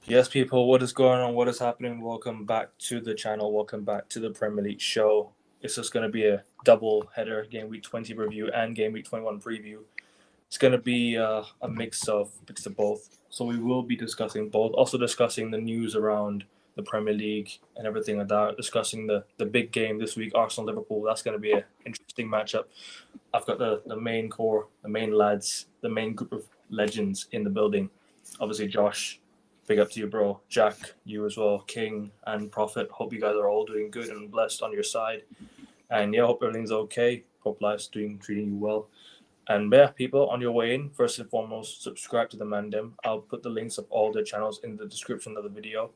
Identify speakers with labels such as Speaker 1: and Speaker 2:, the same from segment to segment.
Speaker 1: Yes, people, what is going on? What is happening? Welcome back to the channel. Welcome back to the Premier League show. It's just going to be a double header, Game Week 20 review and Game Week 21 preview. It's going to be a mix of both. So we will be discussing both. Also discussing the news around the Premier League and everything like that. Discussing the big game this week, Arsenal-Liverpool. That's going to be an interesting matchup. I've got the main core, the main lads, the main group of legends in the building. Obviously, Josh. Big up to you, bro. Jack, you as well. King and Prophet. Hope you guys are all doing good and blessed on your side. And yeah, hope everything's okay. Hope life's treating you well. And yeah, people, on your way in, first and foremost, subscribe to the Mandem. I'll put the links of all their channels in the description of the video.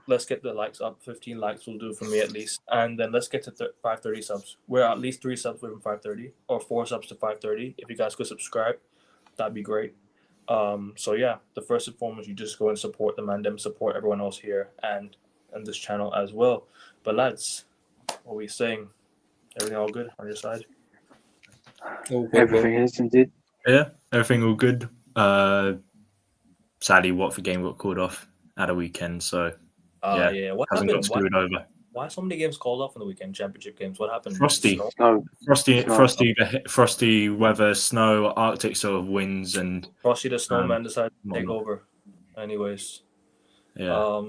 Speaker 1: Let's get the likes up. 15 likes will do for me at least. And then let's get to 530 subs. We're at least 3 subs within 530 or 4 subs to 530. If you guys could subscribe, that'd be great. So yeah, the first and foremost, you just go and support the Mandem, support everyone else here and this channel as well. But lads, what are we saying? Everything all good on your side?
Speaker 2: Everything is indeed.
Speaker 3: Yeah, everything all good. Sadly, Watford game got called off at a weekend, so
Speaker 1: yeah. What
Speaker 3: hasn't
Speaker 1: happened?
Speaker 3: got screwed over.
Speaker 1: Why so many games called off on the weekend? Championship games. What happened?
Speaker 3: Frosty weather, snow, Arctic sort of winds, and
Speaker 1: Frosty the snowman decided to take over. Anyways,
Speaker 3: yeah.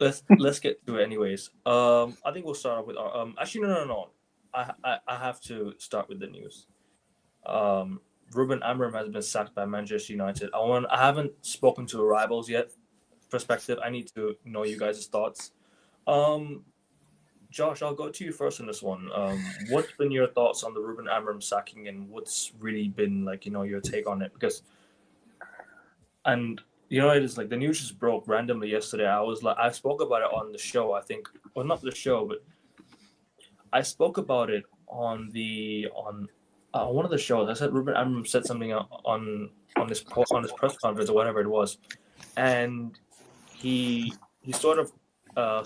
Speaker 1: Let's get to it. Anyways, I think we'll start off with our Actually, no. I have to start with the news. Ruben Amorim has been sacked by Manchester United. I haven't spoken to rivals yet. Perspective. I need to know you guys' thoughts. Josh, I'll go to you first on this one. What's been your thoughts on the Ruben Amorim sacking, and what's really been your take on it? Because, it is like the news just broke randomly yesterday. I spoke about it on the show. I think, well, not the show, but I spoke about it on one of the shows. I said Ruben Amorim said something on his press conference or whatever it was, and he sort of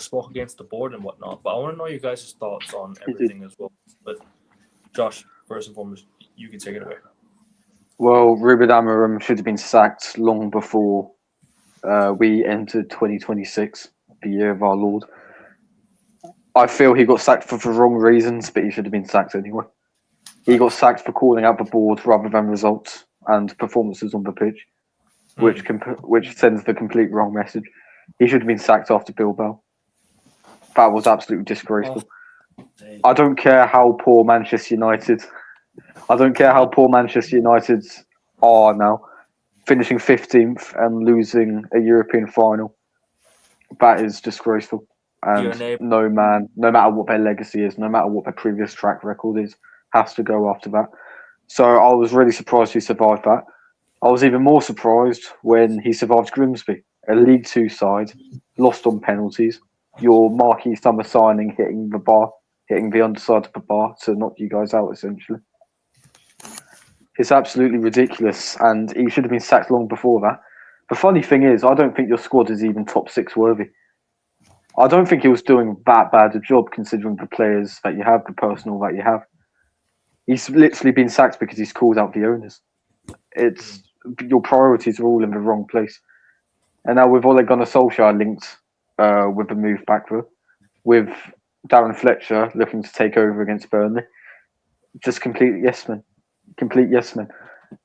Speaker 1: spoke against the board and whatnot. But I want to know you guys' thoughts on everything as well. But Josh, first and foremost, you can take it away.
Speaker 2: Well, Ruben Amorim should have been sacked long before we entered 2026, the year of our Lord. I feel he got sacked for the wrong reasons, but he should have been sacked anyway. He got sacked for calling out the board rather than results and performances on the pitch, which sends the complete wrong message. He should have been sacked after Bilbao. That was absolutely disgraceful. I don't care how poor Manchester United are now, finishing 15th and losing a European final. That is disgraceful. And no matter what their legacy is, no matter what their previous track record is, has to go after that. So I was really surprised he survived that. I was even more surprised when he survived Grimsby, a League Two side, lost on penalties. Your marquee summer signing hitting the underside of the bar to knock you guys out, essentially. It's absolutely ridiculous, and he should have been sacked long before that. The funny thing is, I don't think your squad is even top 6 worthy. I don't think he was doing that bad a job considering the players that you have, the personnel that you have. He's literally been sacked because he's called out the owners. Your priorities are all in the wrong place. And now with Ole Gunnar Solskjaer linked with the move back there, with Darren Fletcher looking to take over against Burnley, just complete yes men.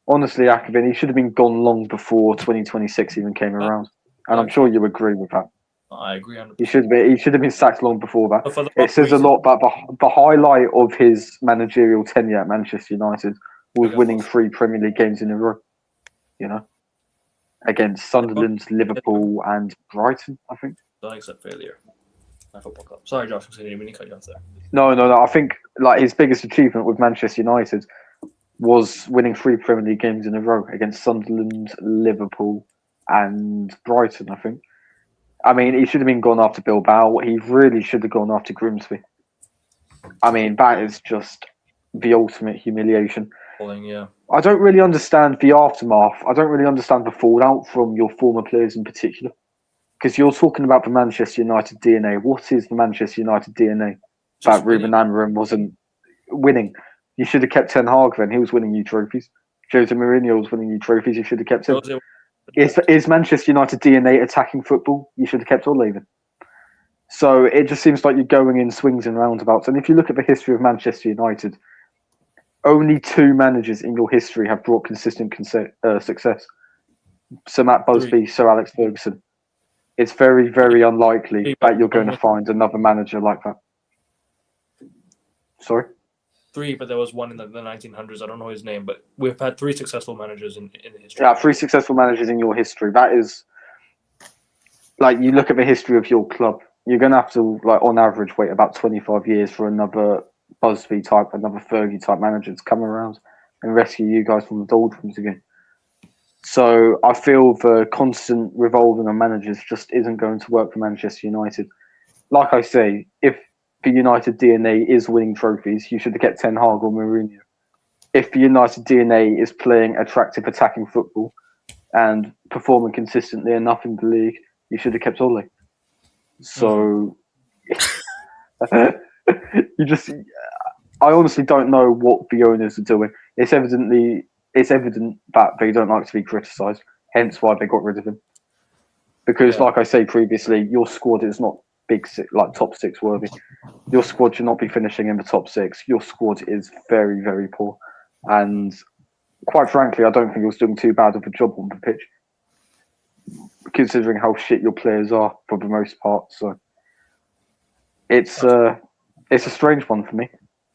Speaker 2: Honestly, Akabin, he should have been gone long before 2026 even came around. And I'm sure you agree with that.
Speaker 1: I agree 100%.
Speaker 2: He should have been sacked long before that. It says a lot about the highlight of his managerial tenure at Manchester United was winning 3 Premier League games in a row. Against Sunderland, Liverpool, and Brighton, I think.
Speaker 1: Don't accept failure. My football club. Sorry, Josh, I'm saying you cut you off there.
Speaker 2: No. I think his biggest achievement with Manchester United was winning 3 Premier League games in a row against Sunderland, Liverpool, and Brighton, I think. I mean, he should have been gone after Bilbao. He really should have gone after Grimsby. I mean, that is just the ultimate humiliation.
Speaker 1: Yeah.
Speaker 2: I don't really understand the aftermath. I don't really understand the fallout from your former players in particular. Because you're talking about the Manchester United DNA. What is the Manchester United DNA? That Ruben Amorim wasn't winning. You should have kept Ten Hag then. He was winning you trophies. Jose Mourinho was winning you trophies. You should have kept him. Is Manchester United DNA attacking football? You should have kept Ole then. So it just seems like you're going in swings and roundabouts. And if you look at the history of Manchester United, only 2 managers in your history have brought consistent success. Sir Matt Busby, Sir Alex Ferguson. It's very, very unlikely that you're going to find another manager like that. Sorry?
Speaker 1: 3, but there was one in the 1900s. I don't know his name, but we've had 3 successful managers in history.
Speaker 2: Yeah, 3 successful managers in your history. That is, like, you look at the history of your club, you're going to have to, like, on average, wait about 25 years for another Busby type, another Fergie type manager to come around and rescue you guys from the doldrums again. So I feel the constant revolving of managers just isn't going to work for Manchester United. Like I say, if the United DNA is winning trophies, you should have kept Ten Hag or Mourinho. If the United DNA is playing attractive attacking football and performing consistently enough in the league, you should have kept Ole. So you just, I honestly don't know what the owners are doing. It's evident that they don't like to be criticised, hence why they got rid of him. Because, like I say previously, your squad is not big six, like top 6 worthy. Your squad should not be finishing in the top 6. Your squad is very, very poor, and quite frankly, I don't think he was doing too bad of a job on the pitch, considering how shit your players are for the most part. So it's a strange one for me.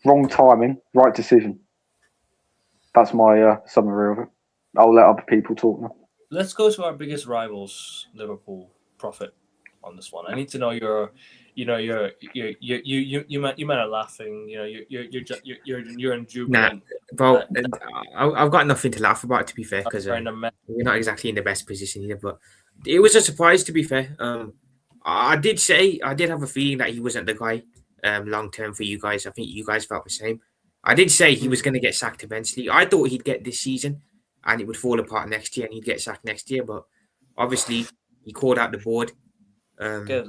Speaker 2: Wrong timing, right decision. That's my summary of it. I'll let other people talk now.
Speaker 1: Let's go to our biggest rivals, Liverpool. Profit on this one. I need to know you men are laughing. You're in jubilant.
Speaker 4: Nah, bro, I've got nothing to laugh about, to be fair, because we're not exactly in the best position here. But it was a surprise, to be fair. I did have a feeling that he wasn't the guy long term for you guys. I think you guys felt the same. I did say he was going to get sacked eventually. I thought he'd get this season and it would fall apart next year and he'd get sacked next year. But obviously, he called out the board. And it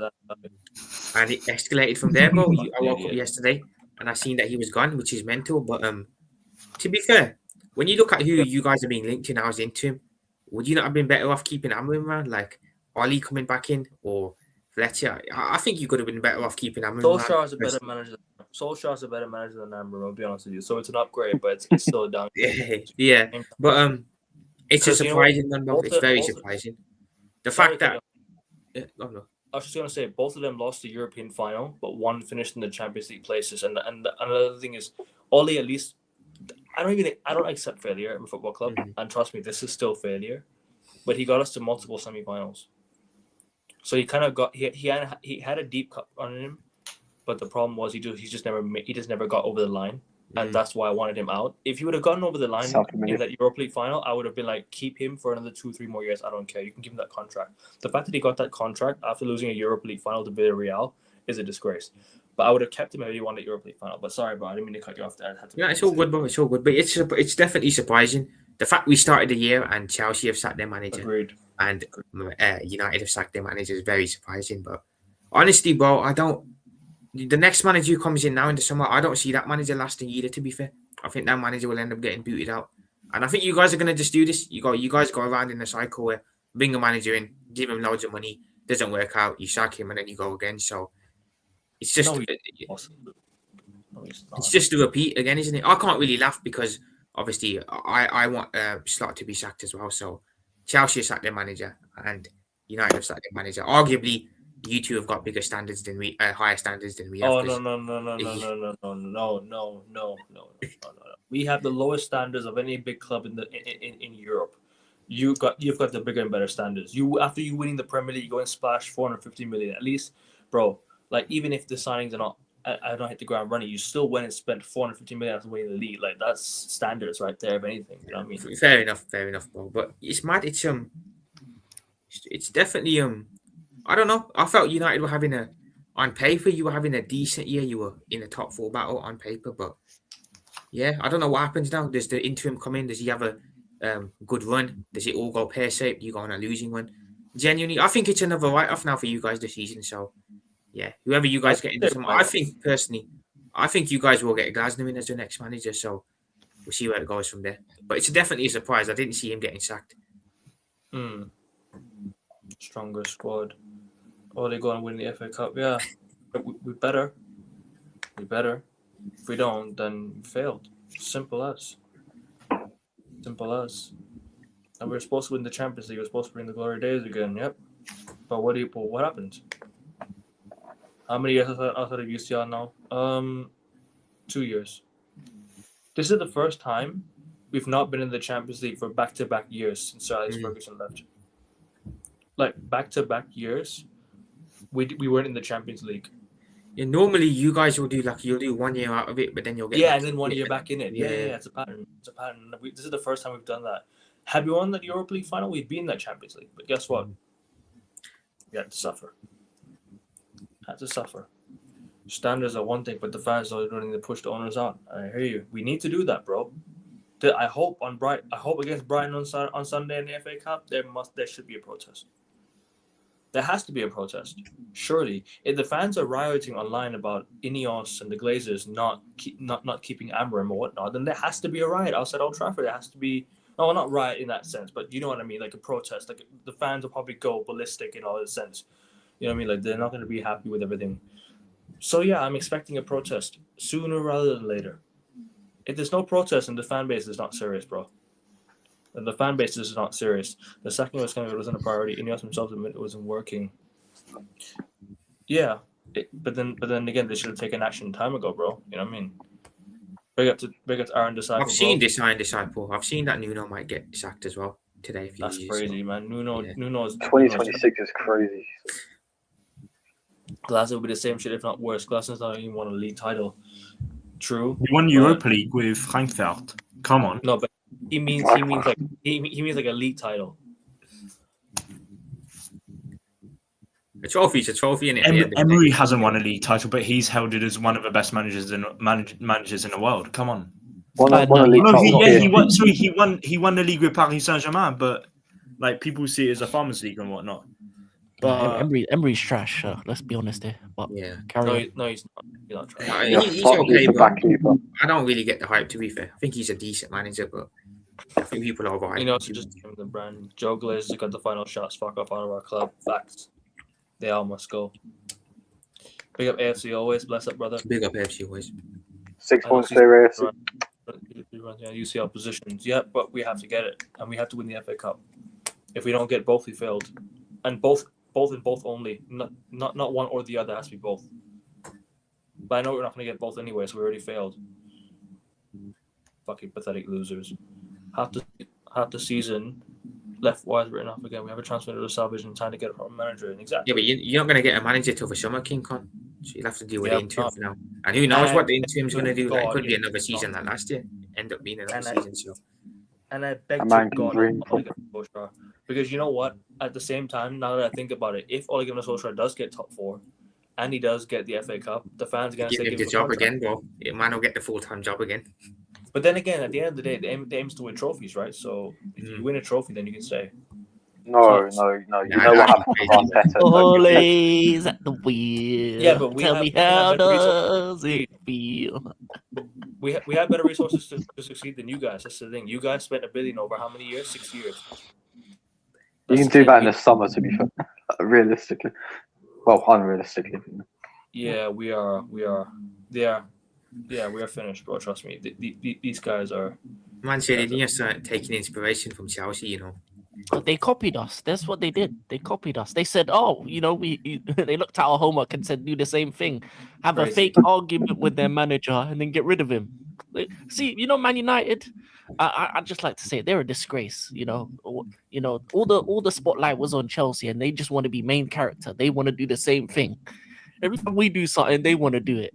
Speaker 4: escalated from there, bro. I woke up yesterday and I seen that he was gone, which is mental. But to be fair, when you look at who you guys are being linked to now as interim, would you not have been better off keeping Amorim around? Like Ollie coming back in or Fletcher? I think you could have been better off keeping Amorim around.
Speaker 1: Solskjaer's a better manager than Amorim, I'll be honest with you. So it's an upgrade, but it's still down.
Speaker 4: Yeah. But it's a surprising one, bro. It's very surprising. The fact that
Speaker 1: I was just gonna say both of them lost the European final, but one finished in the Champions League places. And another thing is, Ole, at least I don't accept failure in a football club, and trust me, this is still failure. But he got us to multiple semi-finals, so he kind of got he had a deep cup on him, but the problem was he just never got over the line. And that's why I wanted him out. If he would have gotten over the line in that Europa League final, I would have been like, keep him for another 2-3 more years. I don't care. You can give him that contract. The fact that he got that contract after losing a Europa League final to Villarreal is a disgrace. But I would have kept him if he won the Europa League final. But sorry, bro, I didn't mean to cut you off there.
Speaker 4: It's all good, bro. It's all good. But it's definitely surprising. The fact we started the year and Chelsea have sacked their manager.
Speaker 1: Agreed.
Speaker 4: And United have sacked their manager is very surprising. But honestly, bro, the next manager who comes in now in the summer, I don't see that manager lasting either, to be fair. I think that manager will end up getting booted out. And I think you guys are going to just do this. You guys go around in a cycle where bring a manager in, give him loads of money, doesn't work out, you sack him, and then you go again. So it's just it's just a repeat again, isn't it? I can't really laugh because obviously I want Slot to be sacked as well. So Chelsea sacked their manager and United have sacked their manager. Arguably, you two have got bigger standards than we, higher standards than we have.
Speaker 1: Oh no! We have the lowest standards of any big club in Europe. You've got the bigger and better standards. After you winning the Premier League, you go and splash 450 million at least, bro. Like even if the signings are not, I don't hit the ground running, you still went and spent 450 million after winning the league. Like that's standards right there. If anything, you know what I mean?
Speaker 4: Fair enough, bro. But it's mad. It's definitely I don't know. I felt United were on paper, you were having a decent year. You were in a top 4 battle on paper, but yeah, I don't know what happens now. Does the interim come in? Does he have a good run? Does it all go pear-shaped? You go on a losing one? Genuinely, I think it's another write-off now for you guys this season. So yeah, whoever you guys get into, I think personally, you guys will get Glasner in as the next manager. So we'll see where it goes from there. But it's definitely a surprise. I didn't see him getting sacked.
Speaker 1: Stronger squad. Oh, they go and win the FA Cup. Yeah, we better. We better. If we don't, then we failed. Simple as. Simple as. And we were supposed to win the Champions League. We were supposed to bring the glory days again. Yep. But what happened? How many years outside of UCL now? 2 years. This is the first time we've not been in the Champions League for back-to-back years since Sir Alex Ferguson left. Like back-to-back years, we weren't in the Champions League.
Speaker 4: Yeah, normally you guys will do you'll do 1 year out of it, but then you'll get
Speaker 1: and then 1 year back in it. Yeah, it's a pattern. It's a pattern. This is the first time we've done that. Had we won the Europa League final, we'd be in that Champions League. But guess what? We had to suffer. Standards are one thing, but the fans are running to push the owners out. I hear you. We need to do that, bro. I hope against Brighton on Sunday in the FA Cup, there should be a protest. There has to be a protest, surely. If the fans are rioting online about Ineos and the Glazers not keeping Amorim or whatnot, then there has to be a riot outside Old Trafford. There has to be not riot in that sense, but you know what I mean, like a protest. Like the fans will probably go ballistic in all that sense. You know what I mean? Like they're not going to be happy with everything. So yeah, I'm expecting a protest sooner rather than later. If there's no protest and the fan base is not serious, bro. And the fan base is not serious. The second wasn't a priority. Ineos himself admitted it wasn't working. Yeah, but then again, they should have taken action time ago, bro. You know what I mean? Big up to Aaron Disciple.
Speaker 4: I've seen this Aaron Disciple. I've seen that Nuno might get sacked as well today.
Speaker 1: That's crazy, man. Nuno's
Speaker 2: 2026 is crazy.
Speaker 1: Glasgow will be the same shit, if not worse. Glasgow's not even won a league title. True.
Speaker 3: He won Europa League with Frankfurt. Come on.
Speaker 1: No, but he means like a league title.
Speaker 4: A trophy's a trophy, and
Speaker 3: Emery hasn't won a league title, but he's held it as one of the best managers in the world. Come on. He won the league with Paris Saint-Germain, but like people see it as a farmers' league and whatnot.
Speaker 5: But Emery's trash. Let's be honest here. But
Speaker 4: yeah,
Speaker 1: he's not. He's not trash.
Speaker 4: He's okay, but I don't really get the hype. To be fair, I think he's a decent manager, but I think people are right.
Speaker 1: You know, just give him the brand. Joe Glazer's got the final shots. Fuck off out of our club. Facts. They all must go. Big up AFC always. Bless up, brother.
Speaker 4: Big up AFC always.
Speaker 2: 6 points there, AFC.
Speaker 1: UCL positions. Yeah, but we have to get it, and we have to win the FA Cup. If we don't get both, we failed. And both only. Not one or the other. Has to be both. But I know we're not going to get both anyway, so we already failed. Fucking pathetic losers. Half the season left wise written off again. We have a transfer to the salvage and time to get a manager in. Exactly.
Speaker 4: Yeah, but you're not going to get a manager till the summer, King Kong. So you'll have to deal with the interim now. And who knows what the interim's going to do? Like, it could be another season like last year. End up being another season. So.
Speaker 1: And I beg to God, because you know what? At the same time, now that I think about it, if Ole Gunnar Solskjaer does get top 4, and he does get the FA Cup, the fans are going to say,
Speaker 4: give him the job again, bro. It might not get the full-time job again.
Speaker 1: But then again, at the end of the day, the aim is to win trophies, right? So if you win a trophy, then you can stay.
Speaker 2: No. You know what happened with Arteta.
Speaker 5: Always at the wheel.
Speaker 1: Yeah, but
Speaker 5: tell me how does it feel?
Speaker 1: We have better resources to succeed than you guys. That's the thing. You guys spent $1 billion over how many years? 6 years.
Speaker 2: You can do that in the summer, to be fair. Realistically. Well, unrealistically.
Speaker 1: Yeah, we are. Yeah, we are finished, bro. Trust me. These guys are.
Speaker 4: Man said they need to start taking inspiration from Chelsea, you know.
Speaker 5: They copied us. That's what they did. They copied us. They said, they looked at our homework and said, do the same thing. Have a fake argument with their manager and then get rid of him. See, Man United, I just like to say they're a disgrace. All the spotlight was on Chelsea and they just want to be main character. They want to do the same thing. Every time we do something, they want to do it.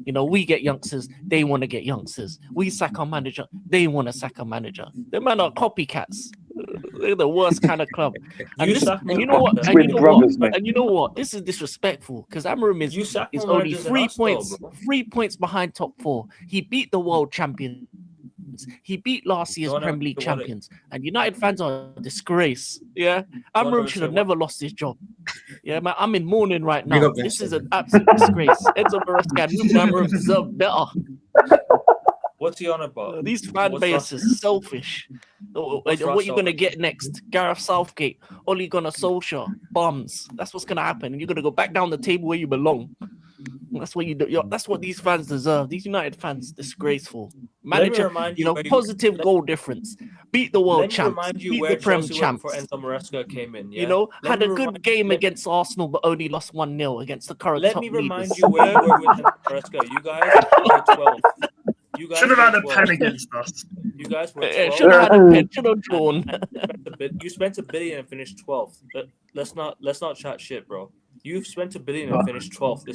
Speaker 5: We get youngsters, they want to get youngsters. We sack our manager, they want to sack our manager. The man are copycats. They're the worst kind of club. And you know what? This is disrespectful because Amorim is only 3 points behind top 4. He beat the world champions. He beat last year's Premier League champions. And United fans are a disgrace. Yeah. Amorim should have never lost his job. Yeah, man. I'm in mourning right now. This is an absolute disgrace. Enzo Maresca and Ruben Amorim deserve better.
Speaker 1: What's he on about?
Speaker 5: These fan bases selfish. What are you going to get next? Gareth Southgate, Ole Gunnar Solskjaer, bombs. That's what's going to happen. And you're going to go back down the table where you belong. That's what you do. That's what these fans deserve. These United fans, disgraceful. Manager, positive goal difference. Beat the world champs. Beat the Prem champs.
Speaker 1: Enzo Maresca came in,
Speaker 5: had a good game against Arsenal, but only lost 1-0 against the current top leaders.
Speaker 1: Let me remind you where you were with Enzo Maresca. You guys were 12.
Speaker 3: Should have had a pen against us.
Speaker 1: You guys were 12.
Speaker 5: Should have had a pen. Should have drawn.
Speaker 1: You spent $1 billion and finished 12th. Let's not chat shit, bro. You've spent $1 billion and finished 12th. The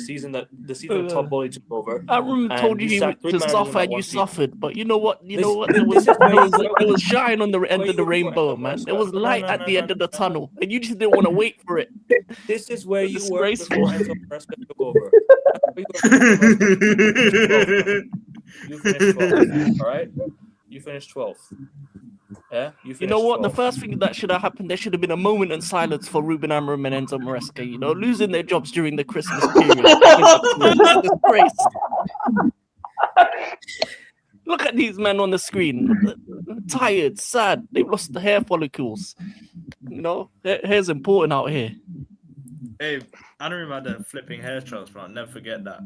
Speaker 1: season Todd Bowley took over.
Speaker 5: Amorim told you to suffer, and you suffered. But you know what? There was shine on the end of the rainbow, man. There was light at the end of the tunnel, and you just didn't want to wait for it.
Speaker 1: This is where you were before Enzo Maresca took over. You finished 12th, all right? You finished 12th. Yeah,
Speaker 5: you know what? 12th. The first thing that should have happened, there should have been a moment in silence for Ruben Amorim and Enzo Maresca. Losing their jobs during the Christmas period. Disgrace. Look at these men on the screen. Tired, sad. They've lost the hair follicles. Hair's important out here.
Speaker 3: Hey, Amorim had a flipping hair transplant. Never forget that.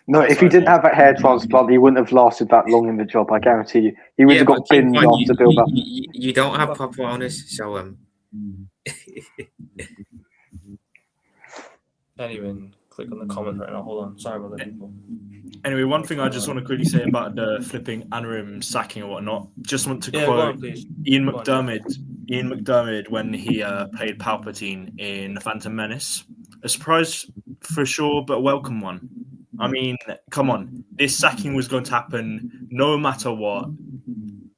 Speaker 2: No, if he didn't have that hair transplant, he wouldn't have lasted that long in the job. I guarantee you. He would have got binned after build up.
Speaker 4: You don't have proper owners, so
Speaker 1: Can't even click on the comment right now. Hold on, sorry about that.
Speaker 3: Anyway, one thing I just want to quickly say about the flipping Amorim sacking or whatnot. Just want to quote Ian McDermott when he played Palpatine in The Phantom Menace. A surprise for sure, but a welcome one. I mean, come on. This sacking was going to happen no matter what.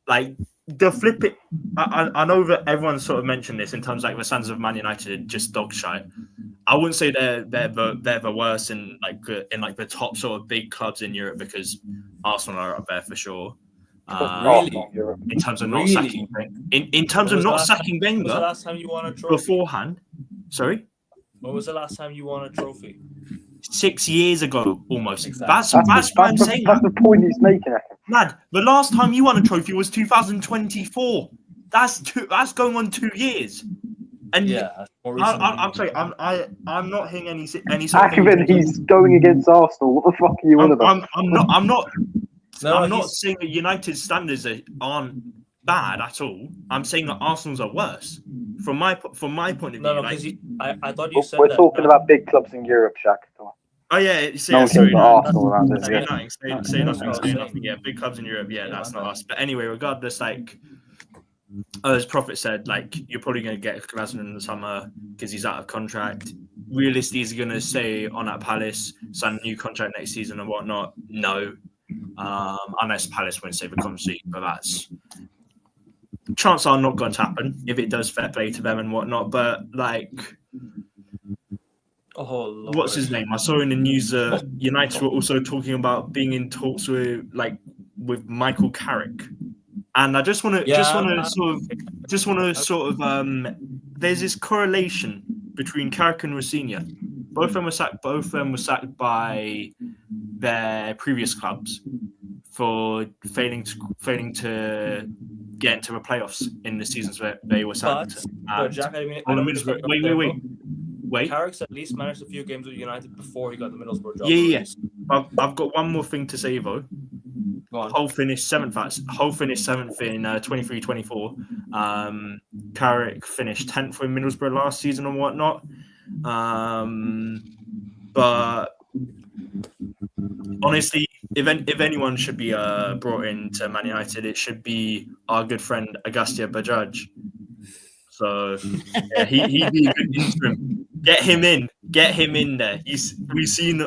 Speaker 3: Like, the flipping... I know that everyone sort of mentioned this in terms of, like, the fans of Man United just dog shite. I wouldn't say they're the worst in the top sort of big clubs in Europe, because Arsenal are up there for sure.
Speaker 1: Really?
Speaker 3: In terms of not sacking... In terms of not sacking Wenger...
Speaker 1: When was the last time you won a trophy?
Speaker 3: Beforehand. Sorry?
Speaker 1: When was the last time you won a trophy?
Speaker 3: 6 years ago, almost.
Speaker 1: Exactly.
Speaker 3: That's what I'm saying.
Speaker 2: That's the point he's making.
Speaker 3: Lad, the last time you won a trophy was 2024. That's going on 2 years. And I'm sorry, I'm not hearing any sort of
Speaker 2: Ackman, he's going against Arsenal. What the fuck are you on about?
Speaker 3: I'm not saying that United's standards aren't bad at all. I'm saying that Arsenal's are worse. From my point of view.
Speaker 1: No, because I thought you said
Speaker 2: we're talking about big clubs in Europe, Shaq.
Speaker 3: Oh yeah,
Speaker 2: sorry. Arsenal around this.
Speaker 3: Say nothing. Yeah, big clubs in Europe. Yeah, that's not us. But anyway, regardless, like as Prophet said, like you're probably going to get Klassen in the summer because he's out of contract. Realistically, he's going to stay on at Palace, sign a new contract next season and whatnot. No, unless Palace won't save a Conference, but that's. Chances are not going to happen. If it does, fair play to them and whatnot. But like, what's his name? I saw in the news United were also talking about being in talks with Michael Carrick, and I just want to sort of there's this correlation between Carrick and Rosinha. Both of them were sacked by their previous clubs for failing to get into the playoffs in the seasons where they were sacked.
Speaker 1: But Jack, wait. Carrick's at least managed a few games with United before he got the Middlesbrough job.
Speaker 3: Yeah. I've got one more thing to say though. Hull finished seventh in 23-24. Carrick finished 10th with Middlesbrough last season and whatnot. But honestly, if anyone should be brought into Man United, it should be our good friend Agustia Bajaj. So yeah, he'd be a good interim. Get him in there. We've seen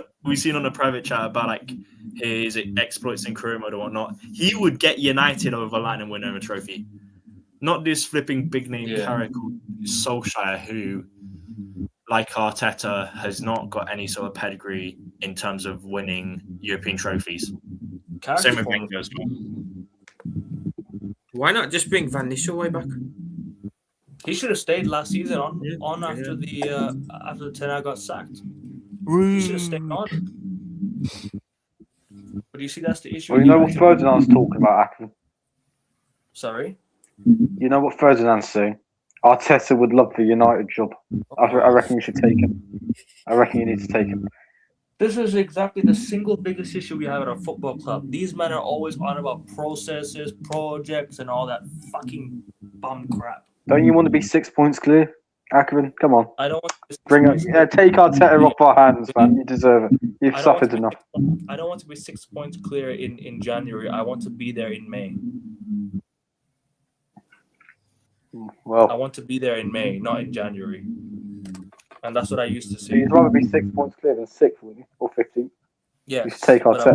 Speaker 3: on a private chat about like his exploits in career mode or whatnot. He would get United over the line and win a trophy. Not this flipping big name Carrick or Solskjaer, who, like Arteta, has not got any sort of pedigree in terms of winning European trophies. Same with Wenger as well.
Speaker 4: Why not just bring Van Nistelrooy back?
Speaker 1: He should have stayed last season after the Ten Hag got sacked. He should have stayed on. But you see, that's the issue.
Speaker 2: Well, you know what Ferdinand's talking about, Ackman?
Speaker 1: Sorry?
Speaker 2: You know what Ferdinand's saying? Arteta would love the United job. I reckon you should take him. I reckon you need to take him.
Speaker 1: This is exactly the single biggest issue we have at our football club. These men are always on about processes, projects, and all that fucking bum crap.
Speaker 2: Don't you want to be 6 points clear, Akerin? Come on.
Speaker 1: I don't want to
Speaker 2: take Arteta off our hands, man. You deserve it. You've suffered enough.
Speaker 1: I don't want to be 6 points clear in January. I want to be there in May.
Speaker 2: Well,
Speaker 1: I want to be there in May, not in January. And that's what I used to say.
Speaker 2: You'd rather be 6 points clear than 6th, wouldn't you? Or 15th?
Speaker 1: Yeah.
Speaker 2: You should take Arteta.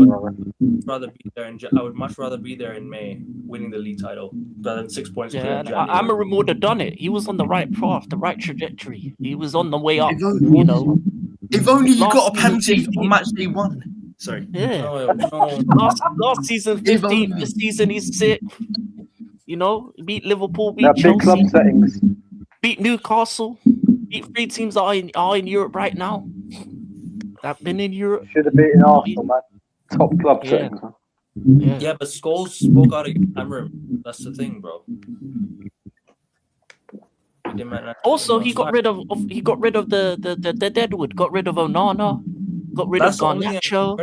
Speaker 1: I would much rather be there in May, winning the league title, rather than 6 points clear in January.
Speaker 5: Amorim would have done it. He was on the right path, the right trajectory. He was on the way up, you know.
Speaker 3: If only you got a penalty on match day 1. Sorry.
Speaker 5: Yeah.
Speaker 1: No.
Speaker 5: Last season, 15th. This season, he's 6th. You know, beat Liverpool, beat Chelsea.
Speaker 2: Big club settings.
Speaker 5: Beat Newcastle. Beat 3 teams that are in Europe right now. That been in Europe.
Speaker 2: Should have beaten Arsenal, man. Top club settings, man.
Speaker 1: Yeah, but Scholes spoke out against Amorim. That's the thing, bro.
Speaker 5: Also, he got rid of the Deadwood. Got rid of Onana. Got rid of Garnacho.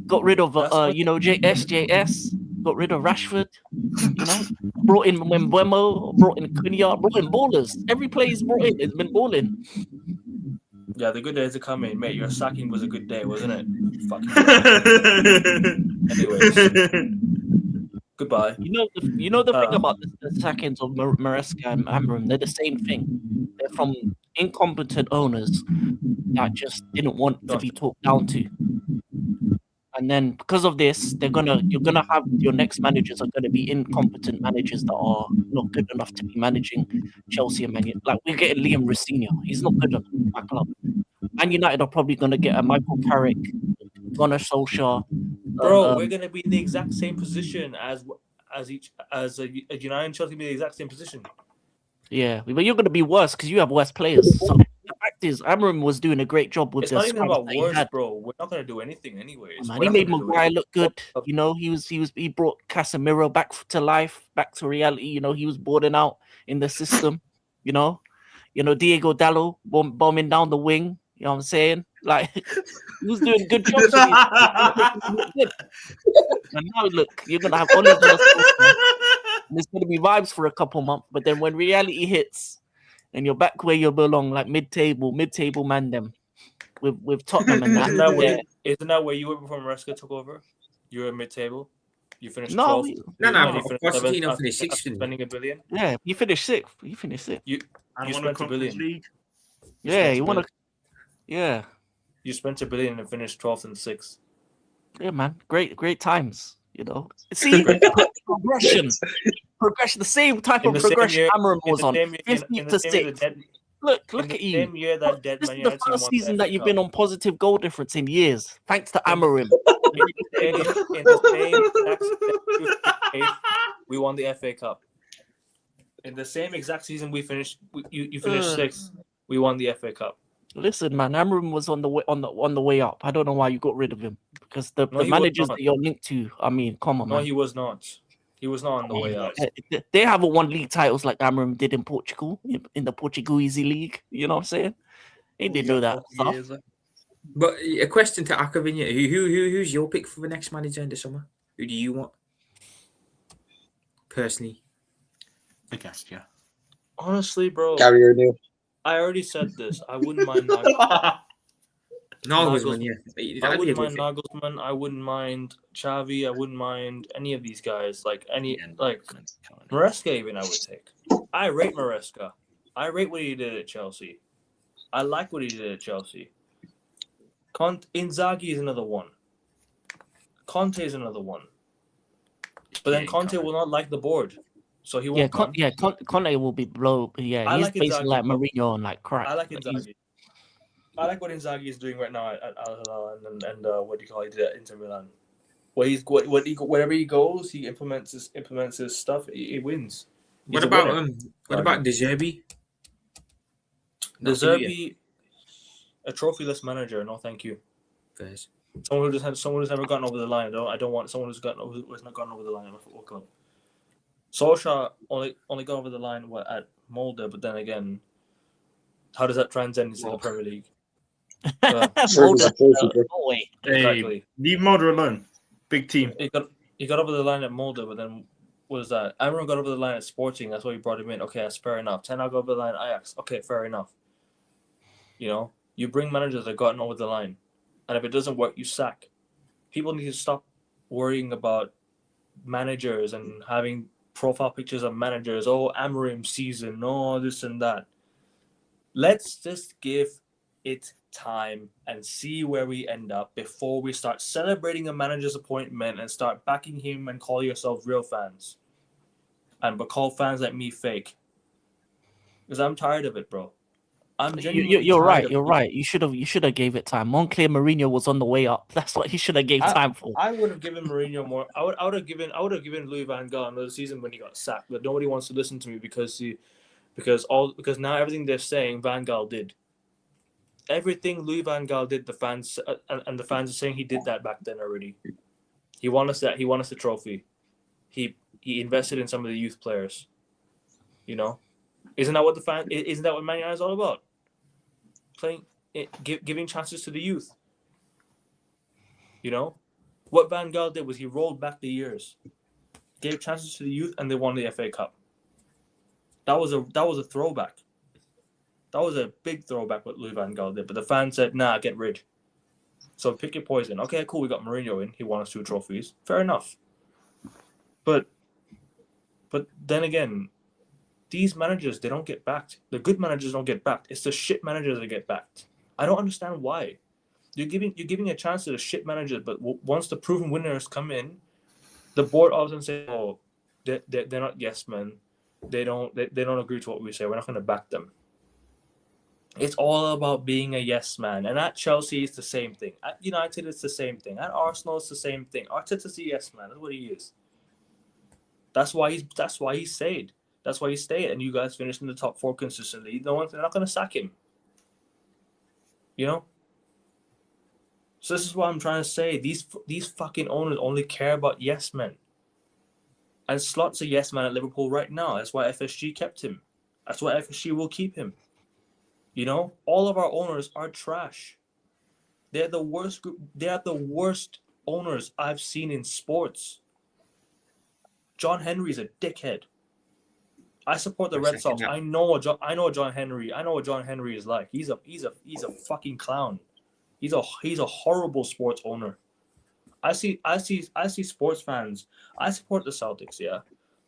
Speaker 5: Got rid of JS. Got rid of Rashford. You know, brought in Mbeumo. Brought in Cunha. Brought in ballers. Every player he's brought in has been balling.
Speaker 1: Yeah, the good days are coming, mate. Your sacking was a good day, wasn't it? Fucking. Anyways, goodbye.
Speaker 5: You know the thing about the sackings of Maresca and Amorim, they're the same thing. They're from incompetent owners that just didn't want to be talked down to. And then because of this, you're gonna have your next managers are gonna be incompetent managers that are not good enough to be managing Chelsea and Man United. Like we're getting Liam Rossinha, he's not good enough for my club. Man United are probably gonna get a Michael Carrick, Gunnar Solskjaer.
Speaker 1: Bro, we're gonna be in the exact same position as a United and Chelsea be the exact same position.
Speaker 5: Yeah, but you're gonna be worse because you have worse players. So the fact is, Amorim was doing a great job with
Speaker 1: it's not even about worse, bro. We're not gonna do anything anyways.
Speaker 5: Man, he made Maguire look good. You know, he brought Casemiro back to life, back to reality. You know, he was boarding out in the system. You know, Diego Dallo bombing down the wing. You know what I'm saying? Like he was doing good jobs. And now look, you're gonna have Ole Gunnar Solskjaer. There's gonna be vibes for a couple months, but then when reality hits and you're back where you belong, like mid-table man them with Tottenham and that.
Speaker 1: Isn't that where you were before Maresca took over? You were mid-table. You finished
Speaker 4: 12th. No. Pochettino finished 6th.
Speaker 1: Spending $1 billion.
Speaker 5: Yeah, you finished 6th. You spent
Speaker 1: $1 billion.
Speaker 5: Yeah, you want to. Yeah.
Speaker 1: You spent $1 billion and finished 12th and 6th.
Speaker 5: Yeah, man. Great times. You know. See, progression. The same type of progression Amorim was on. 15th to 6th. Look at you.
Speaker 1: Same year that
Speaker 5: this is the first season that you've been on positive goal difference in years, thanks to Amorim.
Speaker 1: In the same we won the FA Cup. In the same exact season you finished 6th. We won the FA Cup.
Speaker 5: Listen, man, Amorim was on the way up. I don't know why you got rid of him because the managers that you're linked to. I mean, come on, man.
Speaker 1: No, he was not. He was not on the way up.
Speaker 5: They haven't won league titles like Amorim did in Portugal, in the Portuguese league. You know what I'm saying? He didn't do that stuff.
Speaker 4: But a question to Akavinya: who's your pick for the next manager in the summer? Who do you want personally?
Speaker 3: I guess, yeah.
Speaker 1: Honestly, bro,
Speaker 2: Gary O'Neill.
Speaker 1: I already said this. I wouldn't mind
Speaker 4: Nagelsmann, yeah.
Speaker 1: I wouldn't mind Nagelsmann. I wouldn't mind Xavi. I wouldn't mind any of these guys. Maresca even I would take. I rate Maresca. I rate what he did at Chelsea. I like what he did at Chelsea. Inzaghi is another one. Conte is another one. But then Conte will not like the board. So he won't.
Speaker 5: Conte will be blow. Yeah, he's basically like Mourinho and like crap.
Speaker 1: I like Inzaghi. I like what Inzaghi is doing right now at Al Hilal and what do you call it? He did at Inter Milan. Wherever he goes, he implements his stuff. He wins.
Speaker 4: What about De Zerbi?
Speaker 1: De Zerbi, a trophyless manager. No, thank you.
Speaker 4: First.
Speaker 1: Someone who's never gotten over the line. I don't want someone who's not gotten over the line in a football club. Solskjaer only got over the line at Molde, but then again, how does that transcend into the Premier League?
Speaker 5: Molde,
Speaker 3: Hey, exactly. Leave Molde alone. Big team.
Speaker 1: He got over the line at Molde, but then what was that? Amorim got over the line at Sporting. That's why he brought him in. Okay, that's fair enough. Ten Hag got over the line at Ajax. Okay, fair enough. You know, you bring managers that gotten over the line, and if it doesn't work, you sack. People need to stop worrying about managers and having profile pictures of managers. Oh, Amorim season. Oh, this and that. Let's just give it time and see where we end up before we start celebrating a manager's appointment and start backing him and call yourself real fans. But call fans like me fake. Because I'm tired of it, bro. I'm genuinely
Speaker 5: You're right. You're right. You should have gave it time. Moncler Mourinho was on the way up. That's what he should have gave time for.
Speaker 1: I would have given Mourinho more. I would have given Louis van Gaal another season when he got sacked. But nobody wants to listen to me because now everything they're saying Van Gaal did. Everything Louis van Gaal did, the fans and the fans are saying he did that back then already. He won us that. He won us the trophy. He invested in some of the youth players. You know, isn't that what Man United is all about? Giving chances to the youth. You know, what Van Gaal did was he rolled back the years, gave chances to the youth, and they won the FA Cup. That was a throwback. That was a big throwback what Louis van Gaal did, but the fans said, "Nah, get rid." So pick your poison. Okay, cool. We got Mourinho in. He won us 2 trophies. Fair enough. But then again, these managers, they don't get backed. The good managers don't get backed. It's the shit managers that get backed. I don't understand why. You're giving a chance to the shit managers, but once the proven winners come in, the board all of a sudden say, "Oh, they're not yes men. They don't agree to what we say. We're not going to back them." It's all about being a yes man. And at Chelsea, it's the same thing. At United, it's the same thing. At Arsenal, it's the same thing. Arteta's a yes man. That's what he is. That's why he stayed. That's why he stayed. And you guys finished in the top 4 consistently. They're not going to sack him. You know? So this is what I'm trying to say. These fucking owners only care about yes men. And Slot's a yes man at Liverpool right now. That's why FSG kept him. That's why FSG will keep him. You know, all of our owners are trash. They're the worst group. They are the worst owners I've seen in sports. John Henry's a dickhead. I support the Red Sox. I know John Henry. I know what John Henry is like. He's a fucking clown. He's a horrible sports owner. I see sports fans. I support the Celtics. Yeah,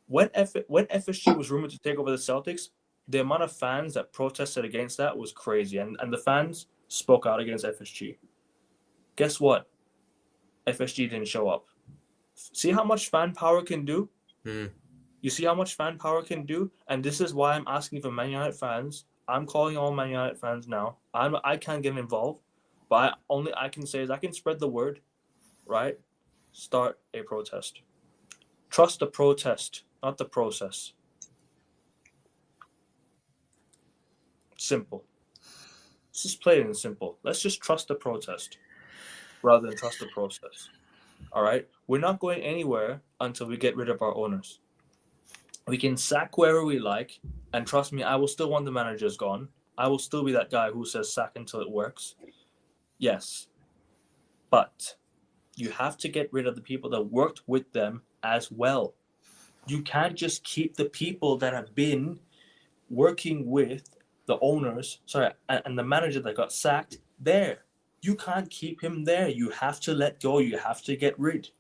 Speaker 1: when FSG was rumored to take over the Celtics, the amount of fans that protested against that was crazy, and the fans spoke out against FSG. Guess what? FSG didn't show up. See how much fan power can do? You see how much fan power can do? And this is why I'm asking for Man United fans. I'm calling all Man United fans now. I can't get involved, but I can say is I can spread the word, right? Start a protest. Trust the protest, not the process. Simple. Let's just play it in simple. Let's just trust the protest rather than trust the process. All right? We're not going anywhere until we get rid of our owners. We can sack whoever we like, and trust me, I will still want the managers gone. I will still be that guy who says sack until it works. Yes. But you have to get rid of the people that worked with them as well. You can't just keep the people that have been working with the owners, and the manager that got sacked there. You can't keep him there. You have to let go. You have to get rid.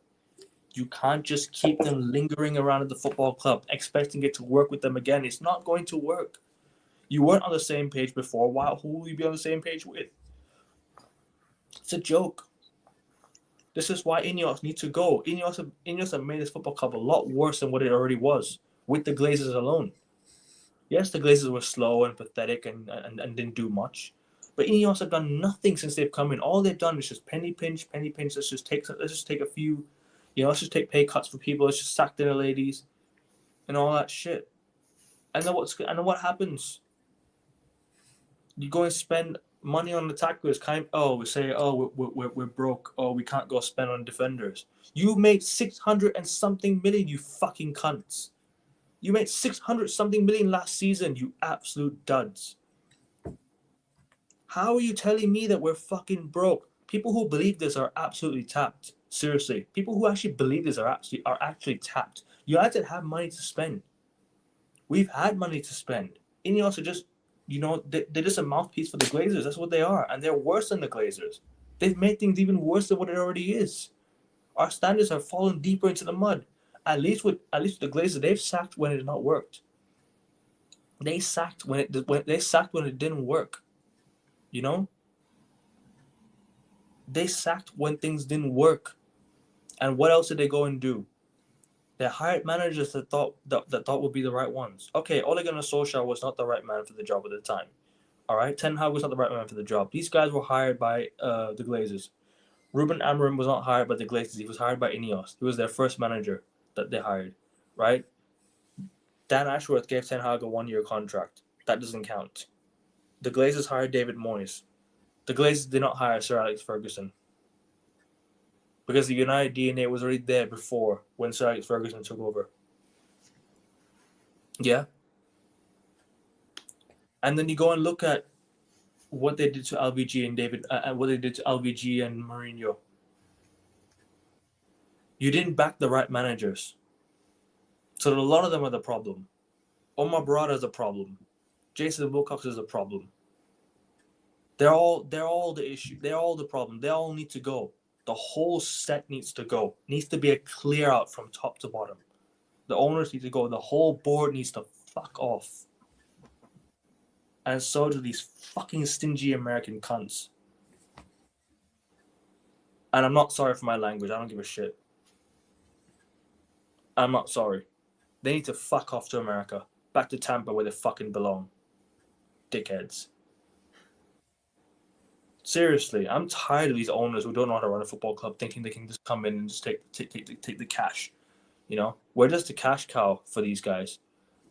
Speaker 1: You can't just keep them lingering around at the football club, expecting it to work with them again. It's not going to work. You weren't on the same page before. Who will you be on the same page with? It's a joke. This is why Ineos need to go. Ineos have made this football club a lot worse than what it already was with the Glazers alone. Yes, the Glazers were slow and pathetic and didn't do much. But Ineos have done nothing since they've come in. All they've done is just penny pinch. Let's just take a few, let's just take pay cuts for people. Let's just sack dinner ladies and all that shit. And then what happens? You go and spend money on attackers. We say, we're broke. Oh, we can't go spend on defenders. You made 600 and something million, you fucking cunts. You made 600-something million last season, you absolute duds. How are you telling me that we're fucking broke? People who believe this are absolutely tapped. Seriously. People who actually believe this are actually tapped. United have money to spend. We've had money to spend. Ineos are just, they're just a mouthpiece for the Glazers. That's what they are. And they're worse than the Glazers. They've made things even worse than what it already is. Our standards have fallen deeper into the mud. At least with the Glazers, they've sacked when it has not worked. They sacked when it didn't work. They sacked when things didn't work. And what else did they go and do? They hired managers that thought would be the right ones. Okay, Ole Gunnar Solskjaer was not the right man for the job at the time. All right, Ten Hag was not the right man for the job. These guys were hired by the Glazers. Ruben Amorim was not hired by the Glazers. He was hired by Ineos. He was their first manager that they hired, right? Dan Ashworth gave Ten Hag a 1-year contract. That doesn't count. The Glazers hired David Moyes. The Glazers did not hire Sir Alex Ferguson. Because the United DNA was already there before when Sir Alex Ferguson took over. Yeah. And then you go and look at what they did to LVG and what they did to LVG and Mourinho. You didn't back the right managers. So a lot of them are the problem. Omar Barada is a problem. Jason Wilcox is a problem. They're all the issue. They're all the problem. They all need to go. The whole set needs to go. Needs to be a clear out from top to bottom. The owners need to go. The whole board needs to fuck off. And so do these fucking stingy American cunts. And I'm not sorry for my language. I don't give a shit. I'm not sorry. They need to fuck off to America. Back to Tampa where they fucking belong. Dickheads. Seriously, I'm tired of these owners who don't know how to run a football club thinking they can just come in and just take the cash. We're just a cash cow for these guys.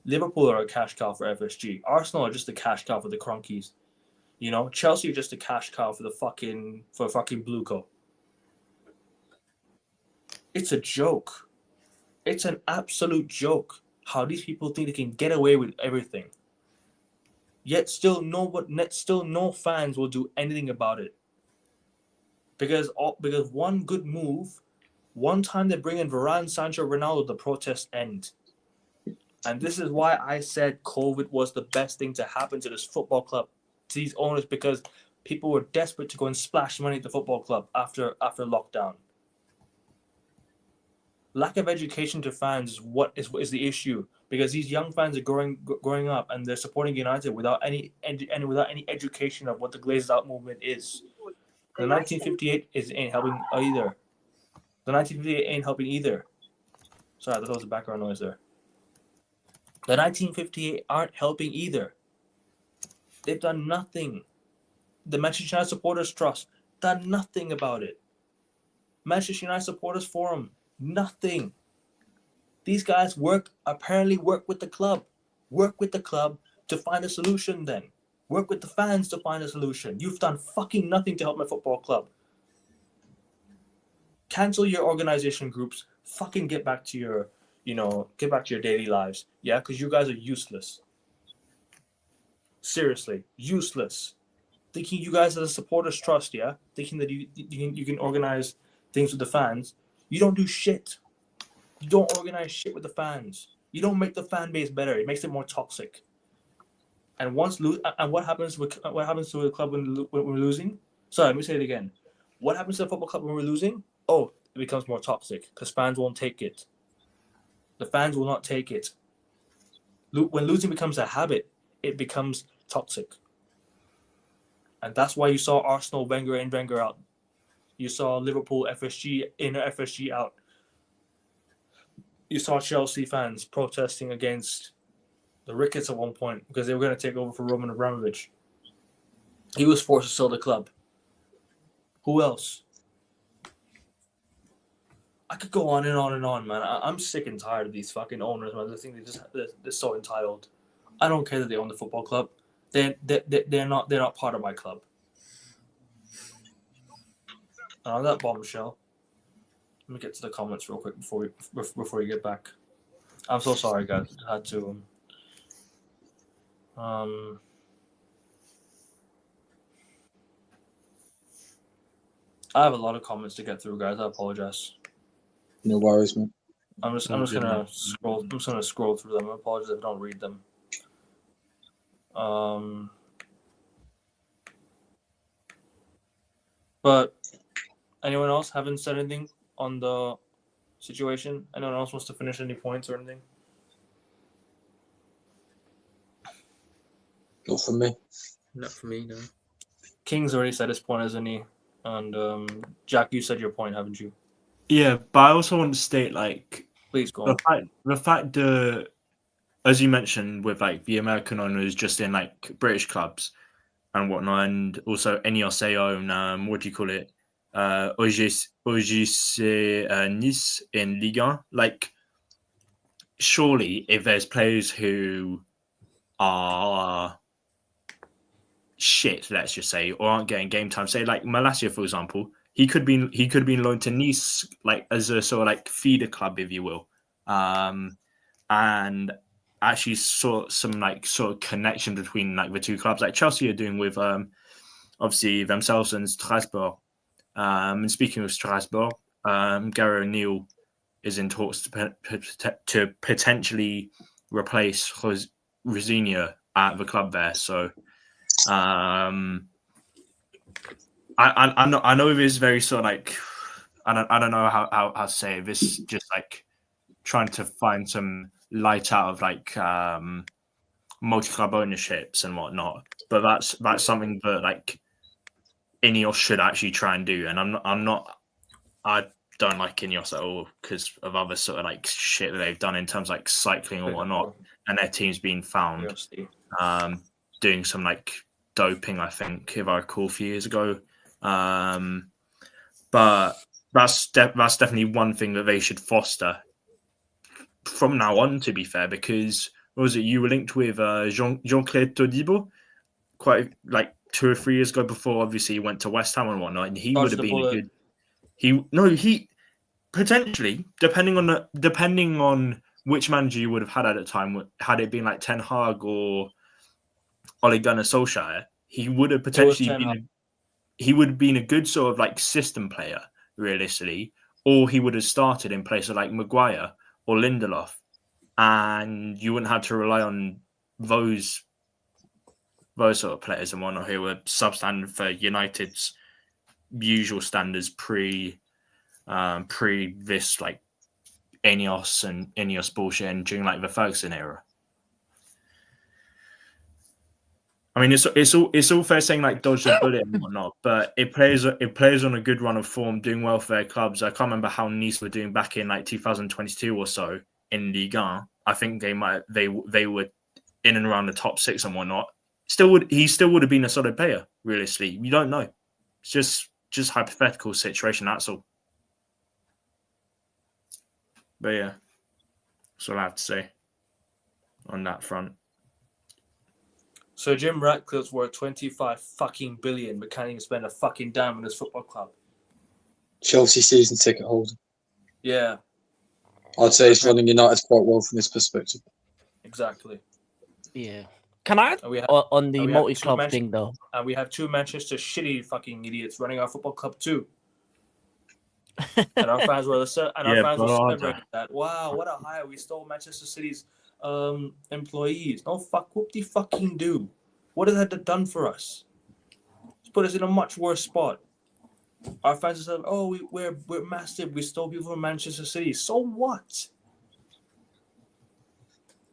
Speaker 1: Liverpool are a cash cow for FSG. Arsenal are just a cash cow for the Cronkies. Chelsea are just a cash cow for fucking Blue Co. It's a joke. It's an absolute joke how these people think they can get away with everything. Yet still no fans will do anything about it. Because one good move, one time they bring in Varane, Sancho, Ronaldo, the protests end. And this is why I said COVID was the best thing to happen to this football club, to these owners, because people were desperate to go and splash money at the football club after lockdown. Lack of education to fans is the issue, because these young fans are growing up and they're supporting United without any education of what the Glazed Out movement is. The 1958 ain't helping either. The 1958 ain't helping either. Sorry, I thought that was a background noise there. The 1958 aren't helping either. They've done nothing. The Manchester United Supporters Trust done nothing about it. Manchester United Supporters Forum, nothing. These guys apparently work with the club. Work with the club to find a solution then. Work with the fans to find a solution. You've done fucking nothing to help my football club. Cancel your organization groups. Fucking get back to your daily lives. Yeah, because you guys are useless. Seriously, useless. Thinking you guys are the supporters trust, yeah? Thinking that you can organize things with the fans. You don't do shit. You don't organize shit with the fans. You don't make the fan base better. It makes it more toxic. And what happens to the club when we're losing? Sorry, let me say it again. What happens to the football club when we're losing? Oh, it becomes more toxic because fans won't take it. The fans will not take it. When losing becomes a habit, it becomes toxic. And that's why you saw Arsenal, Wenger in, Wenger out. You saw Liverpool, FSG out. You saw Chelsea fans protesting against the Ricketts at one point because they were going to take over for Roman Abramovich. He was forced to sell the club. Who else? I could go on and on and on, man. I'm sick and tired of these fucking owners, man. I think they're so entitled. I don't care that they own the football club. They're not part of my club. And on that bombshell, let me get to the comments real quick before we get back. I'm so sorry, guys. I had to. I have a lot of comments to get through, guys. I apologize.
Speaker 6: No worries, man.
Speaker 1: I'm just gonna scroll. I'm just gonna scroll through them. I apologize if I don't read them. But anyone else haven't said anything on the situation? Anyone else wants to finish any points or anything?
Speaker 6: Not for me.
Speaker 4: Not for me, no.
Speaker 1: King's already said his point, hasn't he? And Jack, you said your point, haven't you?
Speaker 3: Yeah, but I also want to state, like,
Speaker 1: please go on.
Speaker 3: The fact that, as you mentioned, with like the American owners just in like British clubs and whatnot, and also NEOS own, what do you call it? OGC Nice in Ligue 1. Like, surely if there's players who are shit, let's just say, or aren't getting game time, say like Malacia, for example, he could be loaned to Nice, like as a sort of like feeder club, if you will, and actually some like sort of connection between like the two clubs, like Chelsea are doing with obviously themselves and Strasbourg. And speaking of Strasbourg, Gary O'Neill is in talks to potentially replace Rosinia at the club there. So I know it is very sort of like I don't know how to say it. This just like trying to find some light out of like multi-club ownerships and whatnot, but that's something that like Ineos should actually try and do. And I don't like Ineos at all because of other sort of like shit that they've done in terms of like cycling or whatnot, and their team's been found doing some like doping, I think, if I recall, a few years ago. But that's definitely one thing that they should foster from now on, to be fair, because what was it, you were linked with Jean-Claude Todibo quite like 2 or 3 years ago, before obviously he went to West Ham and whatnot, and he would have been a good. He potentially, depending on which manager you would have had at the time, had it been like Ten Hag or Ole Gunnar Solskjaer, he would have potentially been a good sort of like system player, realistically, or he would have started in place of like Maguire or Lindelof, and you wouldn't have to rely on those sort of players and whatnot who were substandard for United's usual standards pre this like Ineos and Ineos bullshit and during like the Ferguson era. I mean, it's all fair saying like dodge the bullet and whatnot, but it plays on a good run of form, doing well for their clubs. I can't remember how Nice were doing back in like 2022 or so in Ligue 1. I think they were in and around the top 6 and whatnot. He still would have been a solid player, realistically. You don't know. It's just hypothetical situation, that's all. But yeah, that's all I have to say on that front.
Speaker 1: So Jim Ratcliffe's worth 25 fucking billion, but can't even spend a fucking dime on his football club.
Speaker 6: Chelsea season ticket holder.
Speaker 1: Yeah.
Speaker 6: I'd say he's running United quite well from his perspective.
Speaker 1: Exactly.
Speaker 5: Yeah. Can I on the multi-club thing though?
Speaker 1: And we have 2 Manchester shitty fucking idiots running our football club too. And our fans were celebrating that. Wow, what a hire! We stole Manchester City's employees. No, fuck, whoop de fucking do. What has that done for us? It's put us in a much worse spot. Our fans said, "Oh, we're massive. We stole people from Manchester City. So what?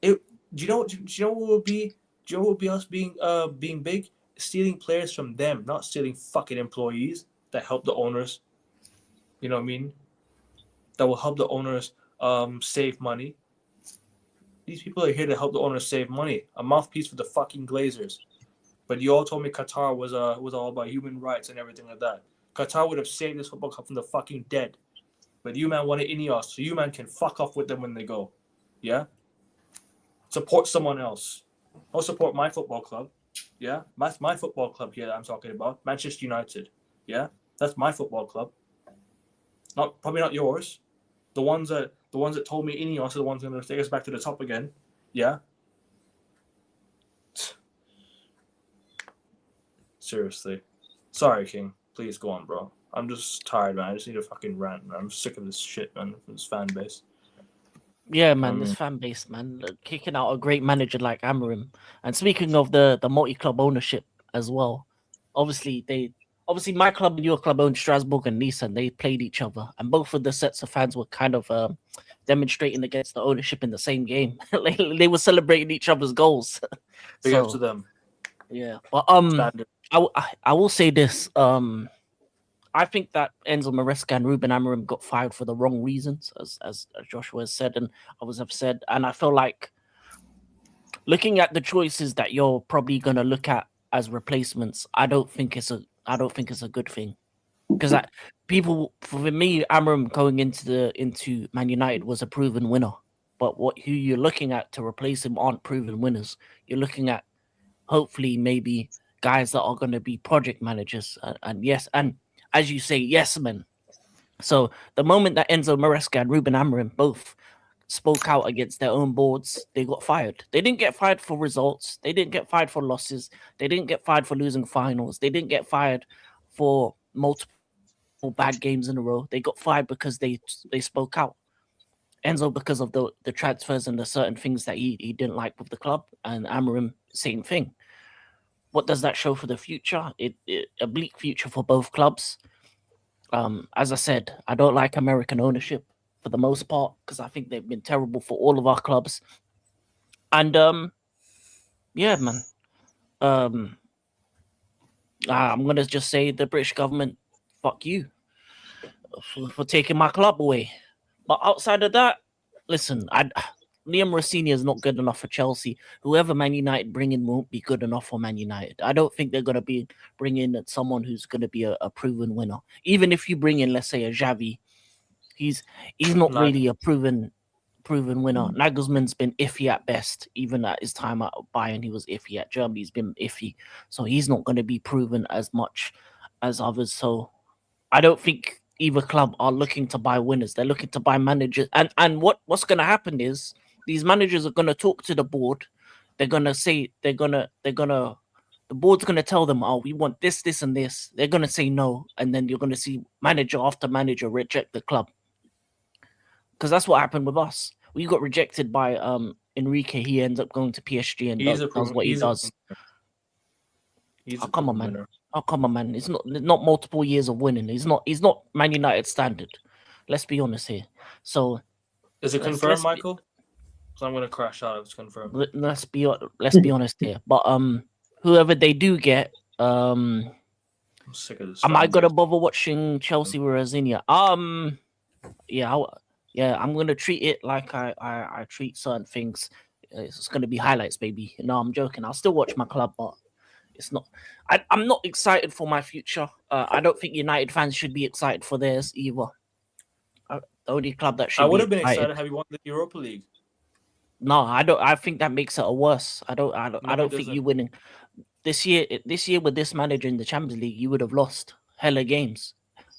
Speaker 1: Do you know what would be? Do you know what would be us being big? Stealing players from them, not stealing fucking employees that help the owners. You know what I mean? That will help the owners save money. These people are here to help the owners save money. A mouthpiece for the fucking Glazers. But you all told me Qatar was all about human rights and everything like that. Qatar would have saved this football club from the fucking dead. But you man wanted Ineos, so you man can fuck off with them when they go. Yeah? Support someone else. Don't support my football club. Yeah? That's my football club here that I'm talking about. Manchester United. Yeah? That's my football club. Probably not yours. The ones that The ones that told me Ineos are the ones going to take us back to the top again. Yeah. Seriously. Sorry, King. Please go on, bro. I'm just tired, man. I just need a fucking rant, man. I'm sick of this shit, man. This fan base.
Speaker 5: Yeah, man, this fan base, man, kicking out a great manager like Amorim. And speaking of the multi-club ownership as well, obviously my club and your club owned Strasbourg and Nice, and they played each other, and both of the sets of fans were kind of demonstrating against the ownership in the same game. They were celebrating each other's goals.
Speaker 1: Big up to them.
Speaker 5: Yeah, but I will say this. I think that Enzo Maresca and Ruben Amorim got fired for the wrong reasons, as Joshua has said, and others have said. And I feel like looking at the choices that you're probably gonna look at as replacements, I don't think it's a good thing. Because for me, Amorim going into Man United was a proven winner. But who you're looking at to replace him aren't proven winners. You're looking at hopefully maybe guys that are going to be project managers, and yes, and as you say, yes men. So the moment that Enzo Maresca and Ruben Amorim both spoke out against their own boards, they got fired. They didn't get fired for results. They didn't get fired for losses. They didn't get fired for losing finals. They didn't get fired for multiple bad games in a row. They got fired because they spoke out. Enzo because of the transfers and the certain things that he didn't like with the club, and Amorim, same thing. What does that show for the future? A bleak future for both clubs. As I said, I don't like American ownership for the most part because I think they've been terrible for all of our clubs. And yeah, man. I'm gonna just say the British government, fuck you for taking my club away. But outside of that, listen, Liam Rossini is not good enough for Chelsea. Whoever Man United bring in won't be good enough for Man United. I don't think they're going to bring in someone who's going to be a proven winner. Even if you bring in, let's say, a Xavi, he's not really a proven winner. Nagelsmann's been iffy at best. Even at his time at Bayern, he was iffy. At Germany, he's been iffy. So he's not going to be proven as much as others. So I don't think either club are looking to buy winners. They're looking to buy managers. And what's going to happen is these managers are going to talk to the board. They're going to say, the board's going to tell them, oh, we want this, this, and this. They're going to say no. And then you're going to see manager after manager reject the club. Because that's what happened with us. We got rejected by Enrique. He ends up going to PSG and does what he does. Come on, man. Oh, come on, man. It's not multiple years of winning. He's not Man United standard. Let's be honest here. So
Speaker 1: is it confirmed, Michael? So I'm gonna crash out. It's confirmed.
Speaker 5: Let's be honest here. But whoever they do get,
Speaker 1: I'm sick of this.
Speaker 5: Am I gonna bother watching Chelsea with Razinha? Yeah, I'm gonna treat it like I treat certain things. It's gonna be highlights, baby. No, I'm joking. I'll still watch my club, but it's not. I'm not excited for my future. I don't think United fans should be excited for theirs either. The only club that should. I
Speaker 1: would have been excited had we won the Europa League.
Speaker 5: No, I don't. I think that makes it a worse. I don't think you winning this year. This year with this manager in the Champions League, you would have lost hella games.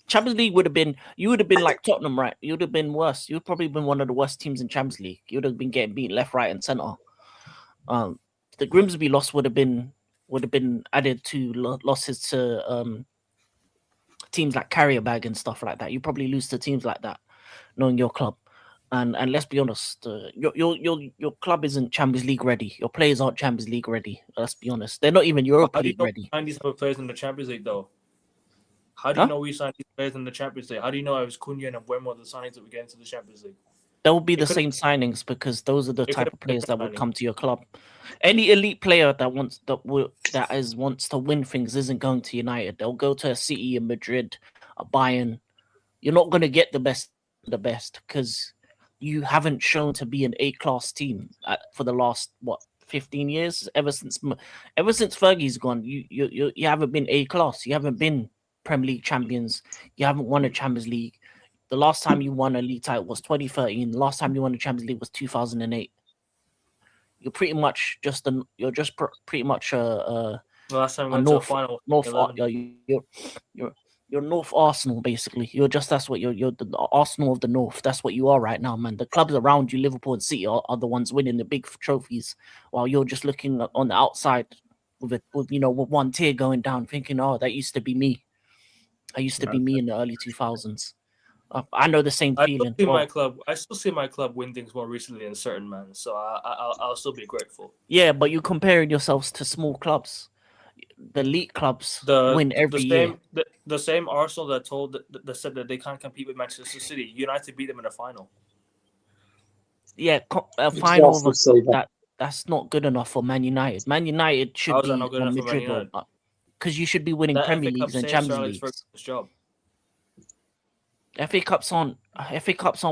Speaker 5: Champions League would have been like Tottenham, right? You would have been worse. You'd probably been one of the worst teams in Champions League. You would have been getting beat left, right, and center. The Grimsby loss would have been added to losses to teams like Carrierbag and stuff like that. You probably lose to teams like that, knowing your club. And let's be honest, your club isn't Champions League ready. Your players aren't Champions League ready. Let's be honest, they're not even Europa League ready.
Speaker 1: How do you know we signed these type of players in the Champions League, though? How do you know we signed these players in the Champions League? How do you know I was Cunha and Wemo the signings that we get into the Champions League?
Speaker 5: There will be the same signings because those are the type of players that would come to your club. Any elite player that wants to win things isn't going to United. They'll go to a City, a Madrid, a Bayern. You're not going to get the best because you haven't shown to be an A-class team for the last 15 years. Ever since Fergie's gone, you haven't been A-class. You haven't been Premier League champions. You haven't won a Champions League. The last time you won a league title was 2013. The last time you won a Champions League was 2008. You're pretty much pretty much
Speaker 1: the last time we went to a final.
Speaker 5: You're North Arsenal, basically. That's what you're the Arsenal of the North. That's what you are right now, man. The clubs around you, Liverpool and City, are the ones winning the big trophies, while you're just looking on the outside with one tear going down, thinking, "Oh, that used to be me. I used to be me in the early 2000s." I know the same feeling.
Speaker 1: I still see my club win things more recently than certain man, so I'll still be grateful.
Speaker 5: Yeah, but you're comparing yourselves to small clubs. The elite clubs win every year.
Speaker 1: The same Arsenal that said that they can't compete with Manchester City. United beat them in a final.
Speaker 5: Yeah, a final of that's not good enough for Man United. Man United should be on Madrid, because you should be winning Premier Leagues and Champions Leagues.
Speaker 1: Job.
Speaker 5: FA Cups aren't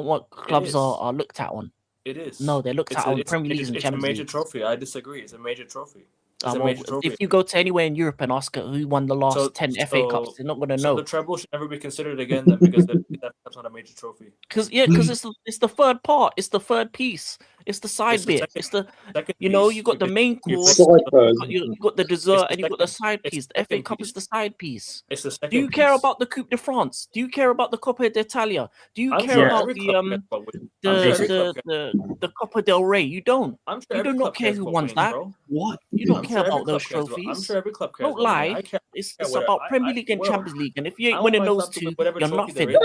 Speaker 5: what clubs are looked at on.
Speaker 1: It is.
Speaker 5: No, they're looked at on Premier Leagues and Champions League.
Speaker 1: It's a major trophy. I disagree. It's a major trophy. If
Speaker 5: you go to anywhere in Europe and ask who won the last 10 FA Cups, they're not going to know.
Speaker 1: So the treble should never be considered again then, because that's not a major trophy.
Speaker 5: Because it's the third part. It's the third piece. It's the side bit. It's the you got the main course, you got the dessert, and you got the side piece. The FA Cup is the side piece.
Speaker 1: It's the second.
Speaker 5: Do you care about the Coupe de France? Do you care about the Coppa d'Italia? Do you care about the Coppa del Rey? You don't. You do not care who wins that. What? You don't care about those trophies.
Speaker 1: I'm sure every club cares.
Speaker 5: Don't lie. It's about Premier League and Champions League, and if you ain't winning those two, you're nothing.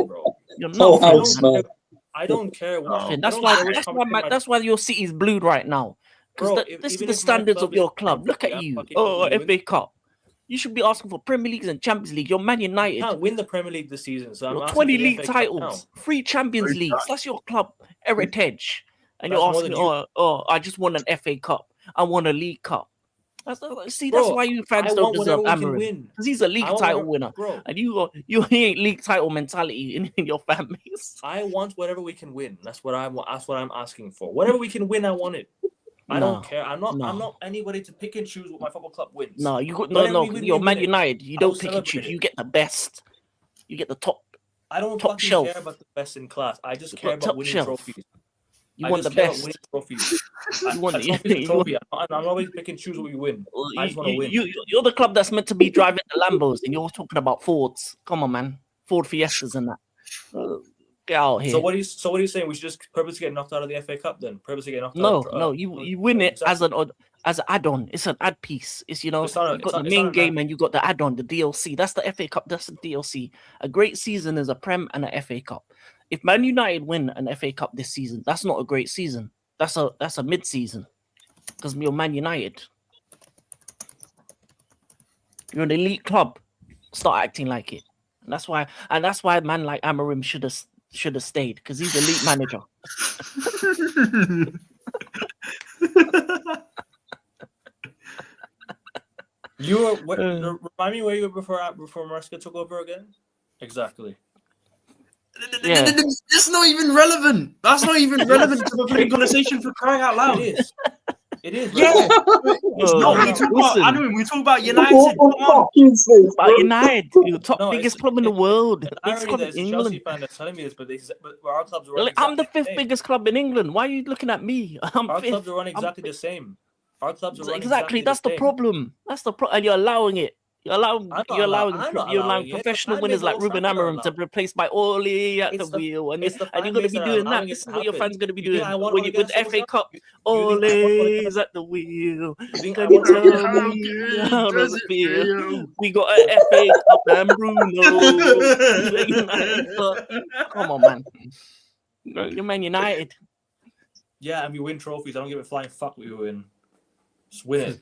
Speaker 5: You're nothing.
Speaker 1: I don't care.
Speaker 5: That's why your City's blued right now. Because this is the standards of your club. Look at you. FA Cup. You should be asking for Premier Leagues and Champions League. You're Man United.
Speaker 1: You can't win the Premier League this season. So I'm
Speaker 5: 20 league titles, 3 Champions Leagues. That's your club heritage. And you're asking, I just won an FA Cup. I won a League Cup. That's why you fans don't deserve Amorim, because he's a league title winner, and you ain't league title mentality in your fan base.
Speaker 1: I want whatever we can win. That's what I want. That's what I'm asking for. Whatever we can win, I want it. I don't care. I'm not anybody to pick and choose what my football club wins.
Speaker 5: No, you're Man United. You don't pick and choose. You get the best. You get the top.
Speaker 1: I don't
Speaker 5: top shelf.
Speaker 1: care about the best in class. I just care about winning trophies.
Speaker 5: You want the best.
Speaker 1: You want the trophy. I'm always picking choose what we win. I just want to win.
Speaker 5: You're the club that's meant to be driving the Lambos, and you're talking about Fords. Come on, man. Ford Fiestas and that. Get out here.
Speaker 1: So what are you saying? We should just purposely get knocked out of the FA Cup then? Purposely get knocked out?
Speaker 5: No. You win it as an add-on. It's an add piece. It's you got the main game and you got the add-on, the DLC. That's the FA Cup. That's the DLC. A great season is a Prem and an FA Cup. If Man United win an FA Cup this season, that's not a great season. That's a mid-season, because you're Man United. You're an elite club. Start acting like it. And that's why a man like Amorim should have stayed, because he's an elite manager.
Speaker 1: Remind me where you were before Maresca took over again? Exactly.
Speaker 3: Yeah. That's not even relevant. That's not even relevant to the fucking conversation, for crying out loud.
Speaker 1: It is.
Speaker 3: Yeah. It's not. We talk about United.
Speaker 5: About United, the biggest club in the world.
Speaker 1: Biggest club in England. Chelsea fan that's telling me this, but our clubs are running
Speaker 5: I'm the 5th biggest club in England. Why are you looking at me?
Speaker 1: Our clubs are running exactly the same. Our clubs are running exactly
Speaker 5: that's the problem. That's the problem, and you're allowing it. You're allowing professional winners like Ruben Amorim to be replaced by Ole at the wheel, and you're going to be doing that. This is what your fans are going to be doing when you win the FA Cup. Ole is at the wheel. Can you tell me how does it feel? We got an FA Cup and Bruno. Come on, man. You're Man United.
Speaker 1: Yeah, and we win trophies. I don't give a flying fuck what we win. Just win it.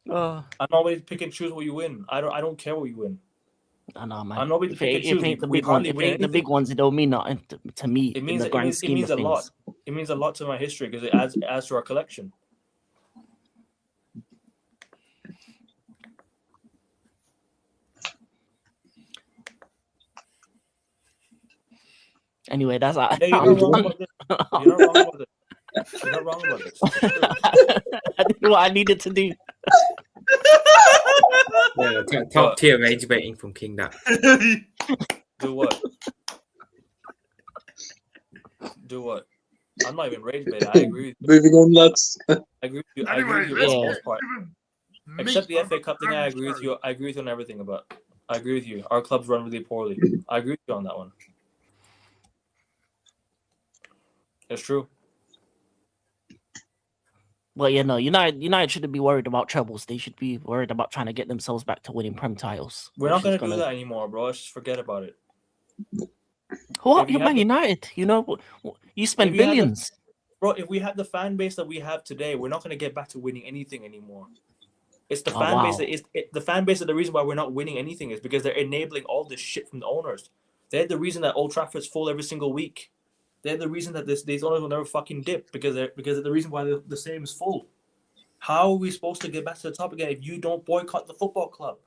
Speaker 5: I'm
Speaker 1: always pick and choose what you win. I don't care what you win.
Speaker 5: I know, man.
Speaker 1: I'm always pick and choose.
Speaker 5: If it ain't the big ones, it don't mean nothing to me. It means
Speaker 1: a lot. It means a lot to my history, because it adds to our collection.
Speaker 5: Anyway, that's
Speaker 1: you're not wrong about this. You're not wrong about this.
Speaker 5: I did what I needed to do.
Speaker 4: Top tier rage baiting from King. That.
Speaker 1: Do what? I'm not even rage baiting. I agree with you.
Speaker 6: Moving on, lads.
Speaker 1: I agree with you. I agree with you on the most part. Except the FA Cup thing, I agree with you. I agree with you on everything about. I agree with you. Our clubs run really poorly. I agree with you on that one. It's true.
Speaker 5: Well, United shouldn't be worried about trebles. They should be worried about trying to get themselves back to winning Prem titles.
Speaker 1: We're not going to do that anymore, bro. Let's just forget about it.
Speaker 5: What? You're Man United. You spend billions.
Speaker 1: Bro, if we have the fan base that we have today, we're not going to get back to winning anything anymore. It's the fan base the fan base. The reason why we're not winning anything is because they're enabling all this shit from the owners. They're the reason that Old Trafford's full every single week. They're the reason that these owners will never fucking dip because they're the reason why the stadium is full. How are we supposed to get back to the top again if you don't boycott the football club?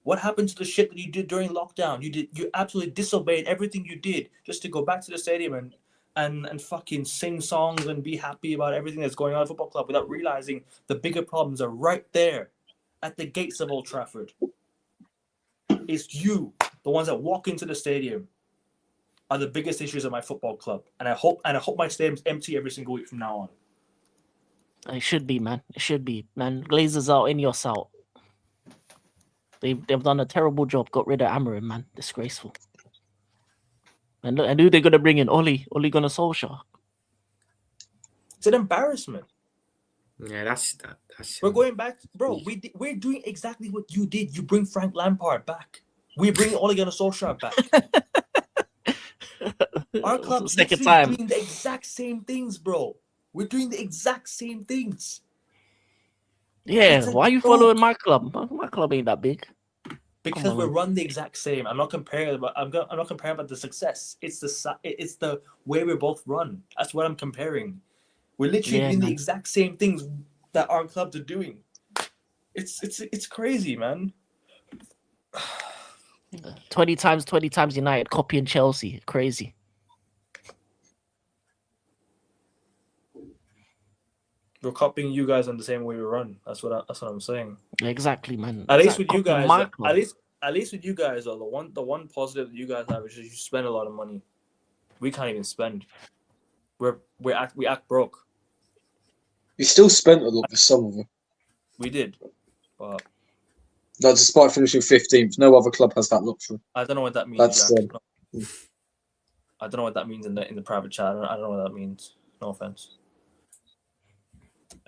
Speaker 1: What happened to the shit that you did during lockdown? You absolutely disobeyed everything you did just to go back to the stadium and fucking sing songs and be happy about everything that's going on at the football club without realizing the bigger problems are right there at the gates of Old Trafford. It's you, the ones that walk into the stadium, are the biggest issues of my football club. And I hope my stadium's empty every single week from now on.
Speaker 5: It should be, man. It should be, man. Glazers out, Ineos out. They've done a terrible job. Got rid of Amorim, man. Disgraceful. And look, I knew they're gonna bring in Ole Gunnar Solskjaer.
Speaker 1: It's an embarrassment.
Speaker 4: Yeah, that's.
Speaker 1: We're going back, bro. We're doing exactly what you did. You bring Frank Lampard back. We bring Ole Gunnar Solskjaer back. Our club's doing the exact same things, bro. We're doing the exact same things.
Speaker 5: Yeah, why are you following my club? My club ain't that big.
Speaker 1: Because we run the exact same. I'm not comparing about the success. It's the way we both run. That's what I'm comparing. We're literally doing the exact same things that our clubs are doing. It's crazy, man.
Speaker 5: 20 times United copying Chelsea. Crazy.
Speaker 1: We're copying you guys on the same way we run. That's what I'm saying.
Speaker 5: Exactly, man.
Speaker 1: At least with you guys, at least with you guys, though, the one positive that you guys have is you spend a lot of money. We can't even spend. We act broke.
Speaker 6: We still spent a lot for some of them.
Speaker 1: We did, but
Speaker 6: despite finishing 15th, no other club has that luxury.
Speaker 1: I don't know what that means. I don't know what that means in the private chat. I don't know what that means. No offense.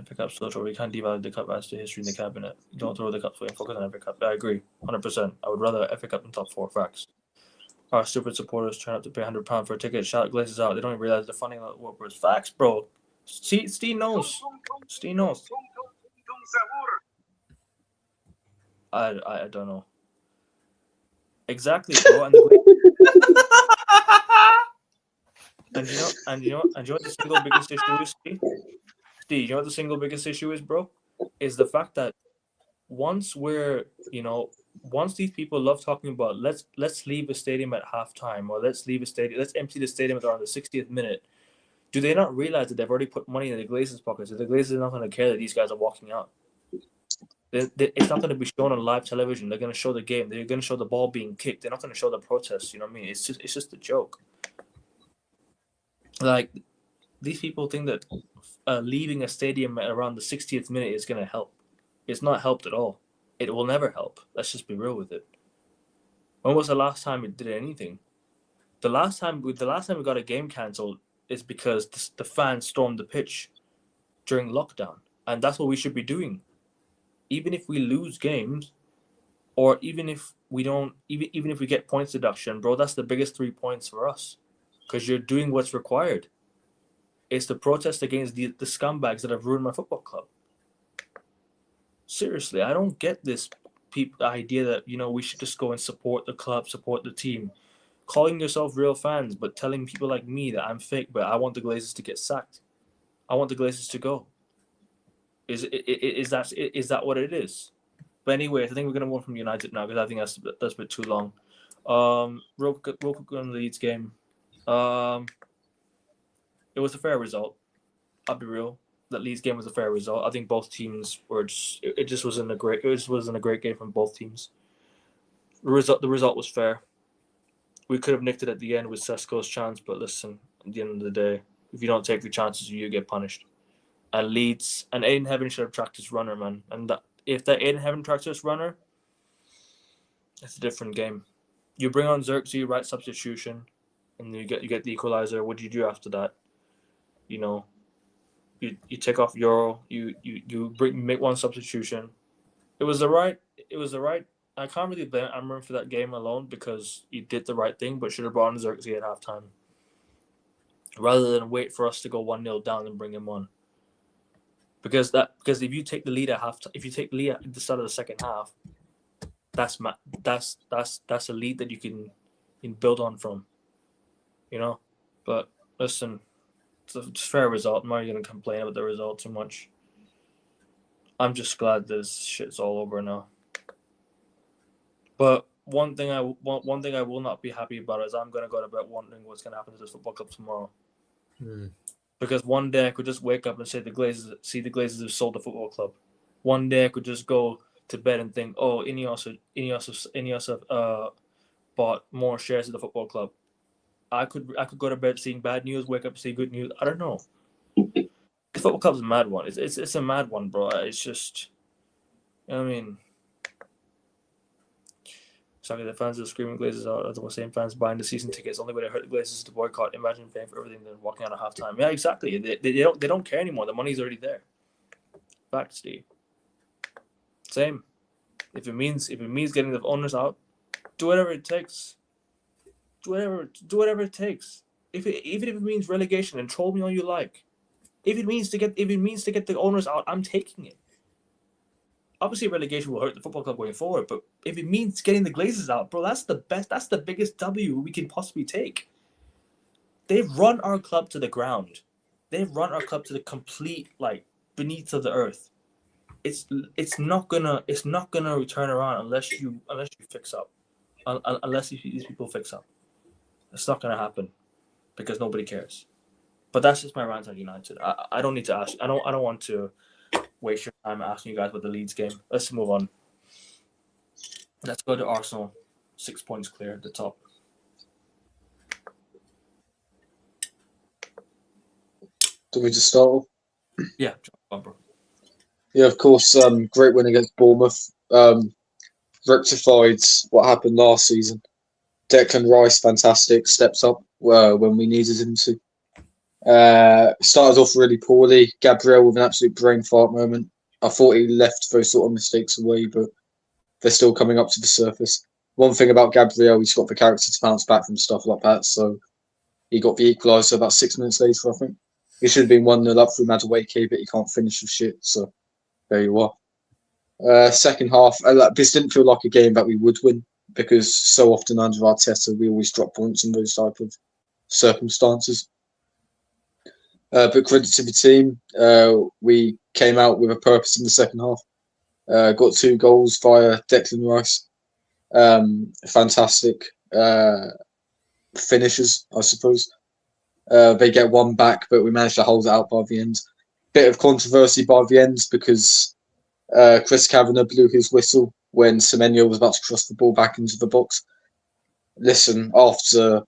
Speaker 1: FA Cup still we can't devalue the cup as to history in the cabinet. Don't throw the cups away and focus on FA Cup. I agree, 100%. I would rather FA Cup than top 4. Facts. Our stupid supporters turn up to pay £100 for a ticket. Shout Glazes out. They don't even realize they're funding workers. Facts, bro. Steve knows. Steve knows. I don't know. Exactly, bro. And you know what the single biggest issue is, Steve? You know what the single biggest issue is, bro? Is the fact that once these people love talking about let's leave a stadium at halftime or let's empty the stadium around the 60th minute, do they not realize that they've already put money in the Glazers' pockets? So the Glazers are not going to care that these guys are walking out. It's not going to be shown on live television. They're going to show the game. They're going to show the ball being kicked. They're not going to show the protests. You know what I mean? It's just a joke. Like, these people think that leaving a stadium at around the 60th minute is going to help. It's not helped at all. It will never help. Let's just be real with it. When was the last time it did anything? The last time we got a game cancelled is because the fans stormed the pitch during lockdown, and that's what we should be doing. Even if we lose games, or even if we don't, even if we get points deduction, bro, that's the biggest 3 points for us, because you're doing what's required. It's the protest against the scumbags that have ruined my football club. Seriously, I don't get this idea that, we should just go and support the club, support the team. Calling yourself real fans, but telling people like me that I'm fake, but I want the Glazers to get sacked. I want the Glazers to go. Is that what it is? But anyway, I think we're going to move from United now because I think that's a bit too long. Real quick on the Leeds game. It was a fair result. I'll be real. That Leeds game was a fair result. I think both teams were it wasn't a great game from both teams. The result was fair. We could have nicked it at the end with Sesko's chance, but listen, at the end of the day, if you don't take the chances, you get punished. And Leeds and Aiden Heaven should have tracked his runner, man. And if that Aiden Heaven tracked his runner, It's a different game. You bring on Xerxes, right substitution, and you get the equalizer. What do you do after that? You take off Euro. You make one substitution. It was the right. I can't really blame Amorim for that game alone because he did the right thing, but should have brought on Xerxes at halftime rather than wait for us to go 1-0 down and bring him on. Because if you take the lead at halftime, if you take the lead at the start of the second half, that's a lead that you can build on from, But listen, it's a fair result. I'm not going to complain about the result too much. I'm just glad this shit's all over now. But one thing I will not be happy about is I'm going to go to bed wondering what's going to happen to this football club tomorrow. Because one day I could just wake up and say the Glazers have sold the football club. One day I could just go to bed and think, oh, Ineos have bought more shares of the football club. I could go to bed seeing bad news, wake up seeing good news. I don't know. The football club's a mad one. It's a mad one, bro. It's just, you know what I mean. Sorry, the fans are screaming Glazers out. Are the same fans buying the season tickets. Only way to hurt the Glazers is to boycott. Imagine paying for everything then walking out at halftime. Yeah, exactly. They don't care anymore. The money's already there. Fact, Steve. Same. If it means getting the owners out, do whatever it takes. Do whatever it takes. Even if it means relegation, and troll me all you like. If it means to get the owners out, I'm taking it. Obviously, relegation will hurt the football club going forward, but if it means getting the Glazers out, bro, that's the best. That's the biggest W we can possibly take. They've run our club to the ground. They've run our club to the complete beneath of the earth. It's not gonna turn around unless you fix up, unless these people fix up. It's not gonna happen because nobody cares. But that's just my rant on United. I don't need to ask. I don't want to waste your time asking you guys about the Leeds game. Let's move on. Let's go to Arsenal. 6 points clear at the top.
Speaker 6: Do we just start?
Speaker 1: Yeah, bumper.
Speaker 6: Yeah, of course. Great win against Bournemouth. Rectified what happened last season. Declan Rice, fantastic, steps up when we needed him to. Started off really poorly. Gabriel with an absolute brain fart moment. I thought he left those sort of mistakes away, but they're still coming up to the surface. One thing about Gabriel, he's got the character to bounce back from stuff like that, so he got the equaliser about 6 minutes later, I think. He should have been 1-0 up through Madueke, but he can't finish the shit, so there you are. Second half, this didn't feel like a game that we would win, because so often under Arteta, we always drop points in those type of circumstances. But credit to the team. We came out with a purpose in the second half. Got 2 goals via Declan Rice. Fantastic finishers, I suppose. They get 1 back, but we managed to hold it out by the end. Bit of controversy by the end because Chris Kavanagh blew his whistle when Semenyo was about to cross the ball back into the box. Listen, after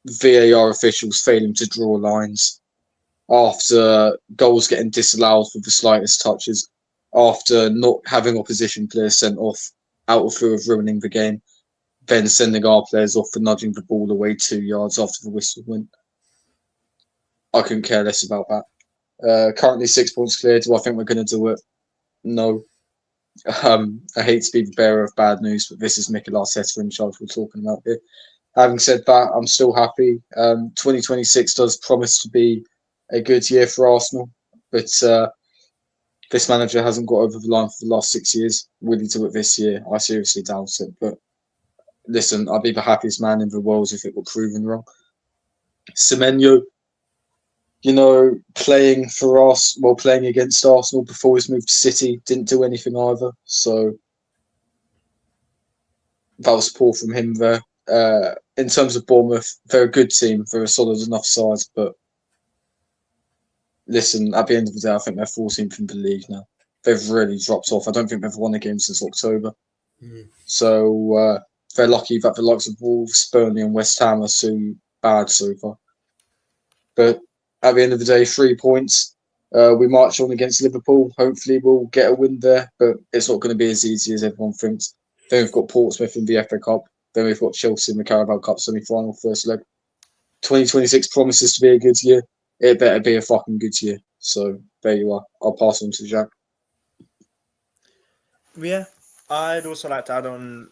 Speaker 6: VAR officials failing to draw lines, after goals getting disallowed for the slightest touches, after not having opposition players sent off out of fear of ruining the game, then sending our players off for nudging the ball away 2 yards after the whistle went. I couldn't care less about that. Currently 6 points clear. Do I think we're going to do it? No. I hate to be the bearer of bad news, but this is Mikel Arteta in charge we're talking about here. Having said that, I'm still happy. 2026 does promise to be a good year for Arsenal, but this manager hasn't got over the line for the last 6 years. Will he do it this year? I seriously doubt it. But listen, I'd be the happiest man in the world if it were proven wrong. Semenyo, playing against Arsenal before his move to City, didn't do anything either. So that was poor from him there. In terms of Bournemouth, they're a good team. They're a solid enough side, but listen, at the end of the day, I think they're 14th in the league now. They've really dropped off. I don't think they've won a game since October. So they're lucky that the likes of Wolves, Burnley and West Ham are so bad so far. But at the end of the day, 3 points. We march on against Liverpool. Hopefully we'll get a win there, but it's not going to be as easy as everyone thinks. Then we've got Portsmouth in the FA Cup. Then we've got Chelsea in the Carabao Cup semi-final, first leg. 2026 promises to be a good year. It better be a fucking good year. So there you are. I'll pass on to Jack.
Speaker 3: Yeah, I'd also like to add on,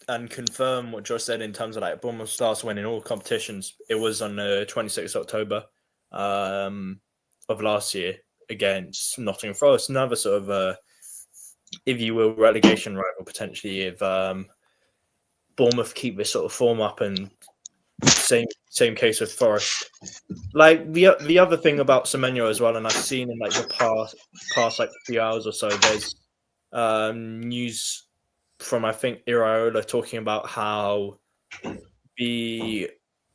Speaker 3: and confirm what Josh said in terms of Bournemouth starts winning all competitions. It was on the 26th October of last year against Nottingham Forest, another sort of, if you will, relegation rival potentially if Bournemouth keep this sort of form up, and same case with Forest. The other thing about Semenyo as well, and I've seen in the past few hours or so, there's news from I think Iraola talking about how the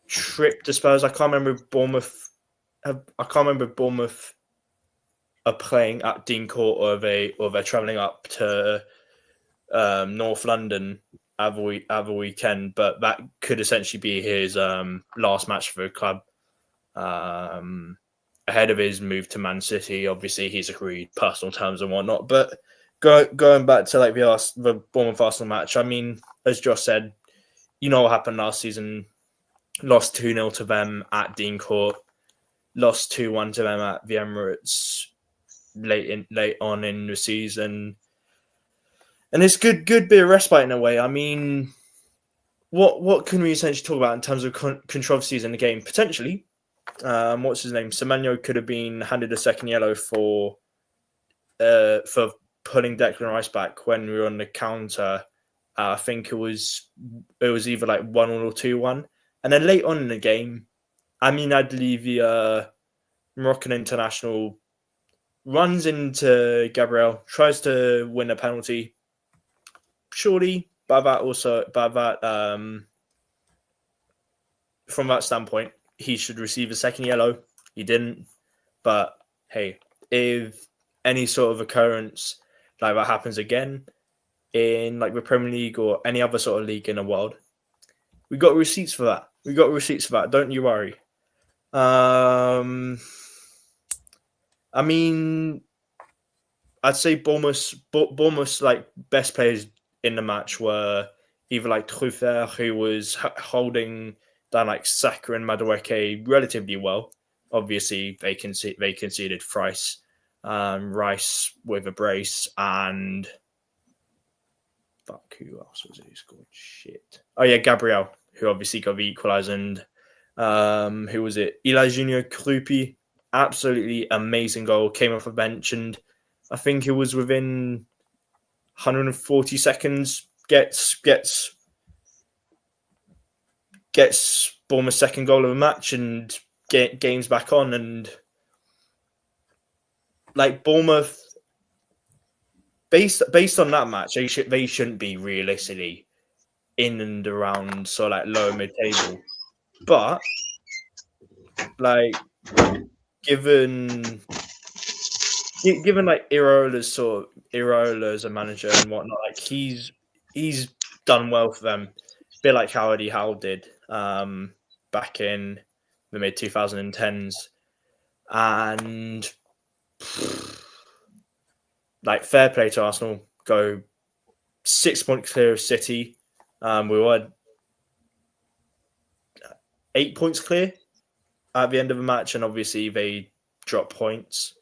Speaker 3: trip to Spurs. I can't remember if Bournemouth are playing at Dean Court or they're travelling up to North London other weekend, but that could essentially be his last match for the club ahead of his move to Man City. Obviously, he's agreed personal terms and whatnot. But going back to the Bournemouth Arsenal match, I mean, as Josh said, you know what happened last season. Lost 2-0 to them at Dean Court. Lost 2-1 to them at the Emirates late on in the season. And it's good bit of respite in a way. I mean, what can we essentially talk about in terms of controversies in the game? Potentially, what's his name? Semenyo could have been handed a second yellow for pulling Declan Rice back when we were on the counter. I think it was either 1-1 or 2-1. And then late on in the game, Amin Adli, the Moroccan international, runs into Gabriel, tries to win a penalty. Surely, from that standpoint, he should receive a second yellow. He didn't. But hey, if any sort of occurrence like that happens again in the Premier League or any other sort of league in the world, we got receipts for that. Don't you worry. I mean, I'd say Bournemouth's best players in the match were either Truffert, who was holding down Saka and Madueke relatively well. Obviously, they conceded thrice. Rice with a brace, and who else was it who scored? Shit. Oh yeah, Gabriel, who obviously got the equaliser, and who was it? Eli Junior Krupi, absolutely amazing goal. Came off a bench, and I think it was within 140 seconds. Gets Bournemouth's second goal of the match, and game's back on, and Bournemouth, based on that match, they shouldn't be realistically in and around lower mid table, but given Iraola as a manager and whatnot, he's done well for them, a bit like how Eddie Howe did back in the mid 2010s, and fair play to Arsenal, go 6 points clear of City. We were 8 points clear at the end of the match, and obviously they dropped points.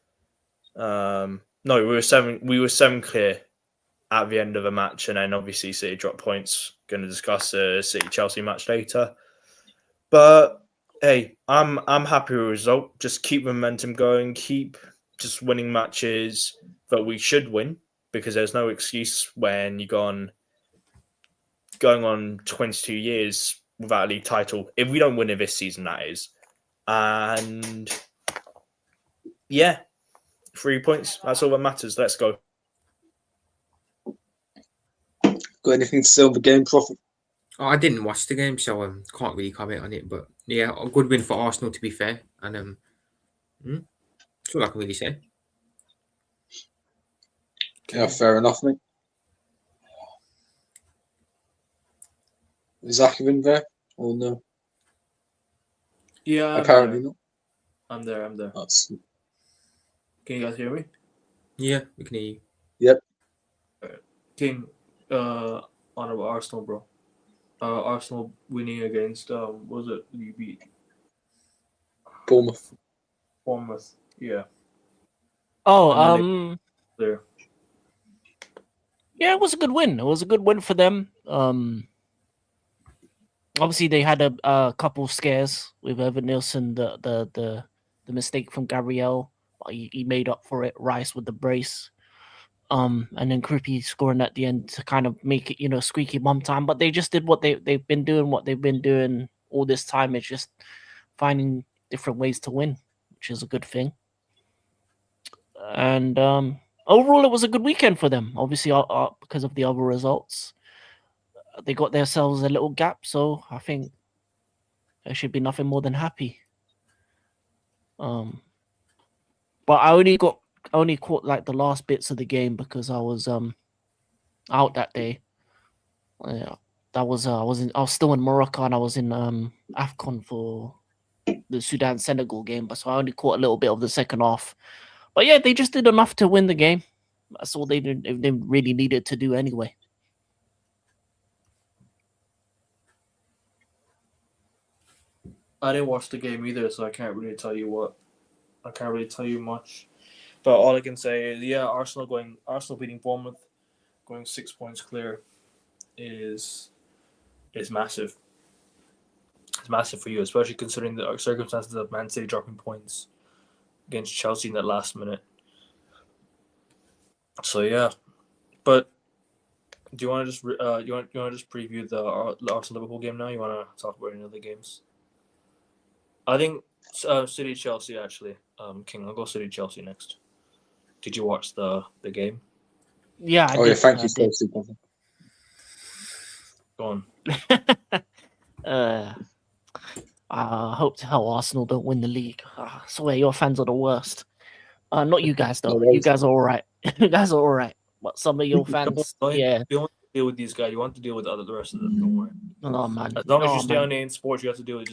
Speaker 3: No, we were 7 clear at the end of the match, and then obviously City dropped points. Going to discuss the City-Chelsea match later, but hey, I'm happy with the result. Just keep momentum going, keep just winning matches that we should win, because there's no excuse when you going on 22 years without a league title. If we don't win it this season, that is. And yeah, 3 points. That's all that matters. Let's go.
Speaker 6: Got anything to say on the game, Prophet?
Speaker 4: Oh, I didn't watch the game, so can't really comment on it. But yeah, a good win for Arsenal, to be fair. And that's all I can really say.
Speaker 6: Yeah, fair enough, mate. Is Akerin there or no?
Speaker 1: Yeah,
Speaker 6: apparently not.
Speaker 1: I'm there.
Speaker 6: That's...
Speaker 1: Can you guys hear me?
Speaker 4: Yeah, we can hear you.
Speaker 6: Yep.
Speaker 1: King, On about Arsenal, bro. Arsenal winning against what was it? You beat
Speaker 6: Bournemouth.
Speaker 1: Yeah.
Speaker 5: Oh,
Speaker 1: there.
Speaker 5: Yeah, it was a good win. It was a good win for them. Obviously they had a couple scares with Evan Nielsen, the mistake from Gabriel. He made up for it. Rice with the brace. And then Kripke scoring at the end to kind of make it, squeaky bum time. But they just did what they've been doing. What they've been doing all this time is just finding different ways to win, which is a good thing. And overall, it was a good weekend for them. Obviously, because of the other results, they got themselves a little gap. So I think they should be nothing more than happy. But I only caught like the last bits of the game because I was out that day. Yeah, I was still in Morocco and I was in AFCON for the Sudan Senegal game, but so I only caught a little bit of the second half. But yeah, they just did enough to win the game. That's all they really needed to do anyway.
Speaker 1: I didn't watch the game either, so I can't really tell you much. But all I can say is, yeah, Arsenal beating Bournemouth, going 6 points clear, is massive. It's massive for you, especially considering the circumstances of Man City dropping points against Chelsea in that last minute. So yeah, but do you want to just you want to just preview the Arsenal Liverpool game now? You want to talk about any other games? I think City Chelsea actually. King, I'll go City Chelsea next. Did you watch the game?
Speaker 5: Yeah. I
Speaker 6: did.
Speaker 5: Yeah,
Speaker 6: thank you, Chelsea.
Speaker 1: Go
Speaker 5: on. I hope to hell Arsenal don't win the league. I swear your fans are the worst. Not you guys though. You guys are all right. You guys are all right. But some of your fans, yeah.
Speaker 1: You don't want to deal with these guys. You want to deal with the rest of them. Don't worry.
Speaker 5: No man.
Speaker 1: As long as you stay on in sports, you have to deal with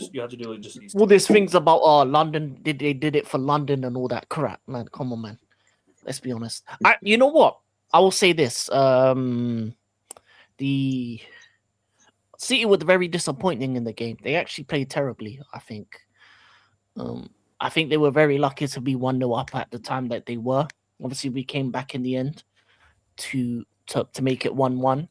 Speaker 1: just these.
Speaker 5: All these things about London they did it for London and all that crap, man. Come on, man. Let's be honest. You know what? I will say this. The City were very disappointing in the game. They actually played terribly, I think. I think they were very lucky to be 1-0 up at the time that they were. Obviously, we came back in the end to make it 1-1.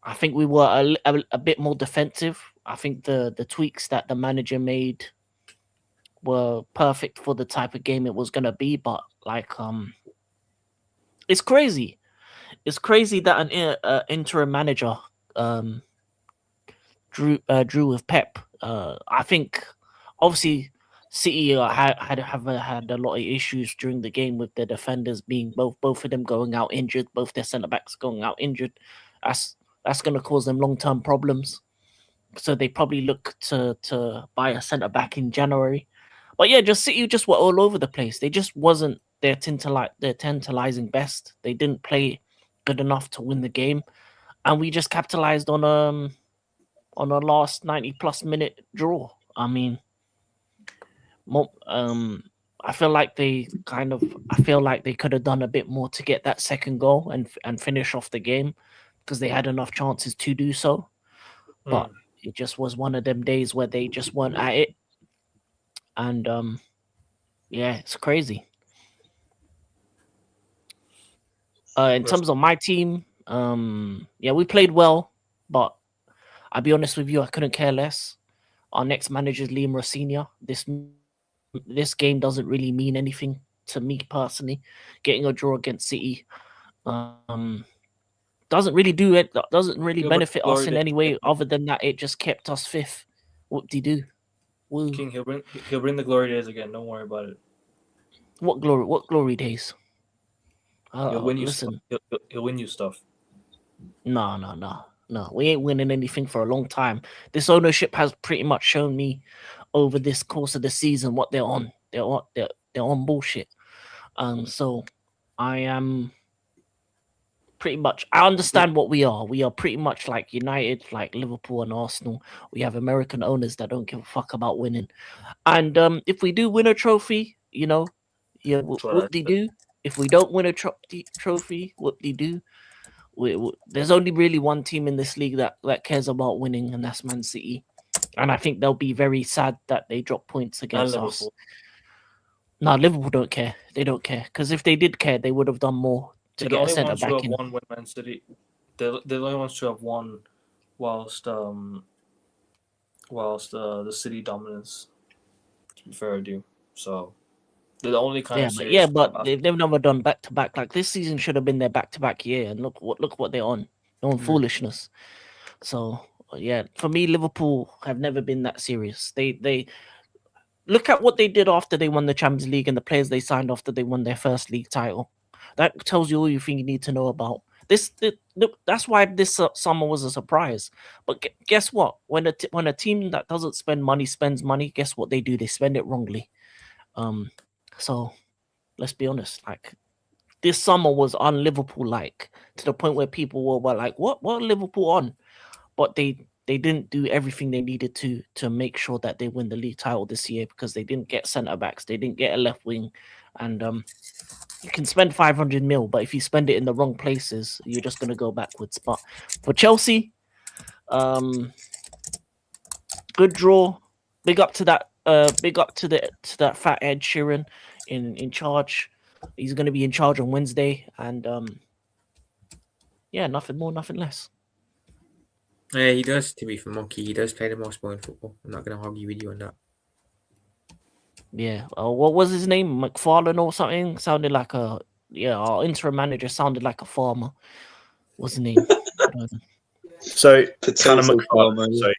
Speaker 5: I think we were a bit more defensive. I think the tweaks that the manager made were perfect for the type of game it was going to be. But it's crazy. It's crazy that an interim manager drew with Pep. I think obviously City had a lot of issues during the game with their defenders being both of them going out injured, both their centre backs going out injured. That's going to cause them long-term problems. So they probably look to buy a centre back in January. But yeah, City just were all over the place. They just wasn't their tantalizing best. They didn't play good enough to win the game, and we just capitalized on a last 90+ minute draw. I mean, I feel like they could have done a bit more to get that second goal and finish off the game because they had enough chances to do so. But it just was one of them days where they just weren't at it. And yeah, it's crazy. In terms of my team, yeah, we played well, but I'll be honest with you, I couldn't care less. Our next manager is Liam Rossini. This game doesn't really mean anything to me personally. Getting a draw against City doesn't really do it. Doesn't really benefit us in any way other than that it just kept us fifth. Whoop-de-doo. Woo.
Speaker 1: King, he'll bring the glory days again. Don't worry about it.
Speaker 5: What glory days?
Speaker 1: He'll win you stuff. He'll win you stuff.
Speaker 5: No. We ain't winning anything for a long time. This ownership has pretty much shown me over this course of the season what they're on. They're on bullshit. So I am pretty much. I understand what we are. We are pretty much like United, like Liverpool and Arsenal. We have American owners that don't give a fuck about winning. And if we do win a trophy, whoop-de-doo. If we don't win a trophy, whoop-de-doo. there's only really one team in this league that cares about winning, and that's Man City. And I think they'll be very sad that they drop points against us. No, Liverpool don't care. They don't care, because if they did care, they would have done more to get a centre back in.
Speaker 1: Won when Man City. They're the only ones to have won whilst the City dominance. To be fair, do so. They're the only kind of
Speaker 5: but they've never done back to back. Like this season should have been their back to back year, and look what they're on. They're on foolishness. So yeah, for me, Liverpool have never been that serious. They look at what they did after they won the Champions League and the players they signed after they won their first league title. That tells you all you think you need to know about this. That's why this summer was a surprise. But guess what? When a team that doesn't spend money spends money, guess what they do? They spend it wrongly. So let's be honest. Like this summer was un-Liverpool-like to the point where people were like, "What are Liverpool on?" But they didn't do everything they needed to make sure that they win the league title this year, because they didn't get centre backs, they didn't get a left wing, and you can spend 500 mil, but if you spend it in the wrong places, you're just going to go backwards. But for Chelsea, good draw. Big up to that. Big up to that fat Ed Sheeran in charge. He's going to be in charge on Wednesday, and nothing more, nothing less.
Speaker 4: Yeah, he does. To be for Monkey, he does play the most boring football. I'm not going to argue with you on that.
Speaker 5: Yeah. What was his name? McFarlane or something? Sounded like our interim manager sounded like a farmer. What's his name?
Speaker 3: So Callum McFarlane.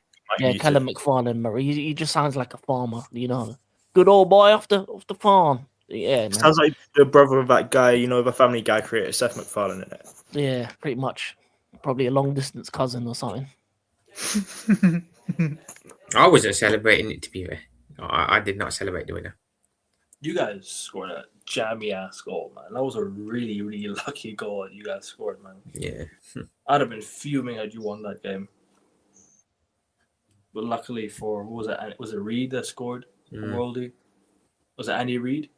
Speaker 5: Callum McFarlane. He just sounds like a farmer. Good old boy off the farm. Yeah, man.
Speaker 3: Sounds like the brother of that guy, the Family Guy creator, Seth MacFarlane, in it.
Speaker 5: Yeah, pretty much. Probably a long distance cousin or something.
Speaker 4: I wasn't celebrating it, to be fair. I did not celebrate the winner.
Speaker 1: You guys scored a jammy ass goal, man. That was a really, really lucky goal you guys scored, man.
Speaker 4: Yeah.
Speaker 1: I'd have been fuming had you won that game. But luckily for, was it Reed that scored for Worldie? Was it Andy Reid?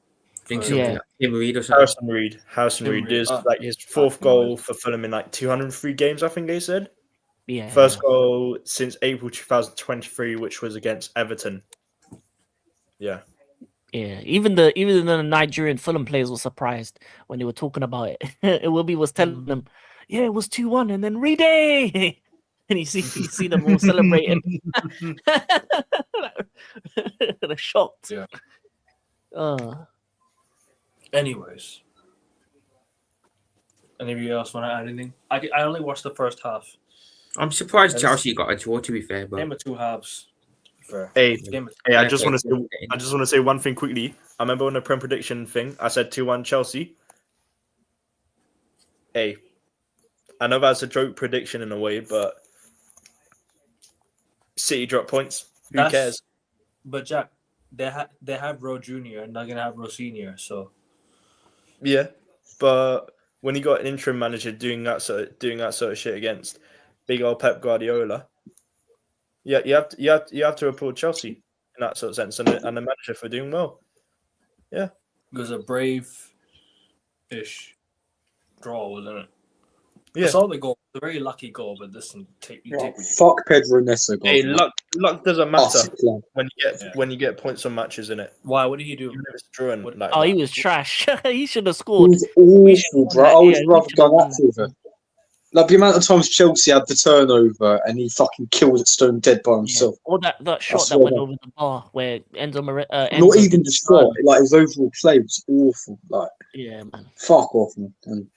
Speaker 4: I think so. Yeah. Reid or something.
Speaker 3: Harrison Reid is like his fourth goal for Fulham in like 203 games, I think they said.
Speaker 5: Yeah.
Speaker 3: First goal since April 2023, which was against Everton. Yeah.
Speaker 5: Yeah. Even the Nigerian Fulham players were surprised when they were talking about it. Iwobi was telling them, yeah, it was 2-1, and then Reid, and you see them all celebrating. They're shocked.
Speaker 1: Yeah. Anyways, any of you else want to add anything? I only watched the first half.
Speaker 4: I'm surprised Chelsea got a draw, to be fair. But
Speaker 1: game of two halves.
Speaker 3: Hey, I just want to say one thing quickly. I remember on the Prem prediction thing, I said 2-1 Chelsea. Hey, I know that's a joke prediction in a way, but City drop points. Who cares?
Speaker 1: But Jack, they have Ro Junior and they're gonna have Ro Senior, so. Yeah,
Speaker 3: but when you got an interim manager doing that sort of shit against big old Pep Guardiola, yeah, you have to applaud Chelsea in that sort of sense, and the manager for doing well. Yeah,
Speaker 1: it was a brave-ish draw, wasn't it?
Speaker 3: Yeah,
Speaker 1: I saw the goal. It's a very lucky goal, but listen,
Speaker 6: fuck Pedro Neto.
Speaker 3: Hey, luck doesn't matter when you get points on matches, in it.
Speaker 1: Why? What did he do?
Speaker 3: Even if it's drawing.
Speaker 5: He was trash. He should have scored.
Speaker 6: He was awful, bro. I would rather go that over. Like the amount of times Chelsea had the turnover and he fucking killed it stone dead by himself.
Speaker 5: Yeah. Or that shot that went over the bar where Enzo
Speaker 6: not even the shot, like his overall play was awful. Like,
Speaker 5: yeah, man.
Speaker 6: Fuck off, man. And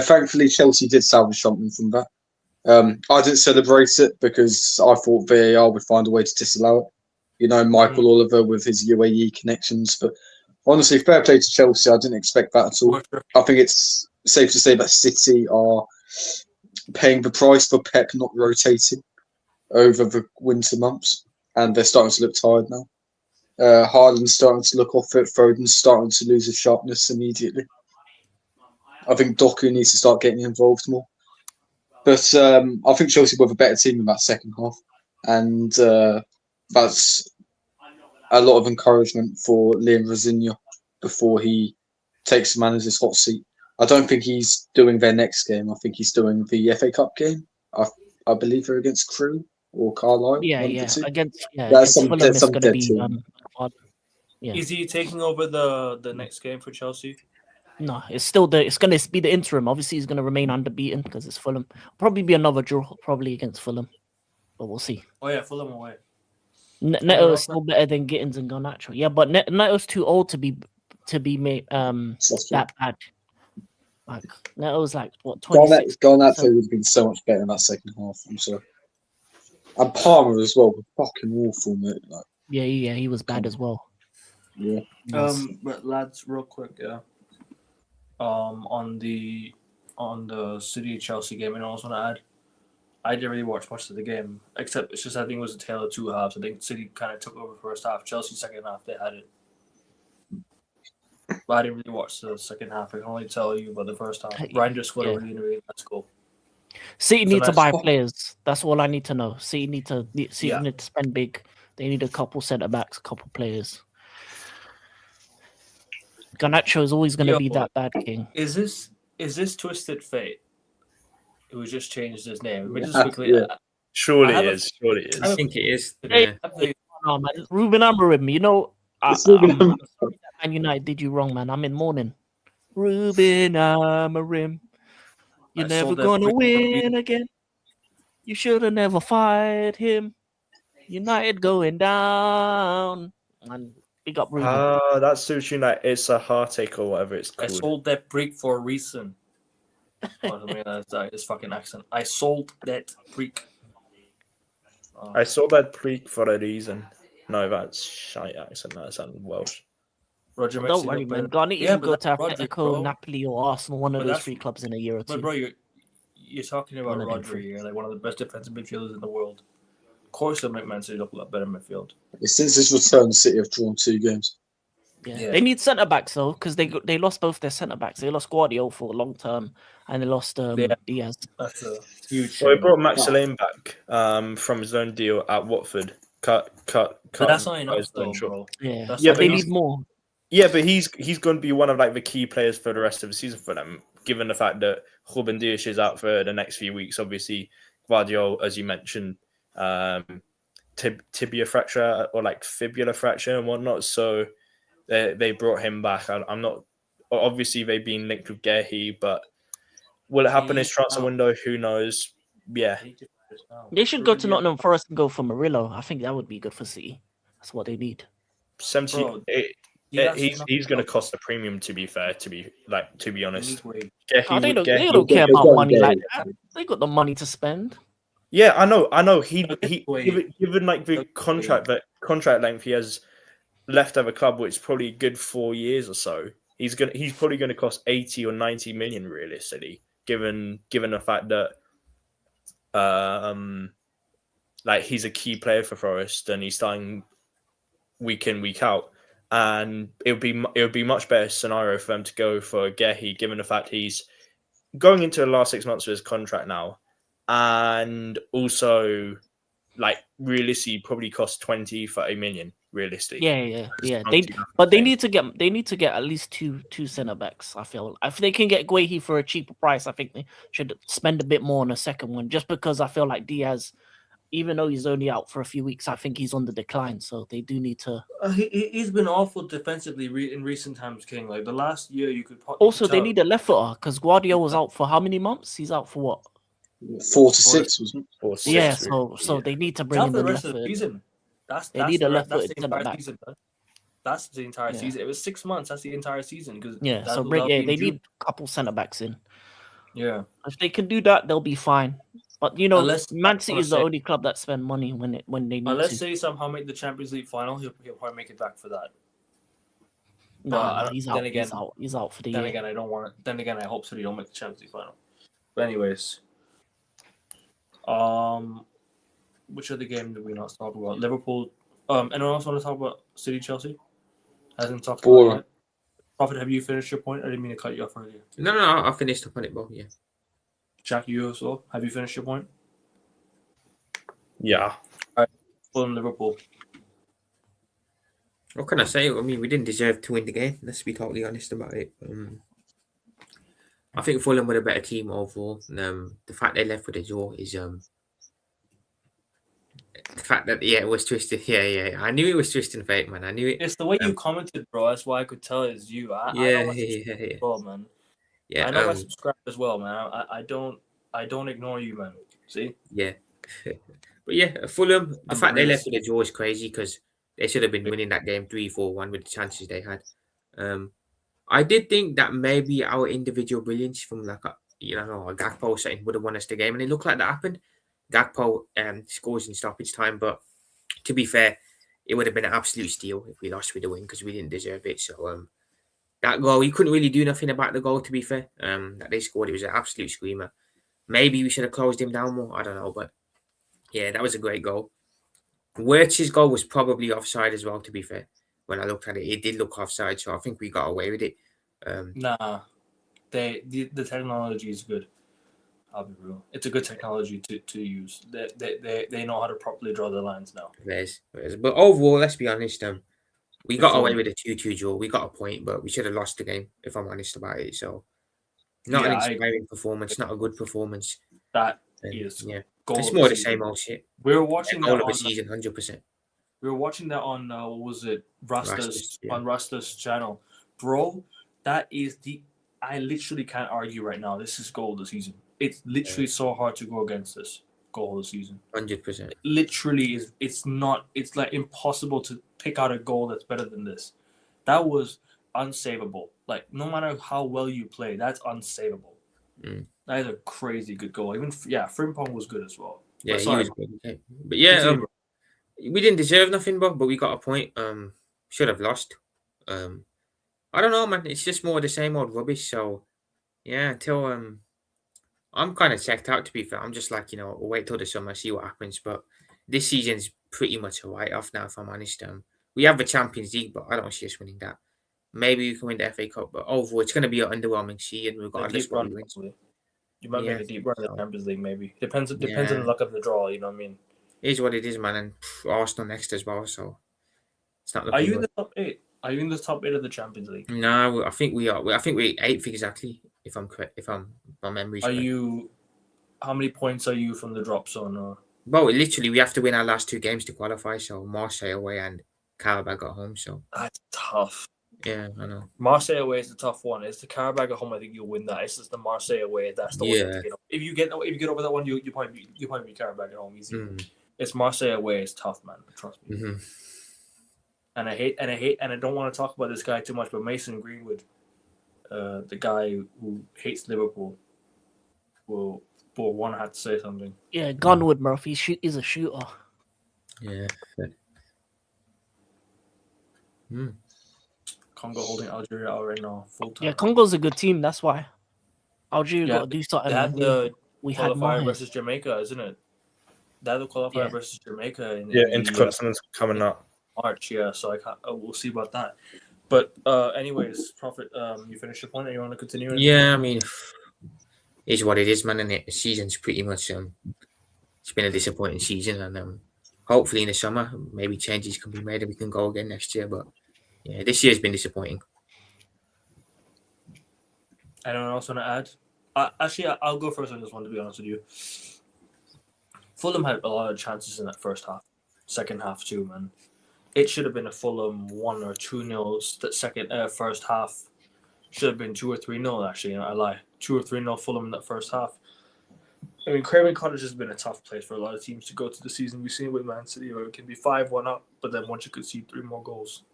Speaker 6: thankfully Chelsea did salvage something from that. I didn't celebrate it because I thought VAR would find a way to disallow it. Michael Oliver with his UAE connections. But honestly, fair play to Chelsea. I didn't expect that at all. I think it's safe to say that City are paying the price for Pep not rotating over the winter months, and they're starting to look tired now. Haaland's starting to look off it. Foden's starting to lose his sharpness immediately. I think Doku needs to start getting involved more. But I think Chelsea were a better team in that second half, and that's a lot of encouragement for Liam Rosenior before he takes the manager's hot seat. I don't think he's doing their next game. I think he's doing the FA Cup game. I believe they're against Crewe or Carlisle.
Speaker 5: Yeah,
Speaker 6: one of
Speaker 5: yeah.
Speaker 6: the two.
Speaker 5: Against
Speaker 6: Some
Speaker 5: Fulham, it's going to
Speaker 6: dead
Speaker 5: be.
Speaker 6: team.
Speaker 5: Yeah.
Speaker 1: Is he taking over the next game for Chelsea?
Speaker 5: No, it's still it's going to be the interim. Obviously, he's going to remain unbeaten because it's Fulham. Probably be another draw, probably against Fulham, but we'll see.
Speaker 1: Oh yeah, Fulham away.
Speaker 5: Neto is still better than Gittins and Garnacho. Yeah, but Neto's too old to be made that bad. Like Neto's like what 26.
Speaker 6: Garnacho would have been so much better in that second half. I'm sorry. And Palmer as well, fucking awful, mate. Like,
Speaker 5: yeah, he was bad as well.
Speaker 6: Yeah.
Speaker 1: But lads, real quick, yeah. On the City Chelsea game, and I also want to add, I didn't really watch much of the game, except it's just I think it was a tale of two halves. I think City kind of took over first half. Chelsea second half, they had it. But I didn't really watch the second half. I can only tell you about the first half. Ryan just scored a really nice goal.
Speaker 5: City need to buy players. That's all I need to know. City need to spend big. They need a couple centre backs, a couple players. Garnacho is always going to be that bad king.
Speaker 1: Is this Twisted Fate? Who just changed his name? Just quickly.
Speaker 3: Surely it is.
Speaker 4: I think it is.
Speaker 5: Hey, no, man. Ruben Amorim, you know, Man United did you wrong, man. I'm in mourning. Ruben Amorim, you're never gonna win again. You should have never fired him. United going down. And big up Ruben.
Speaker 3: That's suits United. It's a heartache or whatever it's called.
Speaker 1: I sold that brick for a reason. His fucking accent. I sold that brick.
Speaker 3: I sold that brick for a reason. No, that's shite accent. That sounds Welsh.
Speaker 5: Roger, don't worry, man. Garnet even go to Atletico, Napoli, or Arsenal, one of those three clubs in a year or two.
Speaker 1: But bro, you're talking about Rodri. You're like one of the best defensive midfielders in the world. Of course, it'll make Man City look a lot better in midfield.
Speaker 6: Since his return, City have drawn 2 games.
Speaker 5: Yeah. They need centre backs though, because they lost both their centre backs. They lost Guardiola for a long term, and they lost Diaz.
Speaker 1: That's a huge.
Speaker 3: Well, they brought Max Lane back from his own deal at Watford. Cut.
Speaker 1: But that's not enough, though, bro.
Speaker 5: Yeah, but they need more.
Speaker 3: Yeah, but he's going to be one of like the key players for the rest of the season for them, given the fact that Ruben Dias is out for the next few weeks. Obviously, Guardiola, as you mentioned, tibia fracture or like fibula fracture and whatnot. So they brought him back. I'm not. Obviously, they've been linked with Gehi, but will it happen in this transfer window? Who knows? Yeah.
Speaker 5: They should go to Nottingham Forest and go for Murillo. I think that would be good for City. That's what they need.
Speaker 3: 70. He's going to cost a premium. To be fair, to be honest,
Speaker 5: they don't care about money like that. They got the money to spend.
Speaker 3: Yeah, I know. He given like the contract length he has left of a club, which is probably good 4 years or so. He's probably going to cost 80 or 90 million realistically, given the fact that like he's a key player for Forest and he's starting week in, week out. And it would be much better scenario for them to go for Gehi, given the fact he's going into the last 6 months of his contract now, and also like realistically probably cost 20-30 million realistically.
Speaker 5: Yeah. They need to get at least two centre backs. I feel if they can get Guehi for a cheaper price, I think they should spend a bit more on a second one. Just because I feel like Diaz, even though he's only out for a few weeks, I think he's on the decline. So they do need to.
Speaker 1: He's been awful defensively in recent times, King. Like the last year, you could.
Speaker 5: Also, they need a left footer because Guardiola was out for how many months? He's out for what?
Speaker 6: 4 to 6, wasn't it?
Speaker 5: Yeah. So they need to bring in the rest of the season.
Speaker 1: They need a left-footed centre back. That's the entire season. It was 6 months. That's the entire season.
Speaker 5: They need a couple centre backs in.
Speaker 1: Yeah.
Speaker 5: If they can do that, they'll be fine. But Man City is the only club that spend money when they need to.
Speaker 1: Unless they somehow make the Champions League final, he'll probably make it back for that.
Speaker 5: No, he's out. He's out for the year.
Speaker 1: Then again, I don't want it. Then again, I hope City don't make the Champions League final. But anyways, which other game did we not talk about? Liverpool. Anyone else want to talk about City Chelsea? Hasn't talked about it yet. Prophet, have you finished your point? I didn't mean to cut you off earlier.
Speaker 4: No, I finished up on it, bro. Yeah.
Speaker 1: Jack, you as well. Have you finished your point?
Speaker 3: Yeah.
Speaker 1: All right. Liverpool.
Speaker 4: What can I say? I mean, we didn't deserve to win the game. Let's be totally honest about it. I think Fulham were a better team overall. The fact they left with a draw is the fact that it was twisted. Yeah. I knew it was twisting fate, man. I knew it.
Speaker 1: It's the way you commented, bro. That's why I could tell it's you. I know my subscribers as well, man.
Speaker 4: Yeah,
Speaker 1: I know my subscribers as well, man. I don't ignore you, man. See?
Speaker 4: Yeah. But yeah, Fulham, the fact they left with a draw is crazy because they should have been winning that game 3-4-1 with the chances they had. I did think that maybe our individual brilliance from like a Gakpo setting would have won us the game, and it looked like that happened. Gakpo scores in stoppage time, but to be fair, it would have been an absolute steal if we lost with the win because we didn't deserve it. So that goal, you couldn't really do nothing about the goal. To be fair, that they scored, it was an absolute screamer. Maybe we should have closed him down more. I don't know, but yeah, that was a great goal. Wirtz's goal was probably offside as well. To be fair, when I looked at it, it did look offside, so I think we got away with it.
Speaker 1: Nah, the technology is good. I'll be real. It's a good technology to use. They know how to properly draw the lines now.
Speaker 4: But overall, let's be honest. We got away with a 2-2 draw. We got a point, but we should have lost the game if I'm honest about it. So, not an inspiring performance, not a good performance.
Speaker 1: It's
Speaker 4: more the same old shit.
Speaker 1: We were watching that
Speaker 4: of the season, 100%.
Speaker 1: We were watching that on what was it, Rasta's on Rasta's channel, bro. That is I literally can't argue right now. This is goal of the season. It's literally so hard to go against this goal of the season.
Speaker 4: 100%.
Speaker 1: Literally is. It's not. It's like impossible to pick out a goal that's better than this. That was unsavable. Like no matter how well you play, that's unsavable. That is a crazy good goal. Even Frimpong was good as well.
Speaker 4: Yeah, he was good. Okay. But yeah, we didn't deserve nothing, but we got a point. Should have lost. I don't know, man. It's just more of the same old rubbish. So yeah, until I'm kind of checked out. To be fair, I'm just like we'll wait till the summer, see what happens. But this season's pretty much a write-off now, if I'm honest. We have the Champions League, but I don't see us winning that. Maybe we can win the FA Cup, but overall, it's going to be an underwhelming season regardless of what we win.
Speaker 1: You might make a deep run in the Champions League, maybe. Depends on the luck of the draw, you know what I mean?
Speaker 4: It is what it is, man, and Arsenal next as well, so it's not.
Speaker 1: Are you in the top 8? Are you in the top 8 of the Champions League?
Speaker 4: No, I think we are. I think we're 8th exactly, if I'm correct. If my memory's correct.
Speaker 1: How many points are you from the drop zone? Or?
Speaker 4: Well, literally, we have to win our last 2 games to qualify. So Marseille away and Carabao at home. So
Speaker 1: that's tough.
Speaker 4: Yeah, I know.
Speaker 1: Marseille away is the tough one. It's the Carabao at home. I think you'll win that. It's just the Marseille away. That's the one to get over. If you get over that one, you probably be Carabao at home easy. It's Marseille away. It's tough, man. Trust me. And I don't want to talk about this guy too much, but Mason Greenwood, the guy who hates Liverpool, will want to have to say something.
Speaker 5: Yeah, Gunwood Murphy is a shooter.
Speaker 4: Yeah.
Speaker 1: Congo holding Algeria out right now, full time.
Speaker 5: Yeah, Congo's a good team. That's why Algeria got to do something.
Speaker 1: They had the qualifier versus Jamaica, isn't it? They had the qualifier versus Jamaica.
Speaker 3: Intercontinental coming up
Speaker 1: March. Yeah, so we'll see about that. But anyways, Prophet, you finished your point, or you want to continue?
Speaker 4: Yeah, I mean, it's what it is, man. And the season's pretty much it's been a disappointing season, and hopefully in the summer maybe changes can be made and we can go again next year. But yeah, this year's been disappointing.
Speaker 1: Anyone else want to add? Actually, I'll go first on this one, to be honest with you. Fulham had a lot of chances in that first half. Second half too, man. It should have been a Fulham 1 or 2-0. That first half should have been 2 or 3-0, actually. I lie. 2 or 3-0 Fulham in that first half. I mean, Craven Cottage has been a tough place for a lot of teams to go to the season. We've seen it with Man City, where it can be 5-1 up, but then once you concede 3 more goals,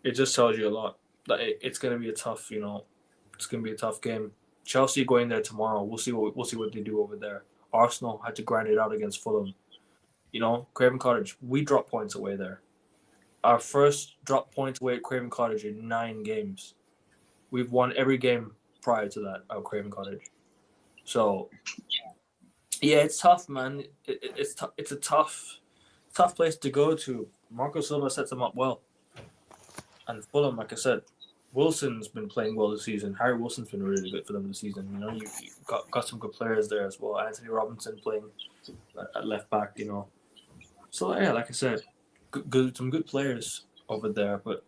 Speaker 1: it just tells you a lot. That it's going to be a tough, it's going to be a tough game. Chelsea going there tomorrow. We'll see what they do over there. Arsenal had to grind it out against Fulham. Craven Cottage, we dropped points away there. Our first drop points away at Craven Cottage in 9 games. We've won every game prior to that at Craven Cottage. So, yeah, it's tough, man. It's a tough place to go to. Marco Silva sets them up well. And Fulham, like I said, Wilson's been playing well this season. Harry Wilson's been really good for them this season. You've got some good players there as well. Anthony Robinson playing at left back, So, yeah, like I said, some good players over there, but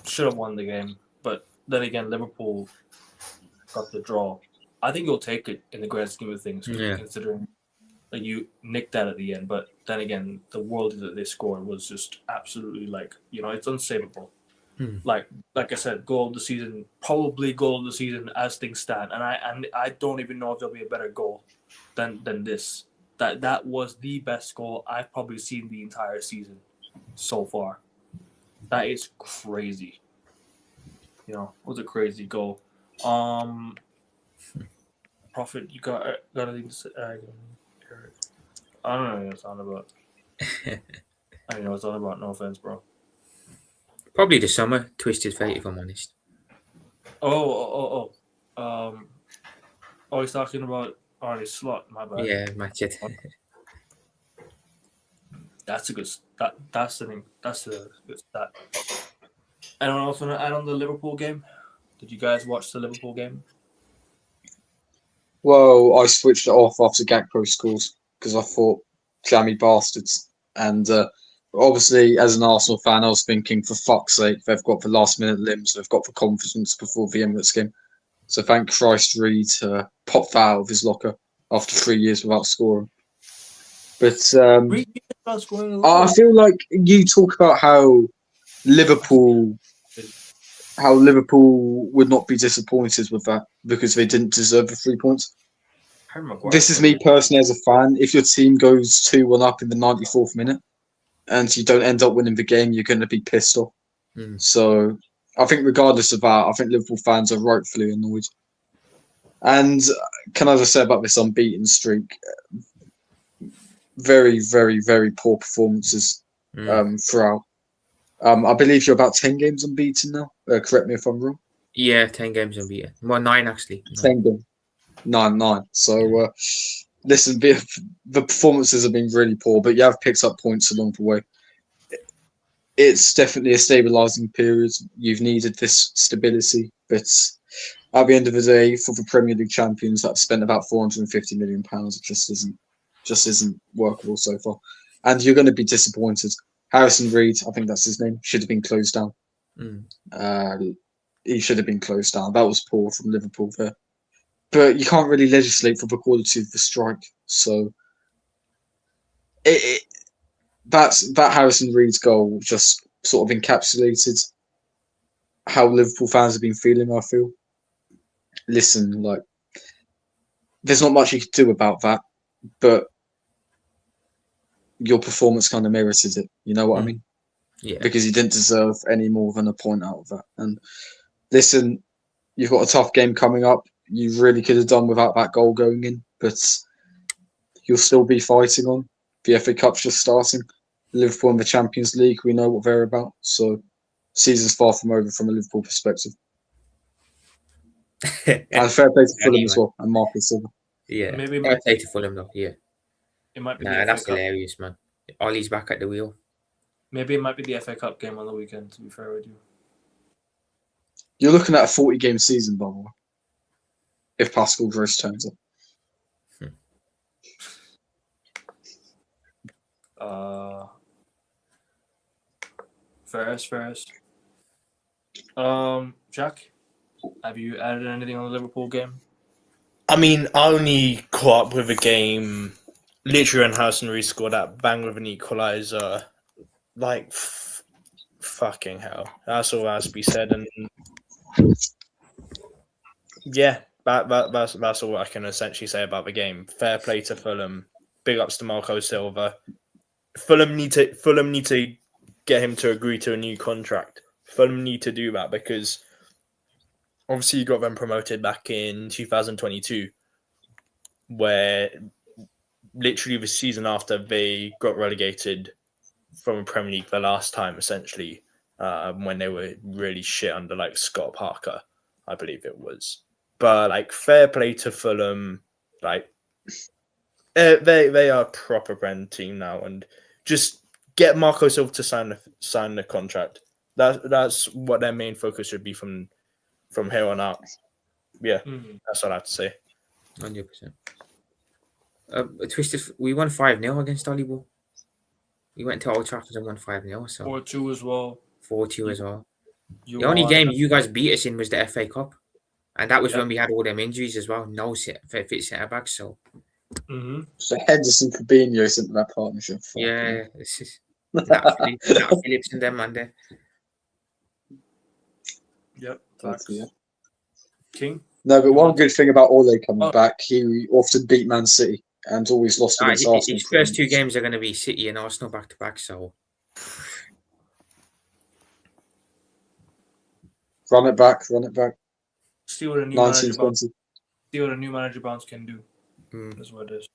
Speaker 1: should have won the game. But then again, Liverpool got the draw. I think you'll take it in the grand scheme of things, considering that you nicked that at the end. But then again, the world that they scored was just absolutely it's unsavable. Like I said, goal of the season, probably goal of the season as things stand. And I don't even know if there'll be a better goal than this. That was the best goal I've probably seen the entire season so far. That is crazy. It was a crazy goal. Prophet, you got anything to say? I don't know what it's all about. I don't know what it's all about. No offense, bro.
Speaker 4: Probably the summer twisted fate, if I'm honest.
Speaker 1: He's talking about Arnie Slot. My bad.
Speaker 4: Yeah, match it.
Speaker 1: That's a good. That's a good stat. Anyone else want to add on the Liverpool game? Did you guys watch the Liverpool game?
Speaker 6: Well, I switched it off after Gakpo scores because I thought, jammy bastards. And obviously, as an Arsenal fan, I was thinking, for fuck's sake, they've got the last-minute limbs, they've got the confidence before the Emirates game. So thank Christ Reed popped that out of his locker after 3 years without scoring. But I feel like you talk about how Liverpool would not be disappointed with that because they didn't deserve the 3 points. This is me personally as a fan. If your team goes 2-1 up in the 94th minute and you don't end up winning the game, you're going to be pissed off. So I think regardless of that, I think Liverpool fans are rightfully annoyed. And can I just say about this unbeaten streak, very, very, very poor performances throughout. I believe you're about 10 games unbeaten now. Correct me if I'm wrong.
Speaker 4: Yeah, 10 games unbeaten. Well, 9 actually.
Speaker 6: 10 games. 9. So, listen, the performances have been really poor, but you have picked up points along the way. It's definitely a stabilising period. You've needed this stability, but at the end of the day, for the Premier League champions that have spent about £450 million, it just isn't workable so far. And you're going to be disappointed. Harrison Reed, I think that's his name, should have been closed down. He should have been closed down. That was poor from Liverpool there. But you can't really legislate for the quality of the strike. So that Harrison Reed's goal just sort of encapsulated how Liverpool fans have been feeling, I feel. Listen, there's not much you could do about that, but your performance kind of merited it. You know what I mean?
Speaker 4: Yeah.
Speaker 6: Because you didn't deserve any more than a point out of that. And listen, you've got a tough game coming up. You really could have done without that goal going in, but you'll still be fighting on. The FA Cup's just starting. Liverpool in the Champions League, we know what they're about. So season's far from over from a Liverpool perspective. And fair play to Fulham as well, and Marcus Silva.
Speaker 4: Yeah, maybe fair play to Fulham though. Yeah,
Speaker 1: it might be.
Speaker 4: That's hilarious, man. Ollie's back at the wheel.
Speaker 1: Maybe it might be the FA Cup game on the weekend. To be fair with you,
Speaker 6: you're looking at a 40-game season, by the way. If Pascal Gross turns up.
Speaker 1: Ferris. Jack, have you added anything on the Liverpool game?
Speaker 3: I mean, I only caught up with the game literally when Harrison Reed scored that bang with an equaliser. Fucking hell. That's all that has to be said. And yeah, that's all I can essentially say about the game. Fair play to Fulham. Big ups to Marco Silva. Fulham need to get him to agree to a new contract. Fulham need to do that because obviously you got them promoted back in 2022, where literally the season after they got relegated from the Premier League the last time, essentially, when they were really shit under Scott Parker, I believe it was. But fair play to Fulham, they are a proper brand team now, and just get Marco Silva to sign the contract. That's what their main focus should be from here on out. Yeah, that's all I have to say.
Speaker 4: 100%. Twisted. We won 5-0 against Solihull. We went to Old Trafford and won 5-0. So
Speaker 1: 4-2 as well.
Speaker 4: 4-2 as well. The only game you guys beat us in was the FA Cup, And that was when we had all them injuries as well. No fit centre backs. So,
Speaker 6: So Henderson Fabinho isn't that partnership.
Speaker 4: Yeah, this is not Phillips and them man there.
Speaker 1: Yep, facts. King.
Speaker 6: No, but one good thing about Ole coming back, he often beat Man City and always lost against Arsenal.
Speaker 4: His first 2 games are going to be City and Arsenal back to back. So
Speaker 6: run it back.
Speaker 1: See what a new
Speaker 6: 1920.
Speaker 1: See what a new manager bounce can do. That's what it is.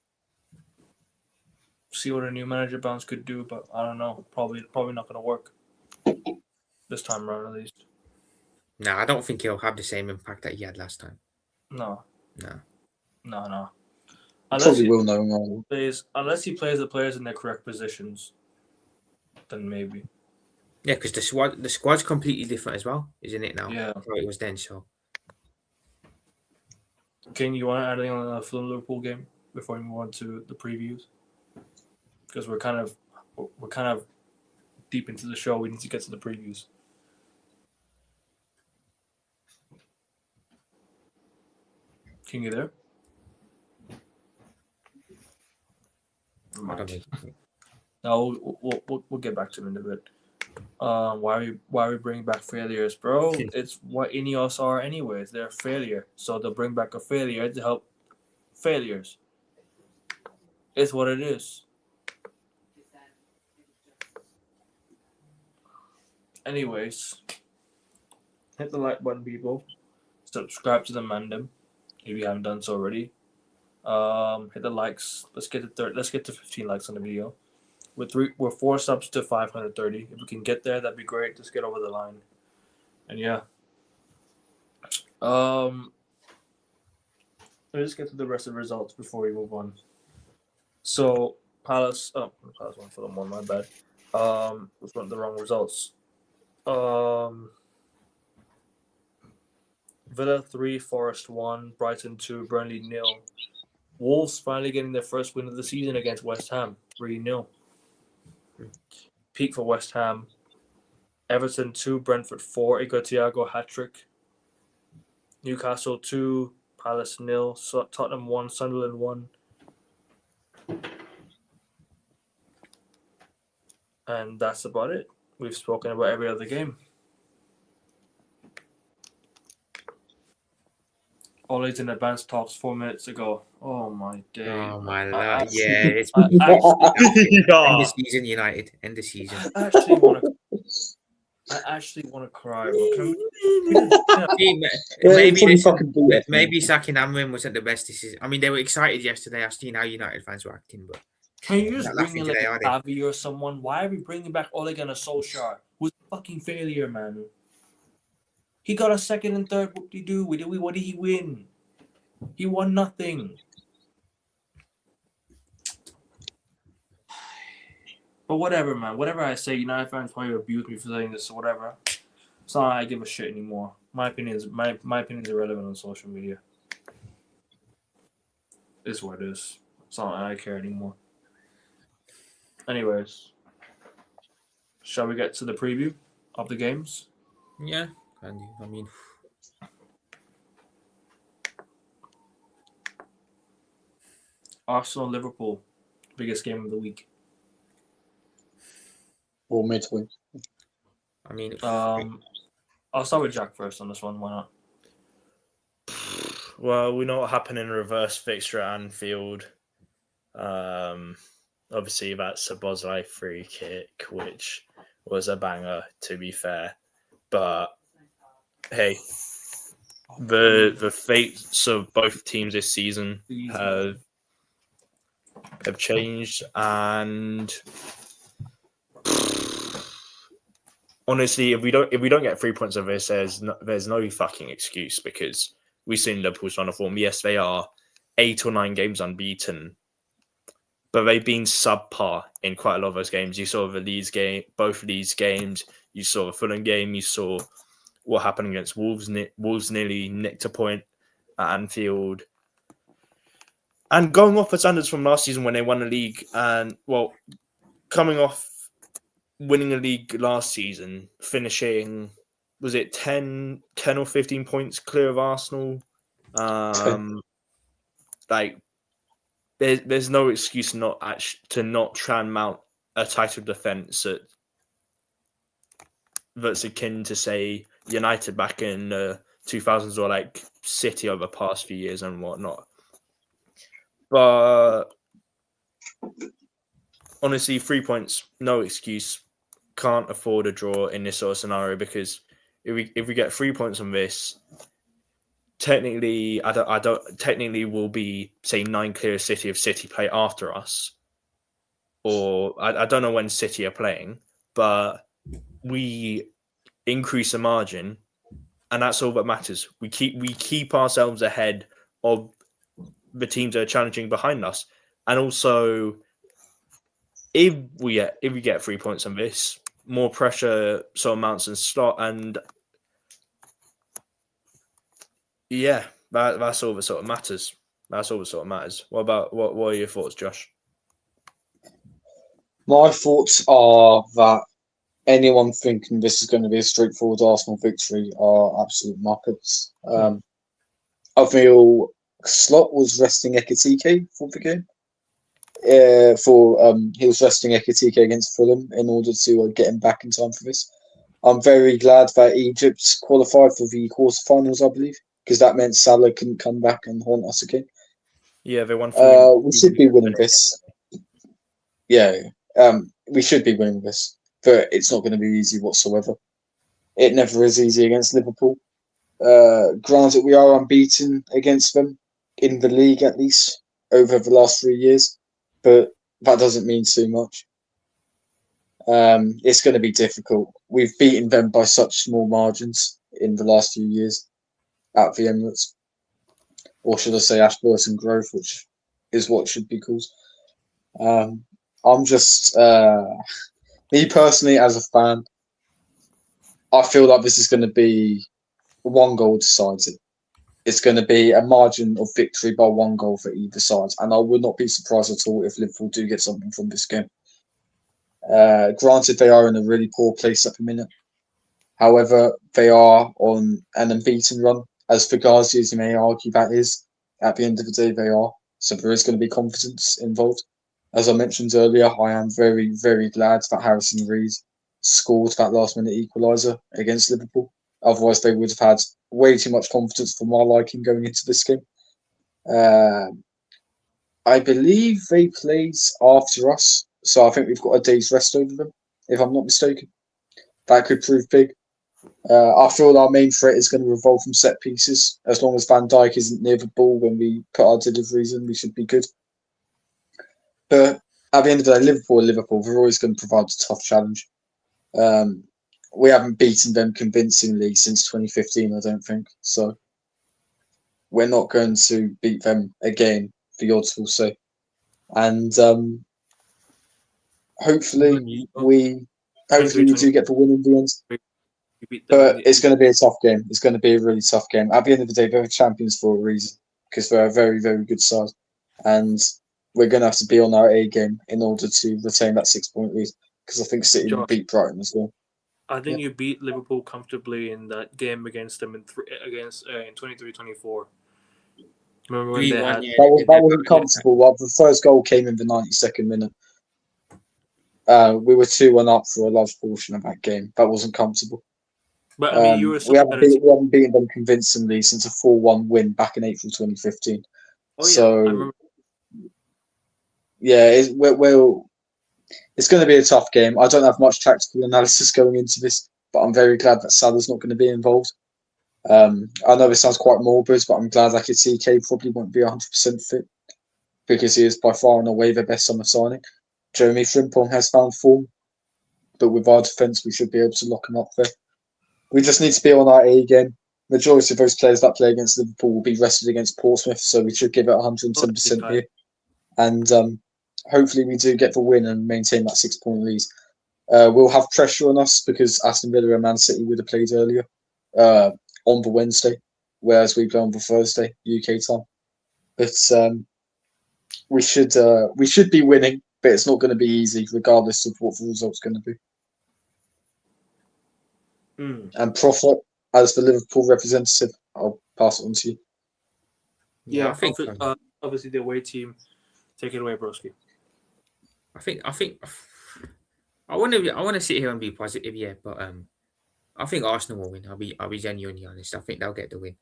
Speaker 1: See what a new manager bounce could do, but I don't know. Probably not going to work this time around, at least.
Speaker 4: No, I don't think he'll have the same impact that he had last time.
Speaker 1: No.
Speaker 6: Unless he will know.
Speaker 1: Unless he plays the players in their correct positions, then maybe.
Speaker 4: Yeah, because the squad's completely different as well, isn't it now?
Speaker 1: Yeah.
Speaker 4: How it was then. So,
Speaker 1: King, you want to add anything on the Fulham Liverpool game before we move on to the previews? Because we're kind of deep into the show. We need to get to the previews. King, you there? No, we'll get back to him in a bit. Why are we bringing back failures, bro? It's what Ineos are anyways. They're a failure, so they'll bring back a failure to help failures. It's what it is. Anyways, hit the like button, people. Subscribe to the Mandem if you haven't done so already. Hit the likes. Let's get to 15 likes on the video. We're 4 subs to 530. If we can get there, that'd be great. Just get over the line. And yeah. Let's get to the rest of the results before we move on. So Palace won for them one, my bad. Was one of the wrong results. Villa 3, Forest 1, Brighton 2, Burnley 0. Wolves finally getting their first win of the season against West Ham, 3-0. Peak for West Ham. Everton 2, Brentford 4, Igor Thiago hat-trick. Newcastle 2, Palace 0, Tottenham 1, Sunderland 1. And that's about it. We've spoken about every other game. Ole's in advanced talks 4 minutes ago. Oh my day.
Speaker 4: Oh my lord. Yeah, it's
Speaker 1: end
Speaker 4: the season, United. End the season.
Speaker 1: I actually want to cry, bro.
Speaker 4: Maybe sacking Amorim wasn't the best decision. I mean, they were excited yesterday. I've seen how United fans were acting, but
Speaker 1: can you just bring in like a Tavi or someone? Why are we bringing back Ole Gunnar Solskjaer? Who's a fucking failure, man? He got a second and third. What did he do? What did he win? He won nothing. But whatever, man. Whatever I say, United fans probably abuse me for saying this or whatever. It's not like I give a shit anymore. My opinion's irrelevant on social media. It's what it is. It's not like I care anymore. Anyways, shall we get to the preview of the games?
Speaker 4: Yeah, I mean,
Speaker 1: Arsenal, Liverpool, biggest game of the week.
Speaker 6: Or midweek.
Speaker 4: I mean,
Speaker 1: I'll start with Jack first on this one. Why not?
Speaker 3: Well, we know what happened in reverse fixture at Anfield. Obviously, that Szoboszlai free kick, which was a banger, to be fair. But hey, the fates of both teams this season have changed, and honestly, if we don't get 3 points of this, there's no fucking excuse, because we've seen Liverpool's run of form. Yes, they are 8 or 9 games unbeaten, but they've been subpar in quite a lot of those games. You saw both of these games. You saw the Fulham game. You saw what happened against Wolves. Wolves nearly nicked a point at Anfield. And going off the standards from last season when they won the league, and coming off winning the league last season, finishing was it 10 or 15 points clear of Arsenal. Like, there's no excuse to not try and mount a title defense that's akin to, say, United back in the 2000s, or like City over the past few years and whatnot. But honestly, 3 points, no excuse. Can't afford a draw in this sort of scenario, because if we get 3 points on this, technically, technically we'll be, say, 9 clear of City if City play after us, or I don't know when City are playing, but we increase the margin, and that's all that matters. We keep ourselves ahead of the teams that are challenging behind us, and also if we get 3 points on this, more pressure sort of mounts and start, and yeah, that's all that sort of matters. That's all that sort of matters. What are your thoughts, Josh?
Speaker 6: My thoughts are that anyone thinking this is going to be a straightforward Arsenal victory are absolute muppets. I feel Slot was resting Ekitike for the game. He was resting Ekitike against Fulham in order to get him back in time for this. I'm very glad that Egypt qualified for the quarterfinals, I believe, because that meant Salah couldn't come back and haunt us again.
Speaker 3: Yeah, they won.
Speaker 6: We should be winning this. Yeah, we should be winning this, but it's not going to be easy whatsoever. It never is easy against Liverpool. Granted, we are unbeaten against them in the league, at least over the last 3 years, but that doesn't mean too much. It's going to be difficult. We've beaten them by such small margins in the last few years at the Emirates, or should I say Ashburton Grove, which is what should be called. I'm just me personally, as a fan, I feel like this is going to be 1 goal decides it. It's going to be a margin of victory by 1 goal for either side, and I would not be surprised at all if Liverpool do get something from this game. Granted, they are in a really poor place at the minute. However, they are on an unbeaten run. As Fugazi, as you may argue that is, at the end of the day, they are. So there is going to be confidence involved. As I mentioned earlier, I am very, very glad that Harrison Reed scored that last-minute equaliser against Liverpool. Otherwise, they would have had way too much confidence for my liking going into this game. I believe they played after us, so I think we've got a day's rest over them, if I'm not mistaken. That could prove big. I feel our main threat is going to revolve from set pieces. As long as Van Dijk isn't near the ball when we put our deliveries in, we should be good. But at the end of the day, Liverpool, they're always going to provide a tough challenge. We haven't beaten them convincingly since 2015, I don't think. So we're not going to beat them again, the odds will say. And hopefully we do get the win in the end. But it's going to be a tough game. It's going to be a really tough game. At the end of the day, they're champions for a reason, because they're a very, very good side. And we're going to have to be on our A game in order to retain that 6-point lead, because I think City will beat Brighton as well.
Speaker 1: I think you beat Liverpool comfortably in that game against them in 23-24. Remember when they had
Speaker 6: that wasn't comfortable. Well, the first goal came in the 92nd minute. We were 2-1 up for a large portion of that game. That wasn't comfortable.
Speaker 1: But I mean,
Speaker 6: we haven't beaten them convincingly since a 4-1 win back in April 2015.
Speaker 1: Oh, yeah.
Speaker 6: So, yeah, it's going to be a tough game. I don't have much tactical analysis going into this, but I'm very glad that Salah's not going to be involved. I know this sounds quite morbid, but I'm glad that TK probably won't be 100% fit, because he is by far and away their best summer signing. Jeremy Frimpong has found form, but with our defence, we should be able to lock him up there. We just need to be on our A game. Majority of those players that play against Liverpool will be rested against Portsmouth, so we should give it 110% here. And hopefully we do get the win and maintain that 6-point lead. We'll have pressure on us because Aston Villa and Man City would have played earlier on the Wednesday, whereas we play on the Thursday, UK time. But we should be winning, but it's not going to be easy regardless of what the result's going to be. And Prophet, as the Liverpool representative, I'll pass it on to you.
Speaker 1: Yeah, I think obviously the away team. Take it away, broski.
Speaker 4: I think I want to sit here and be positive, yeah, but I think Arsenal will win. I'll be genuinely honest. I think they'll get the win.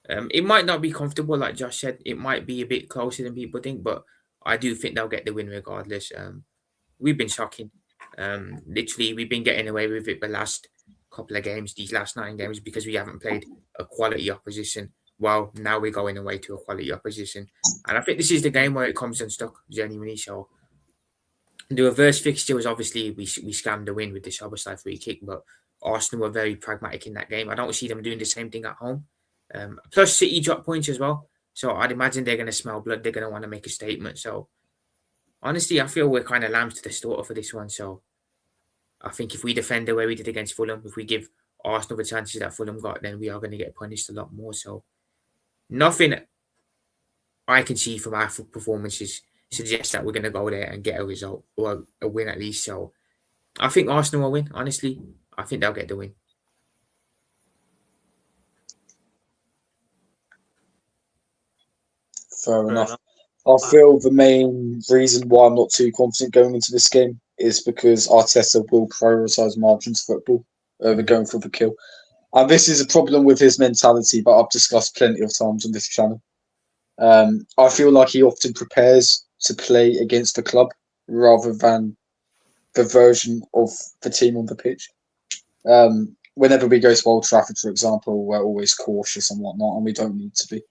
Speaker 4: It might not be comfortable, like Josh said. It might be a bit closer than people think, but I do think they'll get the win regardless. We've been shocking. Literally, we've been getting away with it the last couple of games, these last 9 games, because we haven't played a quality opposition. Well, now we're going away to a quality opposition, and I think this is the game where it comes unstuck, genuinely. So the reverse fixture was obviously we scammed the win with the Szoboszlai free kick, but Arsenal were very pragmatic in that game. I don't see them doing the same thing at home. Plus, City dropped points as well, so I'd imagine they're going to smell blood. They're going to want to make a statement. So honestly, I feel we're kind of lambs to the slaughter for this one. So I think if we defend the way we did against Fulham, if we give Arsenal the chances that Fulham got, then we are going to get punished a lot more. So nothing I can see from our performances suggests that we're going to go there and get a result or a win at least. So I think Arsenal will win. Honestly, I think they'll get the win.
Speaker 6: Fair enough. I feel the main reason why I'm not too confident going into this game is because Arteta will prioritise margins football over going for the kill. And this is a problem with his mentality, but I've discussed plenty of times on this channel. I feel like he often prepares to play against the club rather than the version of the team on the pitch. Whenever we go to Old Trafford, for example, we're always cautious and whatnot, and we don't need to be.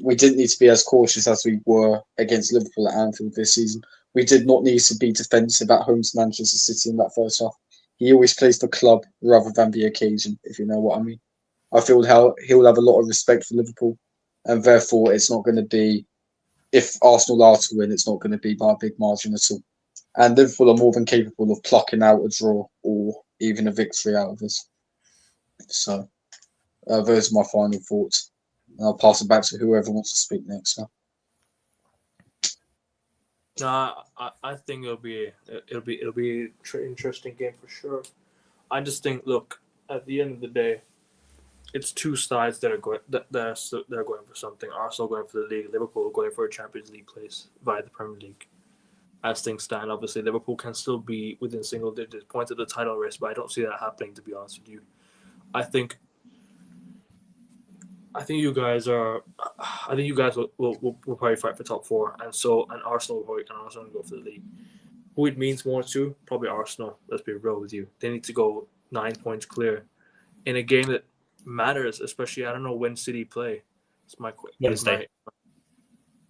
Speaker 6: We didn't need to be as cautious as we were against Liverpool at Anfield this season. We did not need to be defensive at home to Manchester City in that first half. He always plays the club rather than the occasion, if you know what I mean. I feel he'll have a lot of respect for Liverpool, and therefore it's not going to be, if Arsenal are to win, it's not going to be by a big margin at all. And Liverpool are more than capable of plucking out a draw or even a victory out of this. So those are my final thoughts. And I'll pass it back to whoever wants to speak next now.
Speaker 1: No, I think it'll be an interesting game for sure. I just think, look, at the end of the day, it's two sides that are going for something. Arsenal going for the league, Liverpool going for a Champions League place via the Premier League. As things stand, obviously Liverpool can still be within single digit points of the title race, but I don't see that happening, to be honest with you. I think you guys will probably fight for top 4, and Arsenal will go for the league. Who it means more to? Probably Arsenal. Let's be real with you. They need to go 9 points clear in a game that matters. Especially, I don't know when City play. It's my question.
Speaker 3: Wednesday.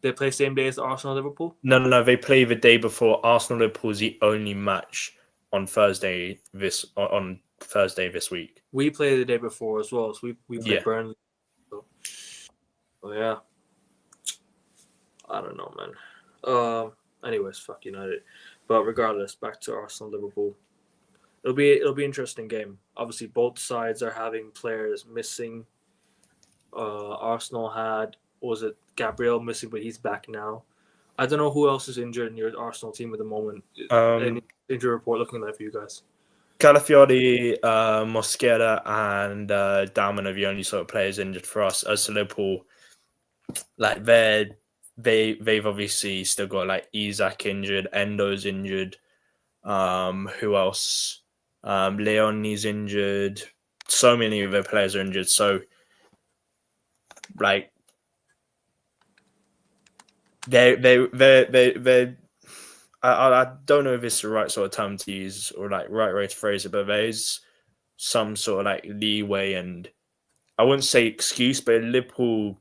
Speaker 1: They play same day as Arsenal Liverpool?
Speaker 3: No. They play the day before. Arsenal Liverpool is the only match on Thursday this week.
Speaker 1: We play the day before as well. So we play Burnley. So yeah, I don't know, man. Anyways, fuck United. But regardless, back to Arsenal Liverpool. It'll be an interesting game. Obviously, both sides are having players missing. Arsenal had Gabriel missing, but he's back now. I don't know who else is injured in your Arsenal team at the moment. Any injury report looking like for you guys?
Speaker 3: Calafiori, Mosquera, and Dalman are the only sort of players injured for us. As to Liverpool, like they've obviously still got like Isak injured, Endo's injured. Who else? Leone's injured. So many of their players are injured. So, like, they I don't know if it's the right sort of term to use or like right way to phrase it, but there's some sort of like leeway, and I wouldn't say excuse, but Liverpool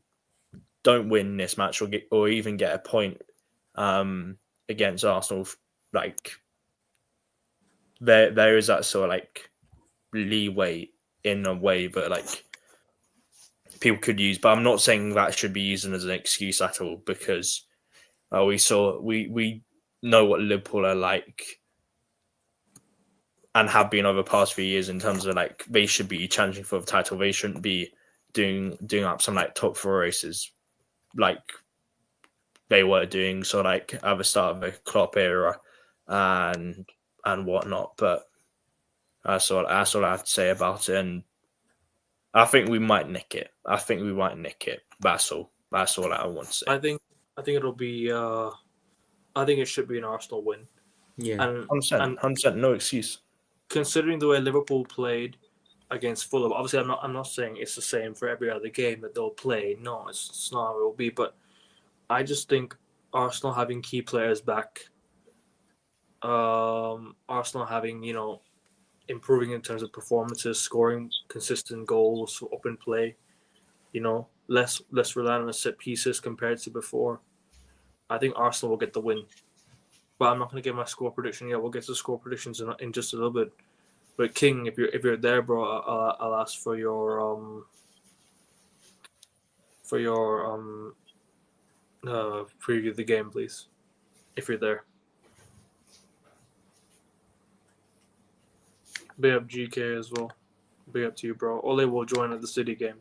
Speaker 3: don't win this match or even get a point against Arsenal, like there is that sort of like leeway in a way that like people could use, but I'm not saying that should be used as an excuse at all, because we know what Liverpool are like and have been over the past few years in terms of like they should be challenging for the title. They shouldn't be doing up some like top 4 races like they were doing, so like at the start of the Klopp era and whatnot. But That's all I have to say about it. And I think we might nick it. That's all. That's all I want to say.
Speaker 1: I think it'll be. I think it should be an Arsenal win.
Speaker 4: Yeah,
Speaker 1: and
Speaker 3: 100%, no excuse.
Speaker 1: Considering the way Liverpool played against Fulham, obviously I'm not saying it's the same for every other game that they'll play. No, it's not how it will be. But I just think Arsenal having key players back, Arsenal having improving in terms of performances, scoring consistent goals, open play, less reliant on set pieces compared to before. I think Arsenal will get the win. But I'm not going to give my score prediction yet. We'll get to score predictions in just a little bit. But King, if you're there, bro, I'll ask for your preview of the game, please. If you're there. Big up GK as well. Big up to you, bro. Ole will join at the City game.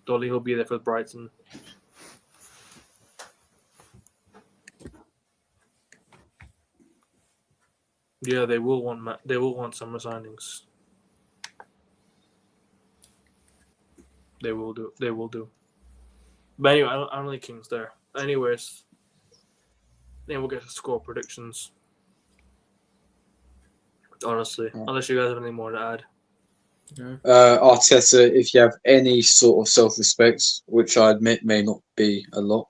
Speaker 1: Dolly will be there for Brighton. Yeah, they will want summer signings. They will do. But anyway, I don't think King's there. Anyways, then we'll get to score predictions. Honestly, unless you guys have anything more to add.
Speaker 6: Arteta, if you have any sort of self-respect, which I admit may not be a lot,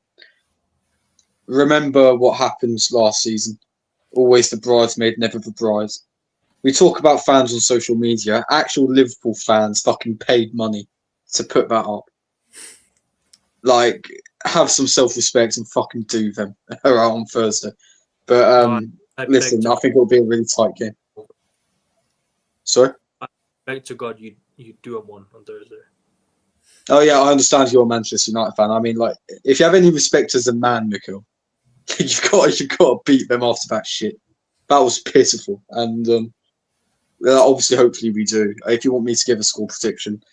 Speaker 6: remember what happened last season. Always the bridesmaid, never the bride. We talk about fans on social media. Actual Liverpool fans fucking paid money to put that up. Like, have some self-respect and fucking do them on Thursday. But listen, I think it'll be a really tight game. Sorry?
Speaker 1: I beg to God you do them one on Thursday.
Speaker 6: Oh yeah, I understand you're a Manchester United fan. I mean, like, if you have any respect as a man, Mikkel, you've got to beat them after that shit. That was pitiful, and obviously, hopefully, we do. If you want me to give a score prediction,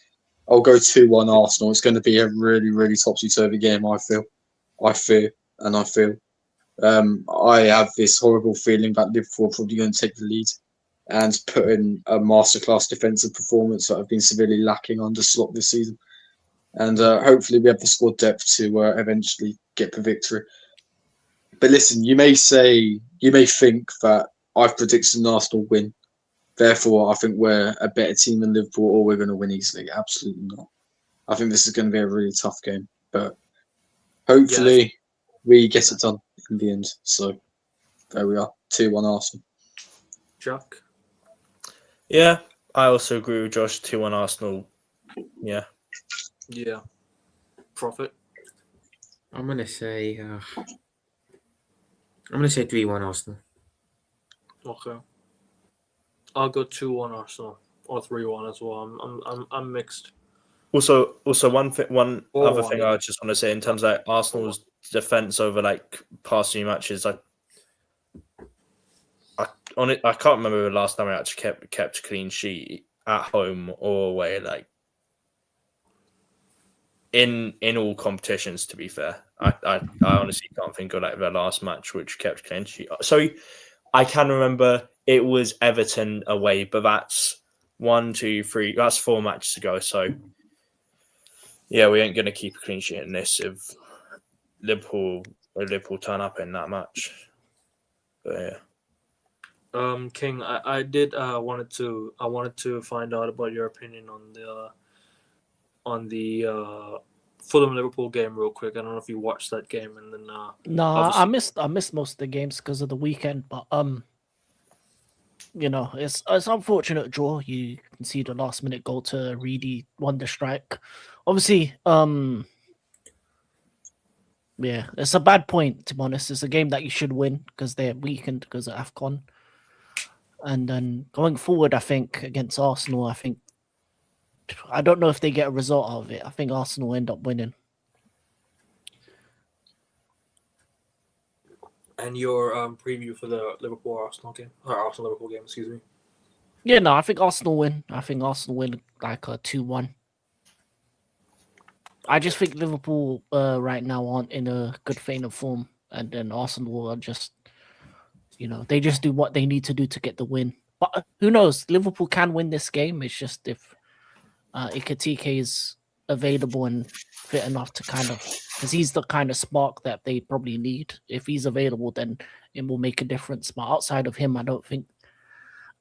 Speaker 6: I'll go 2-1 Arsenal. It's going to be a really, really topsy-turvy game. I fear. I have this horrible feeling that Liverpool are probably going to take the lead and put in a masterclass defensive performance that have been severely lacking under Slot this season. And hopefully, we have the squad depth to eventually get the victory. But listen, you may think that I've predicted an Arsenal win. Therefore, I think we're a better team than Liverpool or we're going to win easily. Absolutely not. I think this is going to be a really tough game. But hopefully, we get it done in the end. So, there we are. 2-1 Arsenal.
Speaker 1: Jack?
Speaker 3: Yeah, I also agree with Josh. 2-1 Arsenal. Yeah.
Speaker 1: Yeah. Prophet?
Speaker 4: I'm going to say 3-1 Arsenal.
Speaker 1: Okay. I'll go 2-1 Arsenal or 3-1 as well. I'm mixed.
Speaker 3: Also, one other thing I just want to say in terms of like Arsenal's defense over like past few matches, I can't remember the last time we actually kept a clean sheet at home or away. Like in all competitions, to be fair, I honestly can't think of like the last match which kept clean sheet. So I can remember it was Everton away, but that's 1, 2, 3. That's 4 matches ago. So yeah, we ain't going to keep a clean sheet in this if Liverpool turn up in that match. But yeah.
Speaker 1: King, I did wanted to find out about your opinion on the Fulham Liverpool game real quick. I don't know if you watched that game and then
Speaker 5: no, I missed most of the games because of the weekend, but it's unfortunate draw. You can see the last minute goal to Reedy wonder strike. Obviously, yeah, it's a bad point to be honest. It's a game that you should win because they're weakened because of AFCON. And then going forward, I think against Arsenal, I don't know if they get a result out of it. I think Arsenal will end up winning.
Speaker 1: And your preview for the Liverpool-Arsenal game, or Arsenal-Liverpool game, excuse me.
Speaker 5: Yeah, no, I think Arsenal win. I think Arsenal win like a 2-1. I just think Liverpool right now aren't in a good vein of form, and then Arsenal are just, they just do what they need to do to get the win. But who knows? Liverpool can win this game. It's just if Ekitike is available and fit enough to kind of, because he's the kind of spark that they probably need. If he's available, then it will make a difference. But outside of him, I don't think.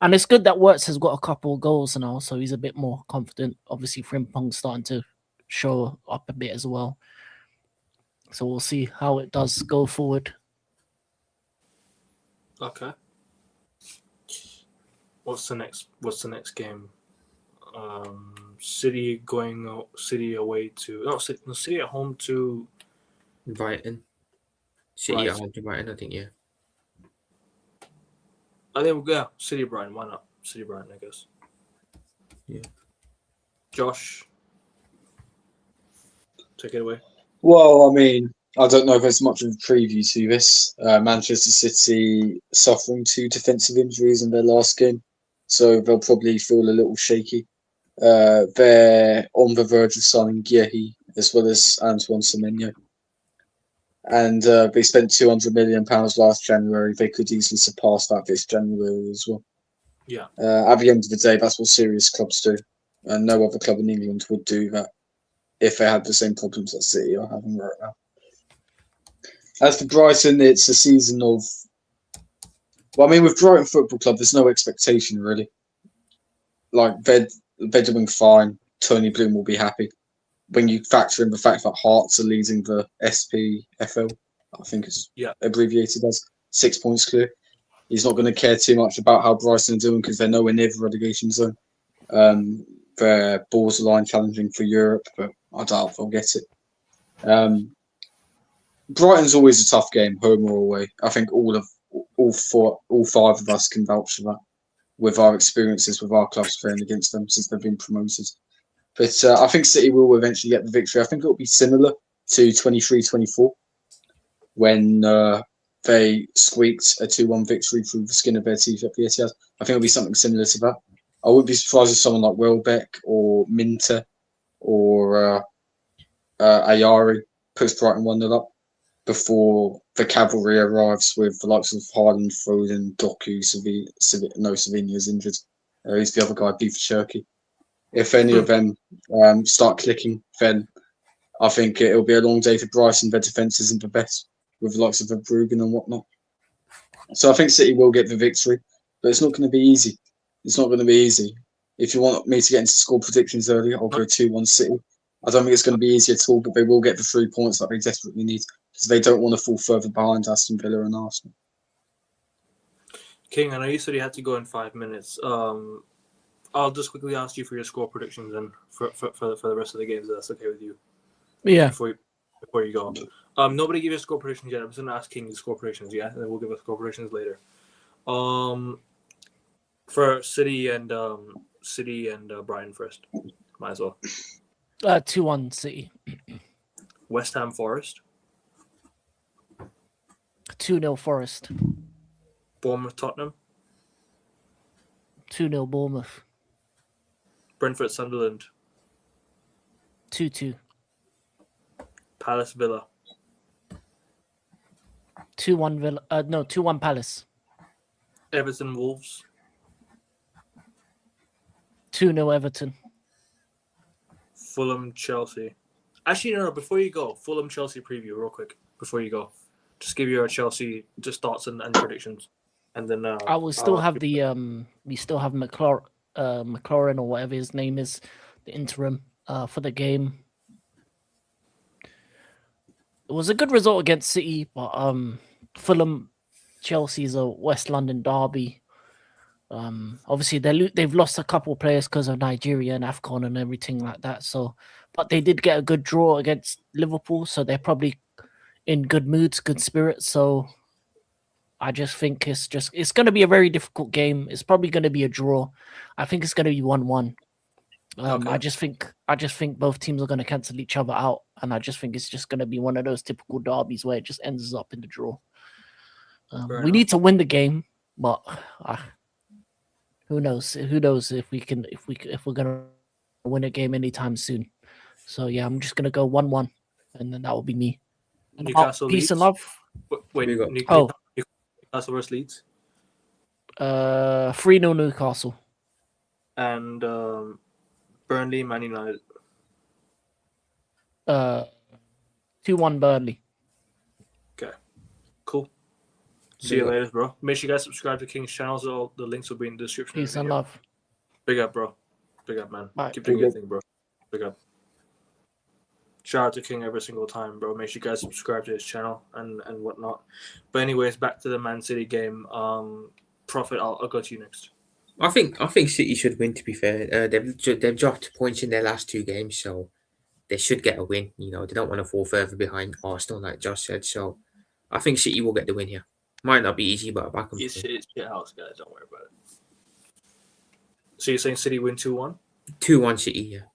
Speaker 5: And it's good that Wirtz has got a couple of goals now, so he's a bit more confident. Obviously, Frimpong's starting to show up a bit as well. So we'll see how it does go forward.
Speaker 1: Okay. What's the next game? City away to City at home to
Speaker 4: Brighton. City at home to Brighton, I think, yeah.
Speaker 1: I think City Brighton. Why not City Brighton? I guess.
Speaker 4: Yeah.
Speaker 1: Josh, take it away.
Speaker 6: Well, I mean, I don't know if there's much of a preview to this. Manchester City suffering 2 defensive injuries in their last game, so they'll probably feel a little shaky. They're on the verge of signing Guehi as well as Antoine Semenyo. And they spent £200 million last January. They could easily surpass that this January as well.
Speaker 1: Yeah.
Speaker 6: At the end of the day, that's what serious clubs do. And no other club in England would do that if they had the same problems that City are having right now. As for Brighton, it's a season of... Well, I mean, with Brighton Football Club, there's no expectation, really. Like, they're doing fine. Tony Bloom will be happy. When you factor in the fact that Hearts are leading the SPFL, I think it's abbreviated as 6 points clear, he's not going to care too much about how Brighton are doing because they're nowhere near the relegation zone. They're borderline challenging for Europe, but I doubt they'll get it. Brighton's always a tough game, home or away. I think all 5 of us can vouch for that with our experiences with our clubs playing against them since they've been promoted. But I think City will eventually get the victory. I think it'll be similar to 23-24 when they squeaked a 2-1 victory through the skin of their teeth at the Etihad. I think it'll be something similar to that. I wouldn't be surprised if someone like Welbeck or Minter or Ayari puts Brighton 1-0 up before the cavalry arrives with the likes of Haaland, Foden, Doku, Savinha's injured. He's the other guy, Beef Cherky. If any of them start clicking, then I think it'll be a long day for Brighton. Their defence isn't the best with the likes of Ruben and whatnot. So I think City will get the victory, but it's not going to be easy. It's not going to be easy. If you want me to get into score predictions earlier, I'll go 2-1 City. I don't think it's going to be easy at all, but they will get the 3 points that they desperately need because they don't want to fall further behind Aston Villa and Arsenal.
Speaker 1: King, I know you said you had to go in 5 minutes. I'll just quickly ask you for your score predictions and for the rest of the games. That's okay with you?
Speaker 5: Yeah.
Speaker 1: Before you go. Nobody give you score predictions yet. I'm just going to ask King the score predictions, yeah? And then we'll give us score predictions later. For City and Brighton first. Might as well.
Speaker 5: 2-1 City.
Speaker 1: West Ham Forest.
Speaker 5: 2-0 Forest.
Speaker 1: Bournemouth Tottenham.
Speaker 5: 2-0 Bournemouth.
Speaker 1: Brentford Sunderland.
Speaker 5: 2-2.
Speaker 1: Palace Villa.
Speaker 5: 2-1 Villa. 2-1 Palace.
Speaker 1: Everton Wolves.
Speaker 5: 2-0 Everton.
Speaker 1: Fulham Chelsea. Actually, no. Before you go, Fulham Chelsea preview real quick. Before you go, just give your Chelsea just thoughts and predictions, and then
Speaker 5: I will still have the we still have McLaurin or whatever his name is, the interim for the game. It was a good result against City, but Fulham Chelsea is a West London derby. Obviously they've lost a couple of players because of Nigeria and AFCON and everything like that. So, but they did get a good draw against Liverpool, so they're probably in good moods, good spirits. So, I just think it's going to be a very difficult game. It's probably going to be a draw. I think it's going to be 1-1. Okay. I just think both teams are going to cancel each other out, and I just think it's just going to be one of those typical derbies where it just ends up in the draw. We need to win the game, but who knows? Who knows if we're going to win a game anytime soon? So yeah, I'm just going to go 1-1, and then that will be me.
Speaker 1: Newcastle
Speaker 5: peace and love.
Speaker 1: Wait, Newcastle versus Leeds.
Speaker 5: 3-0 Newcastle.
Speaker 1: And Burnley, Man United.
Speaker 5: 2-1 Burnley.
Speaker 1: Okay, cool. See you later, bro. Make sure you guys subscribe to King's channels. All the links will be in the description.
Speaker 5: Peace and love.
Speaker 1: Big up, bro. Big up, man.
Speaker 5: Bye.
Speaker 1: Keep doing your thing, bro. Big up. Shout out to King every single time, bro. Make sure you guys subscribe to his channel and whatnot. But anyways, back to the Man City game. Prophet, I'll go to you next.
Speaker 4: I think City should win. To be fair, they've dropped points in their last 2 games, so they should get a win. You know, they don't want to fall further behind Arsenal, like Josh said. So I think City will get the win here. Might not be easy, but back and
Speaker 1: it's shit house, guys. Don't worry about it. So you're saying City win 2-1?
Speaker 4: 2-1 City, yeah.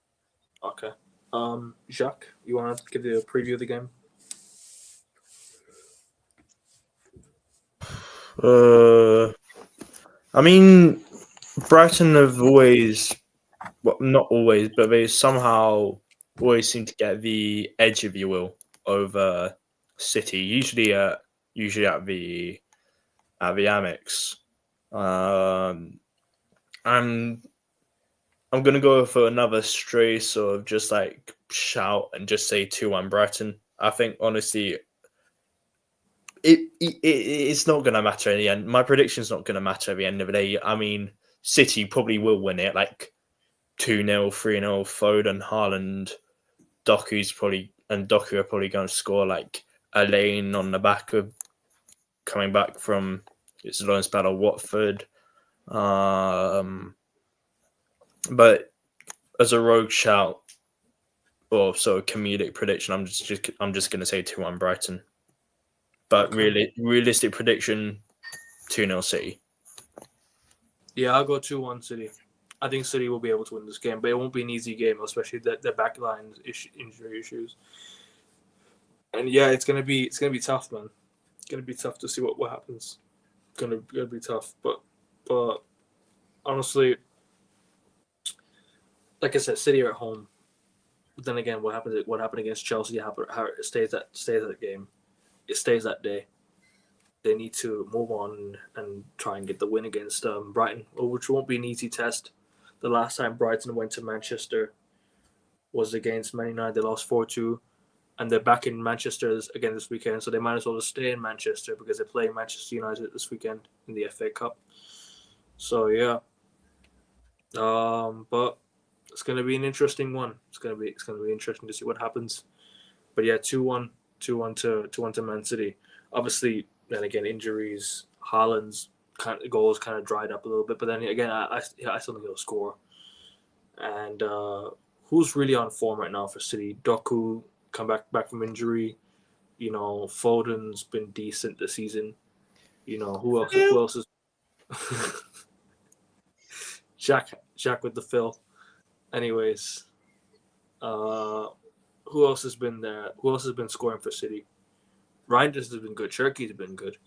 Speaker 1: Okay. Jacques, you want to give the preview of the game?
Speaker 3: I mean, Brighton have always, well, not always, but they somehow always seem to get the edge, if you will, over City. Usually at the Amex. I'm gonna go for another stray sort of just like shout and just say 2-1 Brighton. I think honestly, it's not gonna matter in the end. My prediction's not gonna matter at the end of the day. I mean, City probably will win it like 2-0, 3-0. Foden, Haaland, Doku are probably going to score like a lane on the back of coming back from its loan spell of Watford. But as a rogue shout or sort of comedic prediction, I'm just going to say 2-1 Brighton. But really, realistic prediction, 2-0 City.
Speaker 1: Yeah, I'll go 2-1 City. I think City will be able to win this game, but it won't be an easy game, especially the back line injury issues. And yeah, it's gonna be tough, man. It's gonna be tough to see what happens. It's gonna be tough, but honestly, like I said, City are at home. But then again, what happened against Chelsea? How it stays that game. It stays that day. They need to move on and try and get the win against Brighton, which won't be an easy test. The last time Brighton went to Manchester was against Man United. They lost 4-2, and they're back in Manchester again this weekend. So they might as well just stay in Manchester because they're playing Manchester United this weekend in the FA Cup. So yeah, but it's gonna be an interesting one. It's gonna be interesting to see what happens. But yeah, 2-1 to Man City. Obviously, then again, injuries. Haaland's goals kind of dried up a little bit, but then again, I still think he'll score. And who's really on form right now for City? Doku come back from injury. You know, Foden's been decent this season. You know, who else is Jack with the fill. Anyways, who else has been there? Who else has been scoring for City? Reinders has been good. Cherky's been good.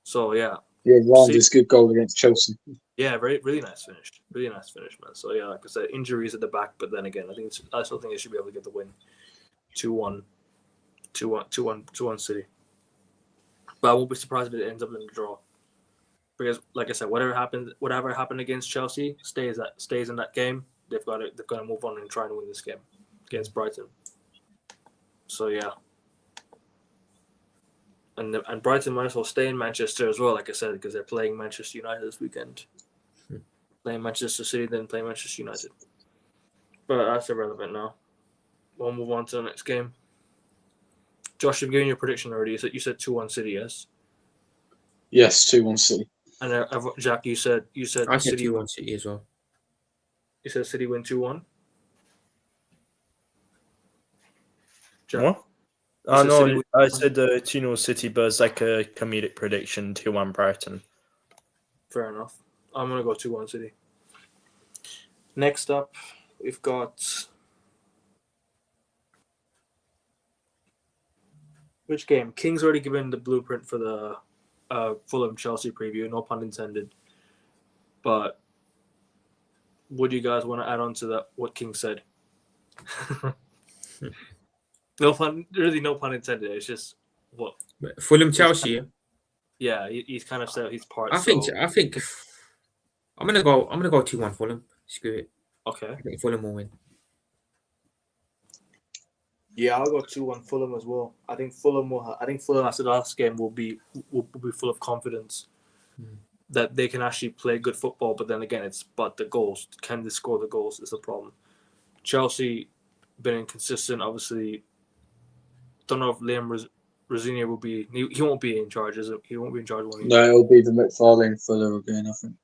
Speaker 1: So yeah.
Speaker 6: Yeah, Reinders good goal against Chelsea.
Speaker 1: Yeah, really nice finish. Really nice finish, man. So yeah, like I said, injuries at the back, but then again, I still think they should be able to get the win. 2-1 City. But I won't be surprised if it ends up in a draw. Because like I said, whatever happened against Chelsea stays in that game. They've got to move on and try and win this game against Brighton. So yeah. And Brighton might as well stay in Manchester as well, like I said, because they're playing Manchester United this weekend. Playing Manchester City, then playing Manchester United. But that's irrelevant now. We'll move on to the next game. Josh, you've given your prediction already. You said 2-1 City, yes?
Speaker 6: Yes, 2-1 City.
Speaker 1: And Jack, you said
Speaker 4: I said 2-1 City as well.
Speaker 1: You said City win 2-1?
Speaker 3: Jack? What? No, I said 2-0 City, but it's like a comedic prediction, 2-1 Brighton.
Speaker 1: Fair enough. I'm going to go 2-1 City. Next up, we've got... Which game? King's already given the blueprint for the Fulham-Chelsea preview, no pun intended. But would you guys want to add on to that? What King said? No pun intended. It's just what
Speaker 4: Fulham Chelsea.
Speaker 1: Yeah, he's kind of said he's part.
Speaker 4: I think I'm gonna go 2-1 Fulham. Screw it.
Speaker 1: Okay.
Speaker 4: I think Fulham will win.
Speaker 1: Yeah, I'll go 2-1 Fulham as well. I think Fulham after the last game will be full of confidence that they can actually play good football. But then again, but the goals. Can they score the goals is the problem. Chelsea been inconsistent. Obviously, don't know if Liam Rosenior will be. He won't be in charge, is it? He won't be in charge.
Speaker 6: No, it'll be the McFarlane Fuller again, I think.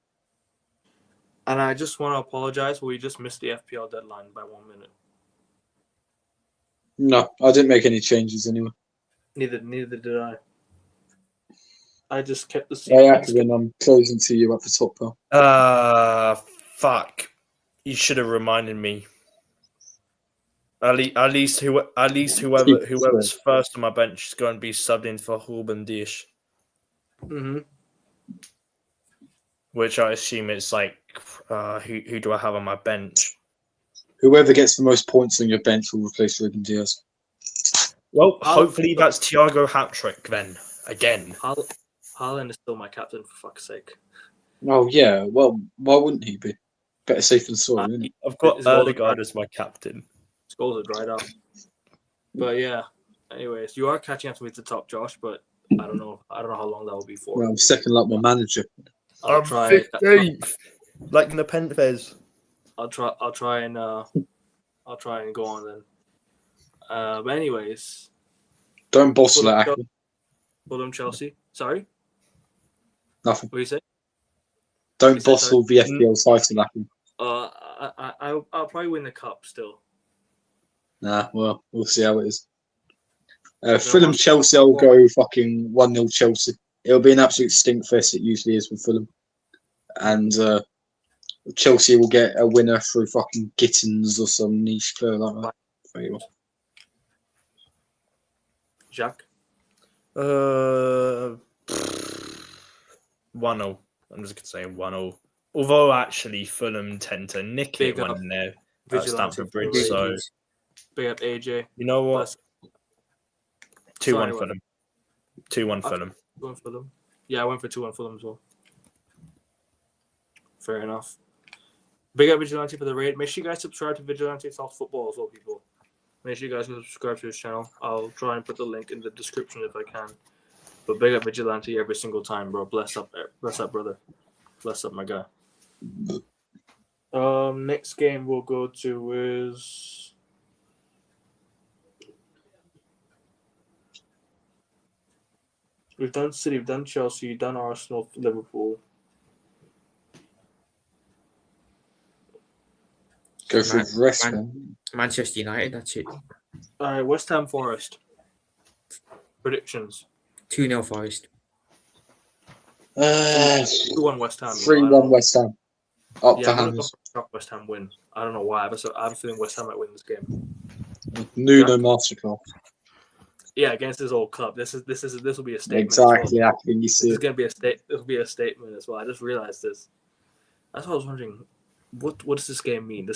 Speaker 1: And I just want to apologize. We just missed the FPL deadline by 1 minute.
Speaker 6: No, I didn't make any changes anyway.
Speaker 1: Neither did I. I just kept the
Speaker 6: same. When I'm closing to you at the top, pal.
Speaker 3: Fuck. You should have reminded me. At least whoever's first on my bench is going to be subbed in for Ruben Dias.
Speaker 1: Mm-hmm.
Speaker 3: Which I assume it's like, who do I have on my bench?
Speaker 6: Whoever gets the most points on your bench will replace Ruben Dias.
Speaker 3: Well, hopefully that's Thiago hat-trick then, again.
Speaker 1: Haaland is still my captain, for fuck's sake.
Speaker 6: Oh, yeah. Well, why wouldn't he be? Better safe than sorry, isn't it?
Speaker 3: I've got Erdegaard as my captain.
Speaker 1: His goals are dried up. But yeah, anyways, you are catching up to me at the top, Josh, but I don't know how long that will be for.
Speaker 6: Well, I'm second like my manager.
Speaker 1: I'll try
Speaker 3: 15th. Like Nepenthes.
Speaker 1: I'll try and go on then. But anyways,
Speaker 6: don't boss like
Speaker 1: Fulham Chelsea. Sorry,
Speaker 6: nothing.
Speaker 1: What do you say?
Speaker 6: Don't boss all the FPL title.
Speaker 1: I'll probably win the cup still.
Speaker 6: Nah, well, we'll see how it is. Fulham Chelsea, I'll go fucking 1-0 Chelsea. It'll be an absolute stink fest. It usually is with Fulham, and Chelsea will get a winner through fucking Gittins or some niche player like that. Very well.
Speaker 1: Jack?
Speaker 3: 1-0. I'm just going to say 1-0. Although, actually, Fulham tend to nick it when they're at Stamford Bridge. So,
Speaker 1: big up AJ.
Speaker 3: You know what? 2-1 Fulham. 2-1 Fulham.
Speaker 1: 2-1 Fulham. Yeah, I went for 2-1 Fulham as well. Fair enough. Big up Vigilante for the raid. Make sure you guys subscribe to Vigilante Talks Football as well, people. Make sure you guys subscribe to his channel. I'll try and put the link in the description if I can. But big up Vigilante every single time, bro. Bless up, brother. Bless up, my guy. Next game we'll go to is we've done City, we've done Chelsea, we've done Arsenal, Liverpool.
Speaker 6: Go for the rest.
Speaker 4: Manchester United, that's it.
Speaker 1: All right, West Ham Forest. Predictions.
Speaker 4: 2-0 Forest.
Speaker 1: 2-1 West Ham.
Speaker 6: 3-1 West Ham. Up for hands.
Speaker 1: West Ham win. I don't know why. I have a feeling West Ham might win this game.
Speaker 6: Nuno masterclass.
Speaker 1: Yeah, against his old club. This will be a statement.
Speaker 6: Exactly. Well. This
Speaker 1: is going to be this will be a statement as well. I just realized this. That's why I was wondering. What does this game mean?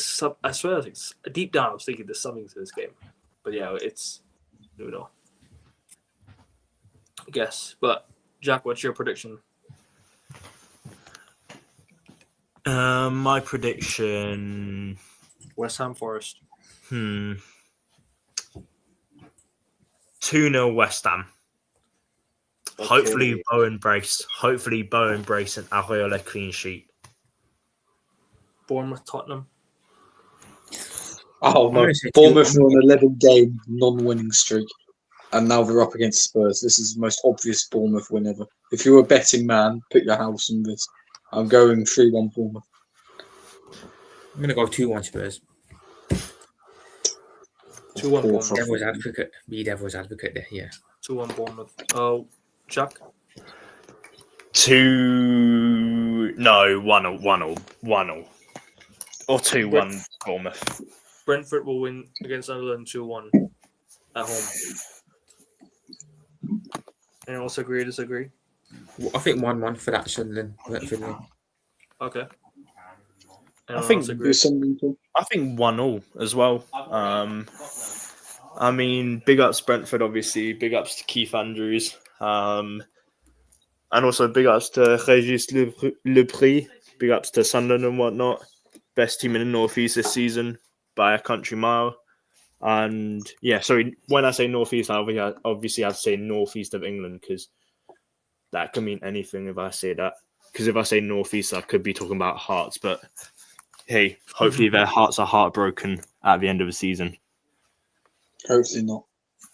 Speaker 1: I swear, deep down, I was thinking there's something to this game, but yeah, it's Nuno. I guess. But Jack, what's your prediction?
Speaker 3: My prediction.
Speaker 1: West Ham Forest.
Speaker 3: 2-0 West Ham. Okay. Hopefully Bowen brace and Areola clean sheet.
Speaker 1: Bournemouth Tottenham.
Speaker 6: Oh no! Bournemouth are on 11-game non-winning streak, and now they're up against Spurs. This is the most obvious Bournemouth win ever. If you're a betting man, put your house on this. I'm going 3-1 Bournemouth.
Speaker 4: I'm going to go 2-1 Spurs.
Speaker 1: 2-1 Bournemouth.
Speaker 4: Devil's advocate. Be devil's advocate there, yeah.
Speaker 1: 2-1 Bournemouth. Oh, Chuck?
Speaker 3: 1-0. Or 2-1 Bournemouth.
Speaker 1: Brentford will win against Sunderland 2-1 at home. Anyone else agree or disagree?
Speaker 4: Well, I think 1-1 for that Sunderland.
Speaker 1: Okay.
Speaker 3: I think 1-0 as well. I mean, big ups Brentford, obviously. Big ups to Keith Andrews. And also big ups to Régis Le Prix. Big ups to Sunderland and whatnot. Best team in the Northeast this season by a country mile. And yeah, sorry, when I say Northeast, I obviously have to say Northeast of England because that can mean anything if I say that. Because if I say Northeast, I could be talking about Hearts. But hey, hopefully their hearts are heartbroken at the end of the season.
Speaker 6: Hopefully not.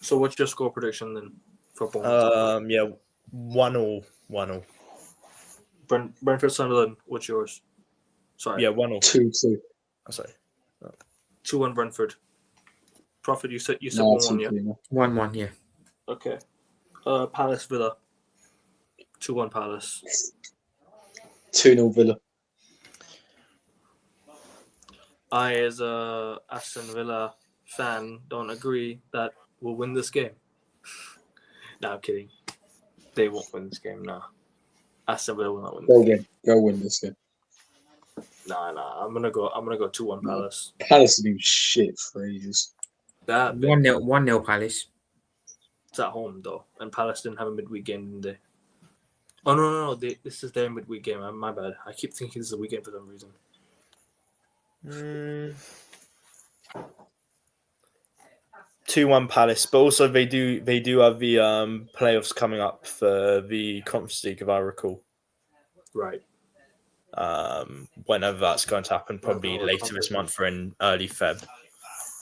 Speaker 1: So what's your score prediction then for Bournemouth?
Speaker 3: Yeah, 1-0. 1-0.
Speaker 1: Brentford Sunderland, what's yours? Sorry.
Speaker 3: Yeah, 1-0.
Speaker 6: 2-2.
Speaker 3: Oh, sorry.
Speaker 1: 2-1 Brentford. Prophet, you said 1-1, yeah?
Speaker 4: 1-1, yeah.
Speaker 1: Okay. Palace Villa. 2-1 Palace.
Speaker 6: 2-0 Villa.
Speaker 1: I, as a Aston Villa fan, don't agree that we'll win this game. No, I'm kidding. They won't win this game, no. Aston Villa will not win this game.
Speaker 6: Go win this game.
Speaker 1: Nah. I'm gonna go 2-1 Palace.
Speaker 6: Palace have been shit for ages.
Speaker 4: 1-0 Palace.
Speaker 1: It's at home though, and Palace didn't have a midweek game, didn't they? Oh no! This is their midweek game. My bad. I keep thinking this is a weekend for some reason.
Speaker 3: 2-1 Palace, but also they do have the playoffs coming up for the Conference League, if I recall.
Speaker 1: Right.
Speaker 3: Whenever that's going to happen, probably later this month or in early Feb,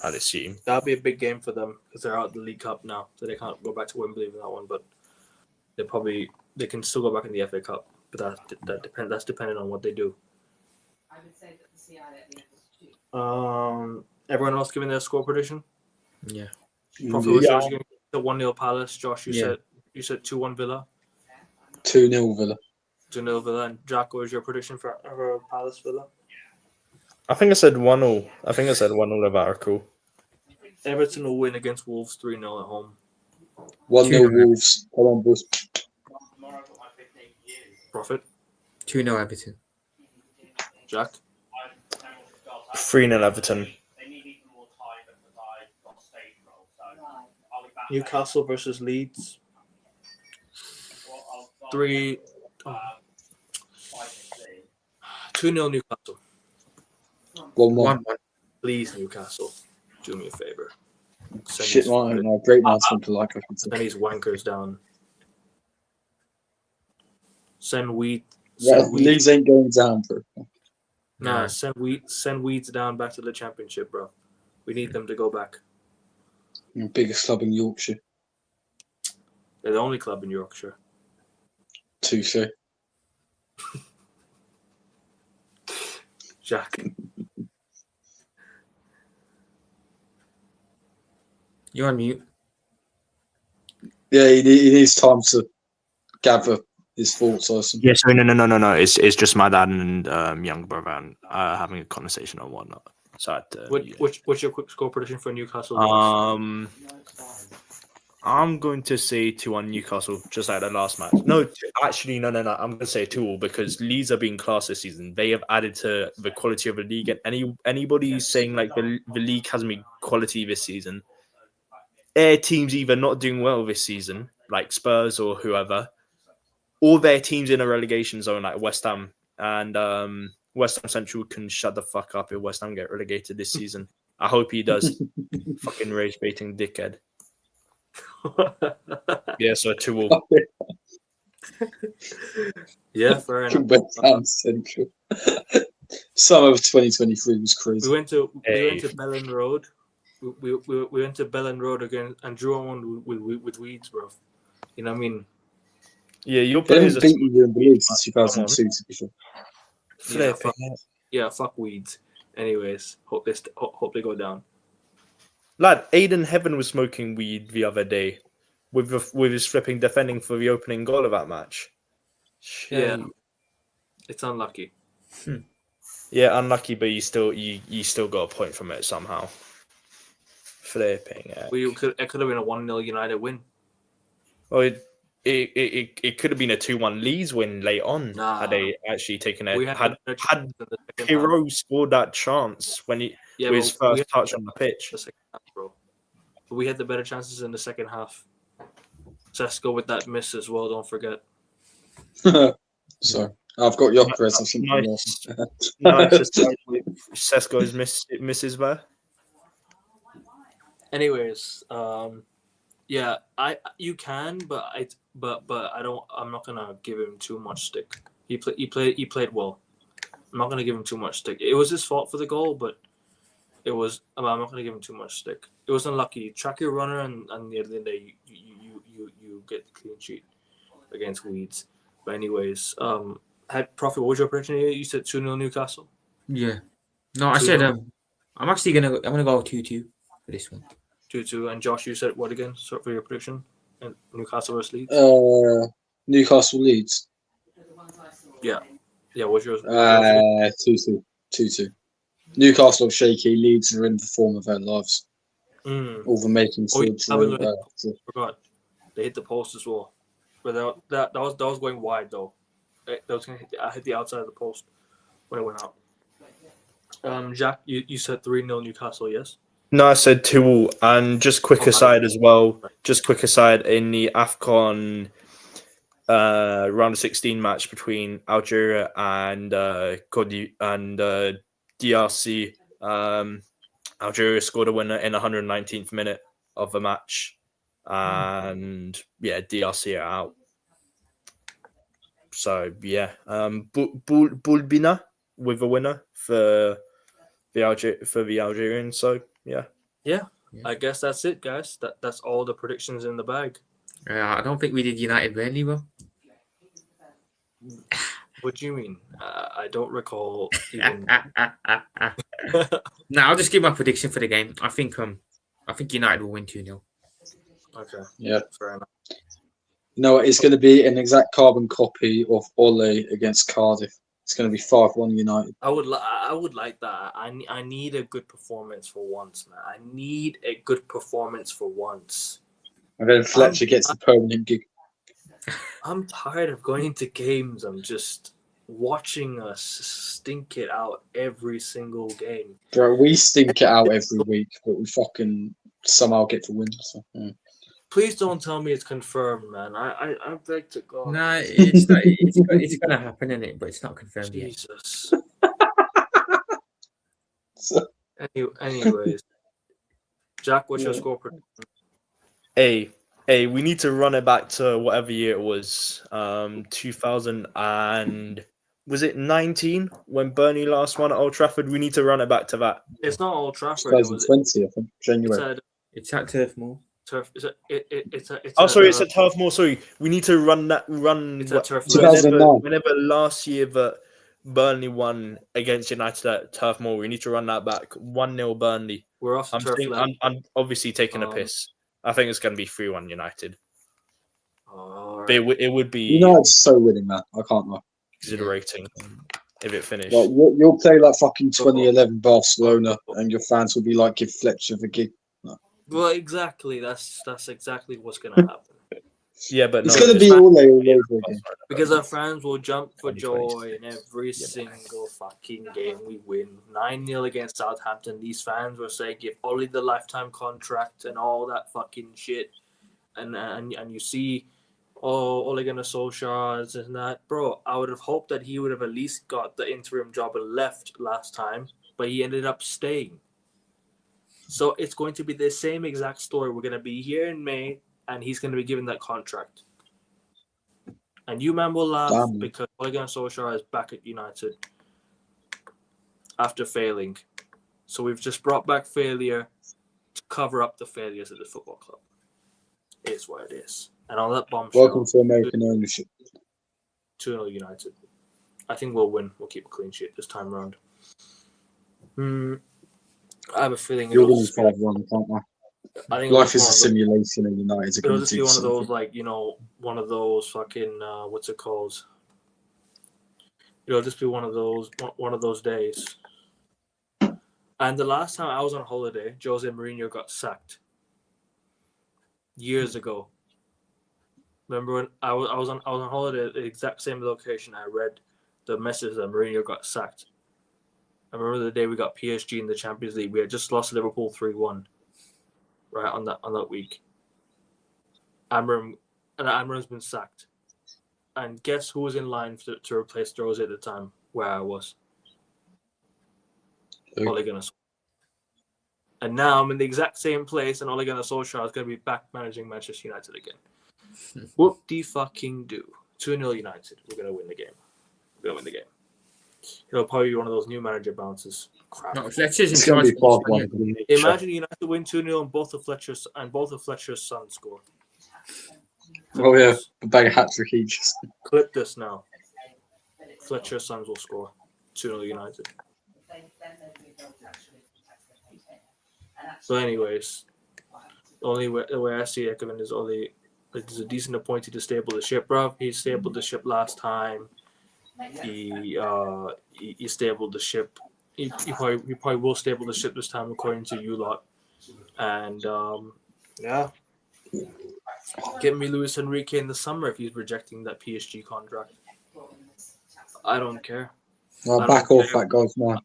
Speaker 3: I'd assume.
Speaker 1: That'll be a big game for them because they're out of the League Cup now, so they can't go back to Wembley with that one. But they can still go back in the FA Cup, but that's dependent on what they do.
Speaker 7: I would say that the CI at the end was 2.
Speaker 1: Everyone else giving their score prediction?
Speaker 4: Yeah.
Speaker 1: Prophet was giving the 1-0 Palace. Josh, you said 2-1 Villa.
Speaker 6: 2-0 Villa.
Speaker 1: 2-0 Villa. And Jack, what was your prediction for Palace Villa?
Speaker 3: I think I said 1-0. I think I said 1-0 of Aracle.
Speaker 1: Everton will win against Wolves 3-0 at home.
Speaker 6: 1-0 Wolves. Come on, boys.
Speaker 1: Prophet.
Speaker 4: 2-0 Everton.
Speaker 1: Jack.
Speaker 3: 3-0 Everton.
Speaker 1: Newcastle versus Leeds. 2-0 Newcastle.
Speaker 6: 1-1.
Speaker 1: Please, Newcastle, do me a favor.
Speaker 6: Shit, no, great man, something to like.
Speaker 1: Send these wankers down. Send Weeds.
Speaker 6: Leeds ain't going down, bro.
Speaker 1: Nah, send Weeds down back to the Championship, bro. We need them to go back.
Speaker 6: Biggest club in Yorkshire.
Speaker 1: They're the only club in Yorkshire.
Speaker 6: Touche.
Speaker 1: Jack.
Speaker 4: You're on mute.
Speaker 6: Yeah, he needs time to gather his thoughts.
Speaker 3: Yeah, sorry, no. It's just my dad and young brother and having a conversation or whatnot. So
Speaker 1: what's your quick score prediction for Newcastle?
Speaker 3: I'm going to say 2-1 Newcastle, just like the last match. No, actually, no. I'm going to say 2-2 because Leeds are being classed this season. They have added to the quality of the league. And anybody saying like the league hasn't been quality this season, their teams either not doing well this season, like Spurs or whoever, or their teams in a relegation zone like West Ham. And West Ham Central can shut the fuck up if West Ham get relegated this season. I hope he does. Fucking rage baiting dickhead. Yeah, so 2-2.
Speaker 1: Yeah, fair enough.
Speaker 6: West Ham Central. Summer of 2023 was crazy.
Speaker 1: We went to Bellend Road. We went to Bellend Road again and drew on with Weeds, bro. You know what I mean?
Speaker 3: Yeah, your
Speaker 6: They
Speaker 3: players
Speaker 6: haven't beaten you in the league since 2002, to be fair.
Speaker 1: Yeah, fuck Weeds. Anyways, hope they go down.
Speaker 3: Lad, Aiden Heaven was smoking weed the other day with his flipping defending for the opening goal of that match.
Speaker 1: Yeah, it's unlucky.
Speaker 3: Yeah, unlucky, but you still got a point from it somehow. Flipping it.
Speaker 1: It could have been a 1-0 United win.
Speaker 3: Oh, it could have been a 2-1 Leeds win late on had they actually taken it. Had Hero scored that chance when with his first touch on the pitch.
Speaker 1: The second half, bro. But we had the better chances in the second half. So let's go with that miss as well. Don't forget.
Speaker 6: Sorry. I've got Gyökeres.
Speaker 3: Nice aside with Sesko's misses there.
Speaker 1: Anyways, yeah, you can, but I don't. I'm not gonna give him too much stick. He played well. I'm not gonna give him too much stick. It was his fault for the goal, but I'm not gonna give him too much stick. It was unlucky. Track your runner, and the other day you get the clean sheet against Leeds. But anyways, Prophet, what was your prediction? You said 2-0 Newcastle.
Speaker 4: Yeah. No, I said I'm gonna go 2-2 for this one.
Speaker 1: 2-2, and Josh, you said what again? So for your prediction, and Newcastle versus Leeds.
Speaker 6: Newcastle Leeds.
Speaker 1: Yeah. What's yours?
Speaker 6: 2-2. Newcastle are shaky. Leeds are in the form of their lives. All the making
Speaker 1: forgot. They hit the post as well, but that was going wide though. That was gonna hit the outside of the post when it went out. Jack, you said 3-0 Newcastle, yes?
Speaker 3: No, I said 2-2. And just quick aside as well. Just quick aside in the AFCON round of 16 match between Algeria and DRC. Algeria scored a winner in the 119th minute of the match, and DRC are out. So Bulbina with a winner for the Algerians. So yeah.
Speaker 1: I guess that's it, guys. That's all the predictions in the bag.
Speaker 4: I don't think we did United Burnley, bro.
Speaker 1: What do you mean? I don't recall even.
Speaker 4: No, I'll just give my prediction for the game. I think United will win 2-0.
Speaker 1: Okay.
Speaker 6: Yeah.
Speaker 1: Fair enough.
Speaker 6: No, it's going to be an exact carbon copy of Ole against Cardiff. It's going to be 5-1 United.
Speaker 1: I would like that. I need a good performance for once, man. I need a good performance for once.
Speaker 6: And then Fletcher gets the permanent gig.
Speaker 1: I'm tired of going into games. I'm just watching us stink it out every single game.
Speaker 6: Bro, we stink it out every week, but we fucking somehow get to win. So,
Speaker 1: Please don't tell me it's confirmed, man. I beg to God.
Speaker 4: No, it's gonna happen, isn't it? But it's not confirmed yet.
Speaker 1: Jesus. Anyways, Jack, what's your score prediction?
Speaker 3: Hey, we need to run it back to whatever year it was. 2000 and was it 19 when Burnley last won at Old Trafford? We need to run it back to that.
Speaker 1: It's not Old Trafford.
Speaker 6: 2020, I think, January.
Speaker 4: It's at Turf Moor.
Speaker 1: It's
Speaker 3: at Turf Moor. Sorry, we need to run.
Speaker 1: It's at Turf
Speaker 3: Moor. Whenever last year that Burnley won against United at Turf Moor, we need to run that back. 1-0 Burnley.
Speaker 1: We're off.
Speaker 3: I'm obviously taking a piss. I think it's going to be 3-1 United.
Speaker 1: Right.
Speaker 3: It would be.
Speaker 6: United's so winning, man. I can't lie.
Speaker 3: Exhilarating if it finished.
Speaker 6: Like, you'll play like fucking 2011 Barcelona, and your fans will be like, "Give Fletcher the gig." No.
Speaker 1: Well, exactly. That's exactly what's going to happen.
Speaker 3: Yeah, but
Speaker 6: it's going to be all over again.
Speaker 1: Because our fans will jump for joy in every single fucking game we win. 9-0 against Southampton. These fans will say, give Ollie the lifetime contract and all that fucking shit. And you see, Ole Gunnar Solskjaer and that. Bro, I would have hoped that he would have at least got the interim job and left last time, but he ended up staying. So it's going to be the same exact story. We're going to be here in May, and he's going to be given that contract. And you man will laugh because Ole Gunnar Solskjaer is back at United after failing. So we've just brought back failure to cover up the failures of the football club. It's what it is. And on that bombshell,
Speaker 6: welcome to American ownership.
Speaker 1: 2-0 United. I think we'll win. We'll keep a clean sheet this time around. I have a feeling
Speaker 6: you're going to 5-1, can't I?
Speaker 1: think
Speaker 6: life is a simulation, and United are
Speaker 1: it'll
Speaker 6: going
Speaker 1: just
Speaker 6: to
Speaker 1: be
Speaker 6: do
Speaker 1: one of those,
Speaker 6: something.
Speaker 1: one of those fucking what's it called? It'll just be one of those days. And the last time I was on holiday, Jose Mourinho got sacked years ago. Remember when I was on holiday at the exact same location? I read the message that Mourinho got sacked. I remember the day we got PSG in the Champions League. We had just lost Liverpool 3-1. Right on that week, Amorim's been sacked. And guess who was in line to replace Rose at the time where I was? Ole Gunnar Solskjaer. And now I'm in the exact same place, and Ole Gunnar Solskjaer is going to be back managing Manchester United again. Whoop-de-fucking-do. 2-0 United. We're going to win the game. We're going to win the game. It'll probably be one of those new manager bounces. Crap.
Speaker 6: No, it's going to be 5-1.
Speaker 1: Imagine United win 2-0 and both of Fletcher's sons score.
Speaker 6: Oh yeah, bang a hat-trick each.
Speaker 1: Clip this now. Fletcher's sons will score 2-0 United. So, anyways, the way I see it, Kevin, is there's a decent appointee to stable the ship, bro. He stabled the ship last time. He stabled the ship. He probably will stable the ship this time, according to you lot. And yeah, get me Luis Enrique in the summer if he's rejecting that PSG contract. I don't care.
Speaker 6: I'll back off that guy's man.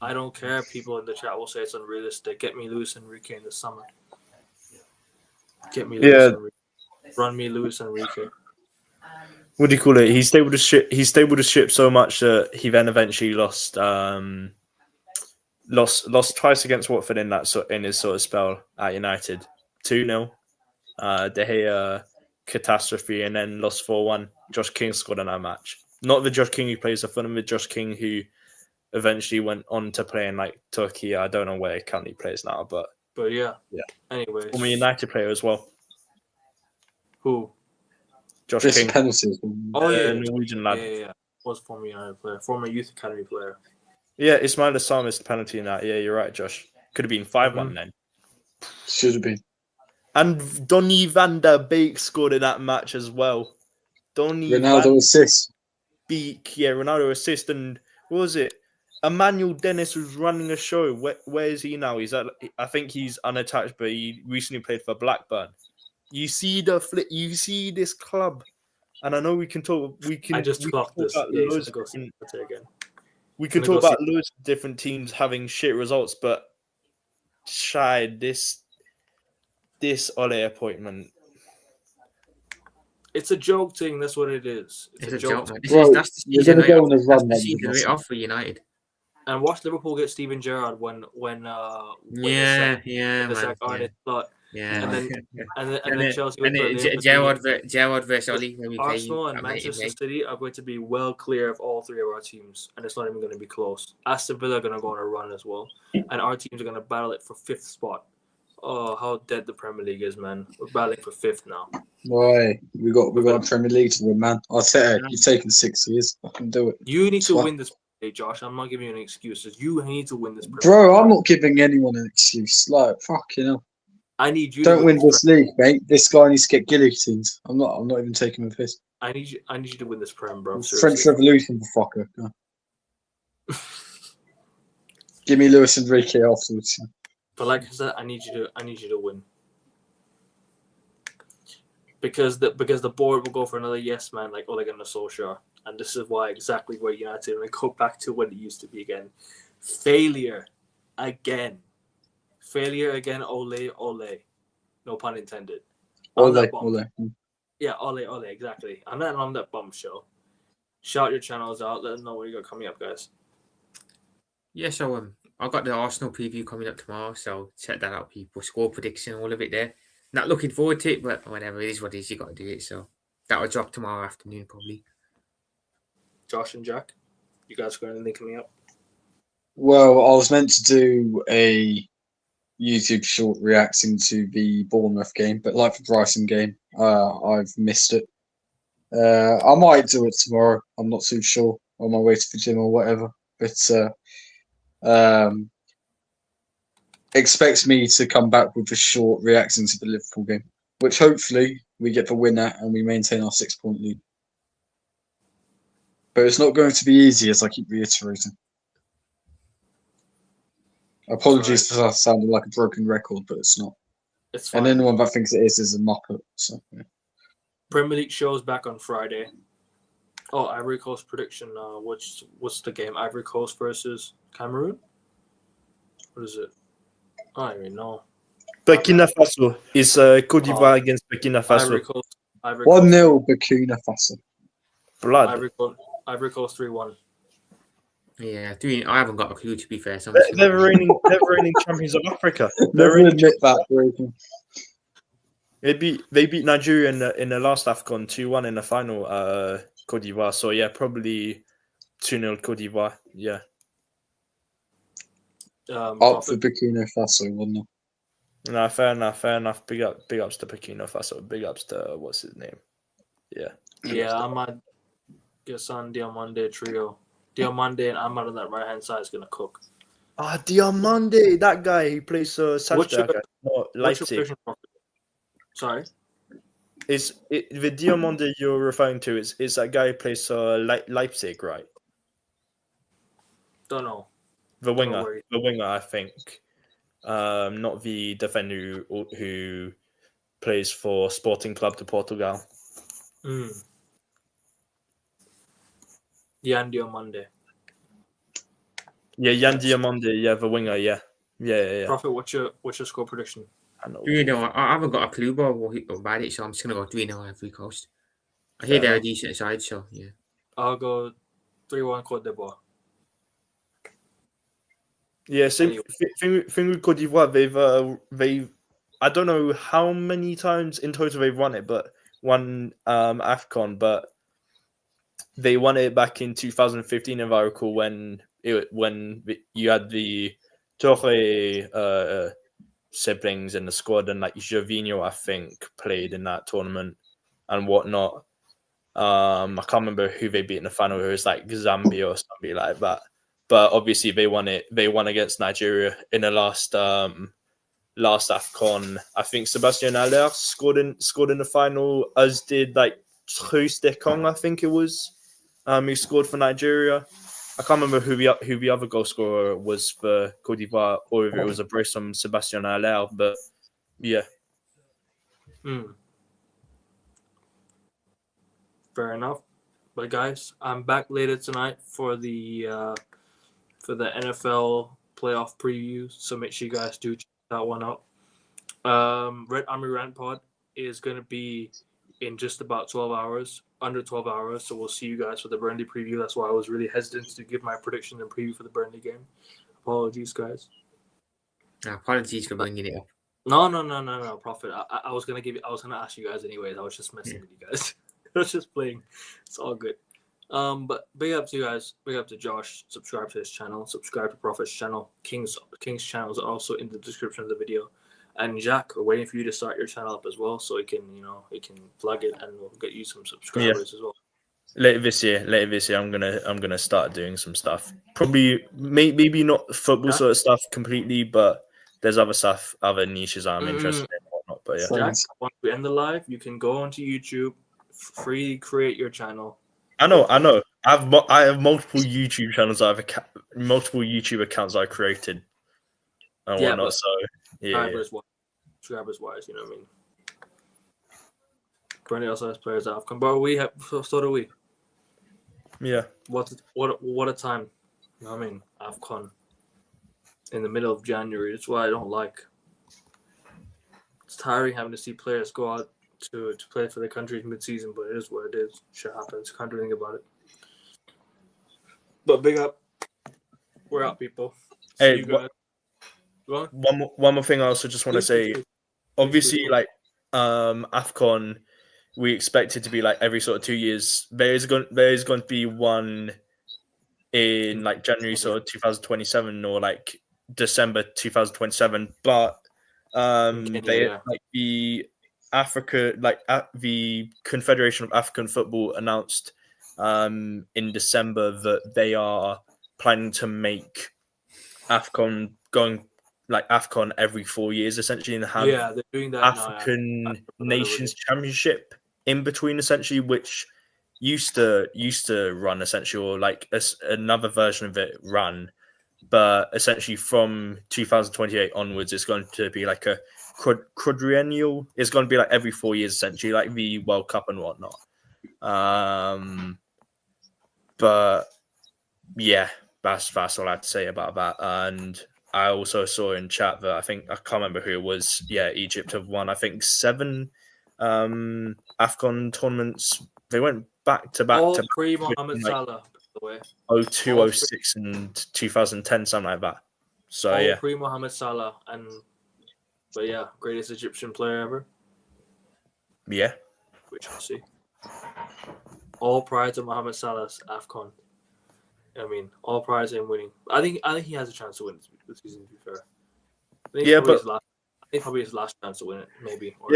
Speaker 1: I don't care. People in the chat will say it's unrealistic. Get me Luis Enrique in the summer. Get me Luis Enrique. Run me Luis Enrique.
Speaker 3: What do you call it? He stabled the ship so much that he then eventually lost twice against Watford in his sort of spell at United. 2-0. De Gea catastrophe, and then lost 4-1. Josh King scored in that match. Not the Josh King who plays the fun, the Josh King who eventually went on to play in like Turkey. I don't know where he currently plays now, but
Speaker 1: yeah. Anyways,
Speaker 3: former United player as well.
Speaker 1: Who?
Speaker 3: Josh
Speaker 6: King.
Speaker 3: Penalties.
Speaker 1: Oh yeah,
Speaker 3: Norwegian lad.
Speaker 1: Yeah. Was former United player, former youth academy player.
Speaker 3: Yeah, Ismail Assam is the penalty in that. Yeah, you're right, Josh. Could have been 5-1 then.
Speaker 6: Should have been.
Speaker 3: And Donny van der Beek scored in that match as well.
Speaker 6: Ronaldo assist.
Speaker 3: Beek, yeah, Ronaldo assist, and what was it? Emmanuel Dennis was running a show. Where is he now? I think he's unattached, but he recently played for Blackburn. You see you see this club, and I know we can talk.
Speaker 1: I just clocked this.
Speaker 3: We can talk about loads of different teams having shit results, but this Ole appointment.
Speaker 1: It's a joke thing. That's what it is.
Speaker 4: It's a joke.
Speaker 6: That's the
Speaker 4: season right off for United.
Speaker 1: And watch Liverpool get Steven Gerrard when
Speaker 4: man.
Speaker 1: And then Chelsea.
Speaker 4: Gerrard versus Oli.
Speaker 1: Arsenal and Manchester City are going to be well clear of all three of our teams, and it's not even going to be close. Aston Villa are going to go on a run as well, and our teams are going to battle it for 5th spot. Oh, how dead the Premier League is, man! We're battling for 5th now.
Speaker 6: Why? We got a Premier League to win, man. I'll tell you, you've taken 6 years. I can do it.
Speaker 1: You need to win this. Hey Josh, I'm not giving you any excuses. You need to win this.
Speaker 6: Bro, I'm not giving anyone an excuse. Like, fucking hell.
Speaker 1: I need you.
Speaker 6: Don't win this league, mate. This guy needs to get guillotined. I'm not even taking a piss.
Speaker 1: I need you to win this Prem, bro.
Speaker 6: French Revolution, fucker. Give me Luis Enrique afterwards.
Speaker 1: But like I said, I need you to win. Because the board will go for another yes man like Ole Gunnar Solskjaer. And this is exactly where United will go back to what it used to be again. Failure again. Ole. No pun intended.
Speaker 6: Ole.
Speaker 1: Yeah, Ole, exactly. And then on that bum show. Shout your channels out. Let them know what you got coming up, guys.
Speaker 4: Yeah, so I've got the Arsenal preview coming up tomorrow, so check that out, people. Score prediction, all of it there. Not looking forward to it, but whatever, it is what it is. You got to do it, so that'll drop tomorrow afternoon, probably.
Speaker 1: Josh and Jack, you guys got anything coming up?
Speaker 6: Well, I was meant to do a YouTube short reacting to the Bournemouth game, but like the Brighton game, I've missed it. I might do it tomorrow. I'm not too sure. On my way to the gym or whatever. But expect me to come back with a short reacting to the Liverpool game, which hopefully we get the winner and we maintain our 6-point lead. But it's not going to be easy, as I keep reiterating. Apologies for sounding like a broken record, but it's not.
Speaker 1: It's fine.
Speaker 6: And anyone that thinks it is a muppet. So, yeah.
Speaker 1: Premier League shows back on Friday. Oh, Ivory Coast prediction. What's the game? Ivory Coast versus Cameroon? What is it? I don't even know.
Speaker 3: Burkina Faso is Côte d'Ivoire against Burkina Faso.
Speaker 1: Ivory Coast.
Speaker 6: 1-0 Burkina Faso.
Speaker 3: Blood.
Speaker 1: Ivory Coast 3-1.
Speaker 4: Yeah, I haven't got a clue, to be fair. So
Speaker 3: they're reigning champions of Africa.
Speaker 6: Never admit that, Ruben.
Speaker 3: They beat Nigeria in the last AFCON 2-1 in the final. Côte d'Ivoire. So yeah, probably 2-0 Côte d'Ivoire. Yeah.
Speaker 6: Up for Burkina Faso, wasn't it?
Speaker 3: No, fair enough. Big ups to Burkina Faso. Big ups to what's his name? Yeah.
Speaker 1: Ahmad Gassan Diomande trio. Diomande and Ahmad on that right hand side is gonna cook.
Speaker 3: Diomande, that guy who plays Leipzig.
Speaker 1: Sorry.
Speaker 3: The Diomande you're referring to is that guy who plays Leipzig, right?
Speaker 1: Don't know.
Speaker 3: The winger, I think. Not the defender who plays for Sporting Club de Portugal.
Speaker 1: Yan Diomande.
Speaker 3: Yeah, Yan Diomande. Yeah, the winger. Yeah.
Speaker 1: Prophet, what's your score prediction?
Speaker 4: I haven't got a clue about it, so I'm just gonna go 3-0 Ivory Coast. I hear they're a decent side, so yeah.
Speaker 1: I'll go 3-1 Côte d'Ivoire.
Speaker 3: Yeah, same thing with Côte d'Ivoire. They've I don't know how many times in total they've won it, but won AFCON, but they won it back in 2015, if I recall, when you had the Torre siblings in the squad, and like Gervinho, I think, played in that tournament and whatnot. I can't remember who they beat in the final. It was like Zambia or something like that. But obviously, they won it. They won against Nigeria in the last AFCON. I think Sebastian Haller scored in the final, as did like Truce Dekong, I think it was, who scored for Nigeria. I can't remember who the other goal scorer was for Côte d'Ivoire, or if it was a brace from Sebastian Haller. But yeah.
Speaker 1: Fair enough. But guys, I'm back later tonight for the NFL playoff preview, so make sure you guys do check that one out. Red Army Rant Pod is going to be in just about 12 hours, under 12 hours, so we'll see you guys for the Burnley preview. That's why I was really hesitant to give my prediction and preview for the Burnley game. Apologies, guys.
Speaker 4: Apologies for bringing it up.
Speaker 1: No, Prophet. I was gonna ask you guys anyways. I was just messing with you guys. I was just playing. It's all good. But big up to you guys. Big up to Josh. Subscribe to his channel. Subscribe to Prophet's channel. King's channels are also in the description of the video. And Jack, we're waiting for you to start your channel up as well, so he can plug it, and we'll get you some subscribers as well. Later this
Speaker 3: year, I'm gonna start doing some stuff. Probably, maybe not football sort of stuff completely, but there's other stuff, other niches I'm interested in and whatnot. But yeah,
Speaker 1: Jack, once we end the live, you can go onto YouTube, freely create your channel.
Speaker 3: I know. I have multiple YouTube channels. Multiple YouTube accounts I created and whatnot. So yeah.
Speaker 1: Subscribers wise, you know what I mean. Burnley also has players that have come, but so do we.
Speaker 3: Yeah.
Speaker 1: What a time. You know what I mean? AFCON in the middle of January. That's what I don't like. It's tiring having to see players go out to play for their countries mid-season, but it is what it is. Shit happens. Can't do anything about it. But big up. We're out, people.
Speaker 3: See you guys. One more thing I also just want to say. Obviously, like AFCON, we expect it to be like every sort of 2 years. There is going to be one in like January sort of 2027 or like December 2027. But like the the Confederation of African Football announced in December that they are planning to make AFCON AFCON every 4 years essentially, and have
Speaker 1: they're doing that
Speaker 3: African Nations Championship in between essentially, which used to run essentially, or like another version of it run, but essentially from 2028 onwards it's going to be like a quadrennial. It's going to be like every 4 years essentially, like the World Cup and whatnot. But yeah, that's all I have to say about that. And I also saw in chat that I can't remember who it was. Yeah, Egypt have won, I think, 7 AFCON tournaments. They went back-to-back.
Speaker 1: All pre-Mohamed Salah, by the way.
Speaker 3: 02, 06, and 2010, something like that. So
Speaker 1: all pre-Mohamed Salah, but yeah, greatest Egyptian player ever.
Speaker 3: Yeah.
Speaker 1: Which I see. All prior to Mohamed Salah's AFCON. I mean, all prior to him winning. I think he has a chance to win this season, to be fair. I think probably his last chance to win it, maybe. Or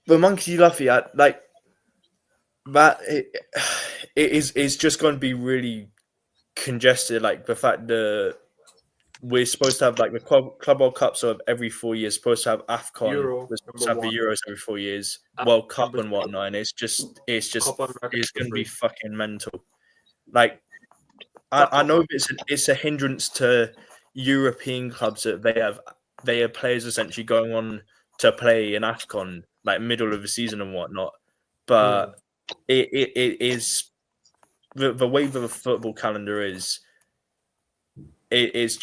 Speaker 3: But Monkey Luffy, like that, it's just going to be really congested. Like the fact that we're supposed to have like the Club World Cup, so every 4 years, supposed to have AFCON, we're supposed to have the Euros every 4 years, World Cup and whatnot, and it's going to be fucking mental. Like, I know it's a hindrance to European clubs that they have players essentially going on to play in AFCON like middle of the season and whatnot, but it is the way the football calendar is. It's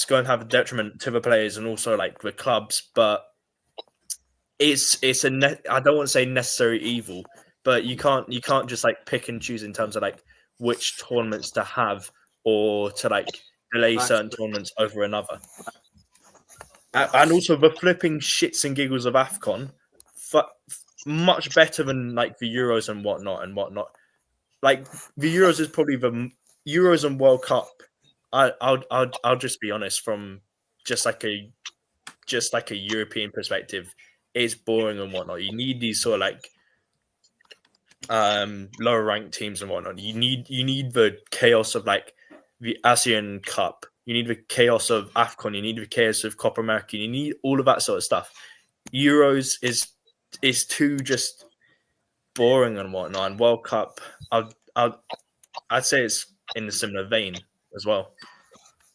Speaker 3: going to have a detriment to the players and also like the clubs, but I don't want to say necessary evil, but you can't just like pick and choose in terms of like which tournaments to have or to like delay certain tournaments over another. And also the flipping shits and giggles of AFCON, much better than like the Euros and whatnot. Like the Euros is probably the Euros and World Cup. I'll just be honest, from just like a European perspective, it's boring and whatnot. You need these sort of like lower ranked teams and whatnot. You need the chaos of like the Asian Cup. You need the chaos of AFCON. You need the chaos of Copa America. You need all of that sort of stuff. Euros is too just boring and whatnot. And World Cup, I'd say it's in a similar vein as well.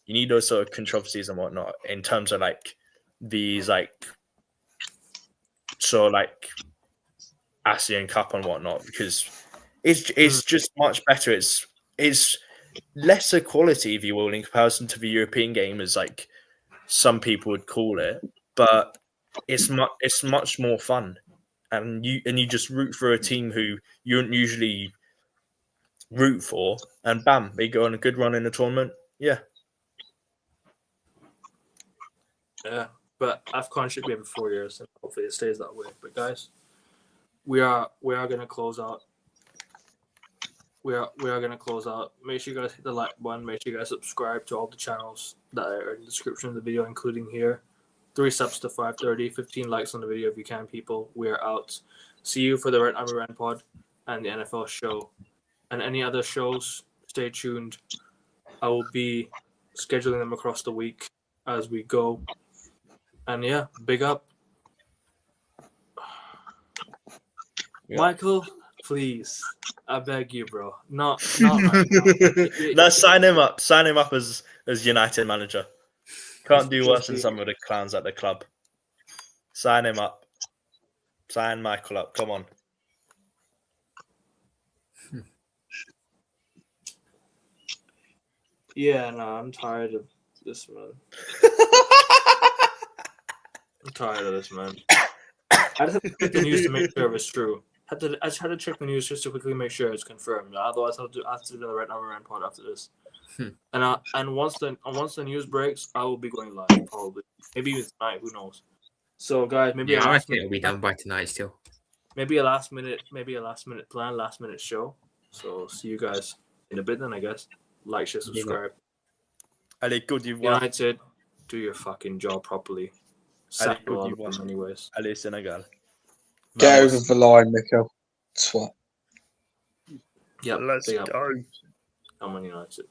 Speaker 3: You need those sort of controversies and whatnot in terms of like these like sort of like ASEAN Cup and whatnot, because it's just much better. It's lesser quality, if you will, in comparison to the European game, as like some people would call it, but it's much more fun, and you just root for a team who you wouldn't usually root for, and bam, they go on a good run in the tournament. Yeah,
Speaker 1: but AFCON should be every 4 years, and hopefully it stays that way. But guys, we are gonna close out. We are gonna close out. Make sure you guys hit the like button. Make sure you guys subscribe to all the channels that are in the description of the video, including here. 3 subs to 530, 15 likes on the video if you can, people. We are out. See you for the Red Amorim pod and the NFL show. And any other shows, stay tuned. I will be scheduling them across the week as we go. And yeah, big up. Yeah. Michael, please. I beg you, bro. Not right now.
Speaker 3: No, sign him up. Sign him up as United manager. Can't do worse than some of the clowns at the club. Sign him up. Sign Michael up. Come on.
Speaker 1: Yeah, no, I'm tired of this, man. I'm tired of this, man. I just had to check the news to make sure it was true. I just had to check the news just to quickly make sure it's confirmed. Otherwise, I have to do the Red Amorim pod after this. And once the news breaks, I will be going live probably. Maybe even tonight. Who knows? So guys, maybe
Speaker 4: I reckon it'll be done by tonight still.
Speaker 1: Maybe a last minute plan, last minute show. So see you guys in a bit then, I guess. Like, share, subscribe.
Speaker 3: Allez, good
Speaker 1: United, do your fucking job properly. Sack all of them anyways.
Speaker 3: Allez, Senegal.
Speaker 6: Get over the line, Mikel. Swat.
Speaker 1: Yep,
Speaker 3: Let's go.
Speaker 1: I'm on United.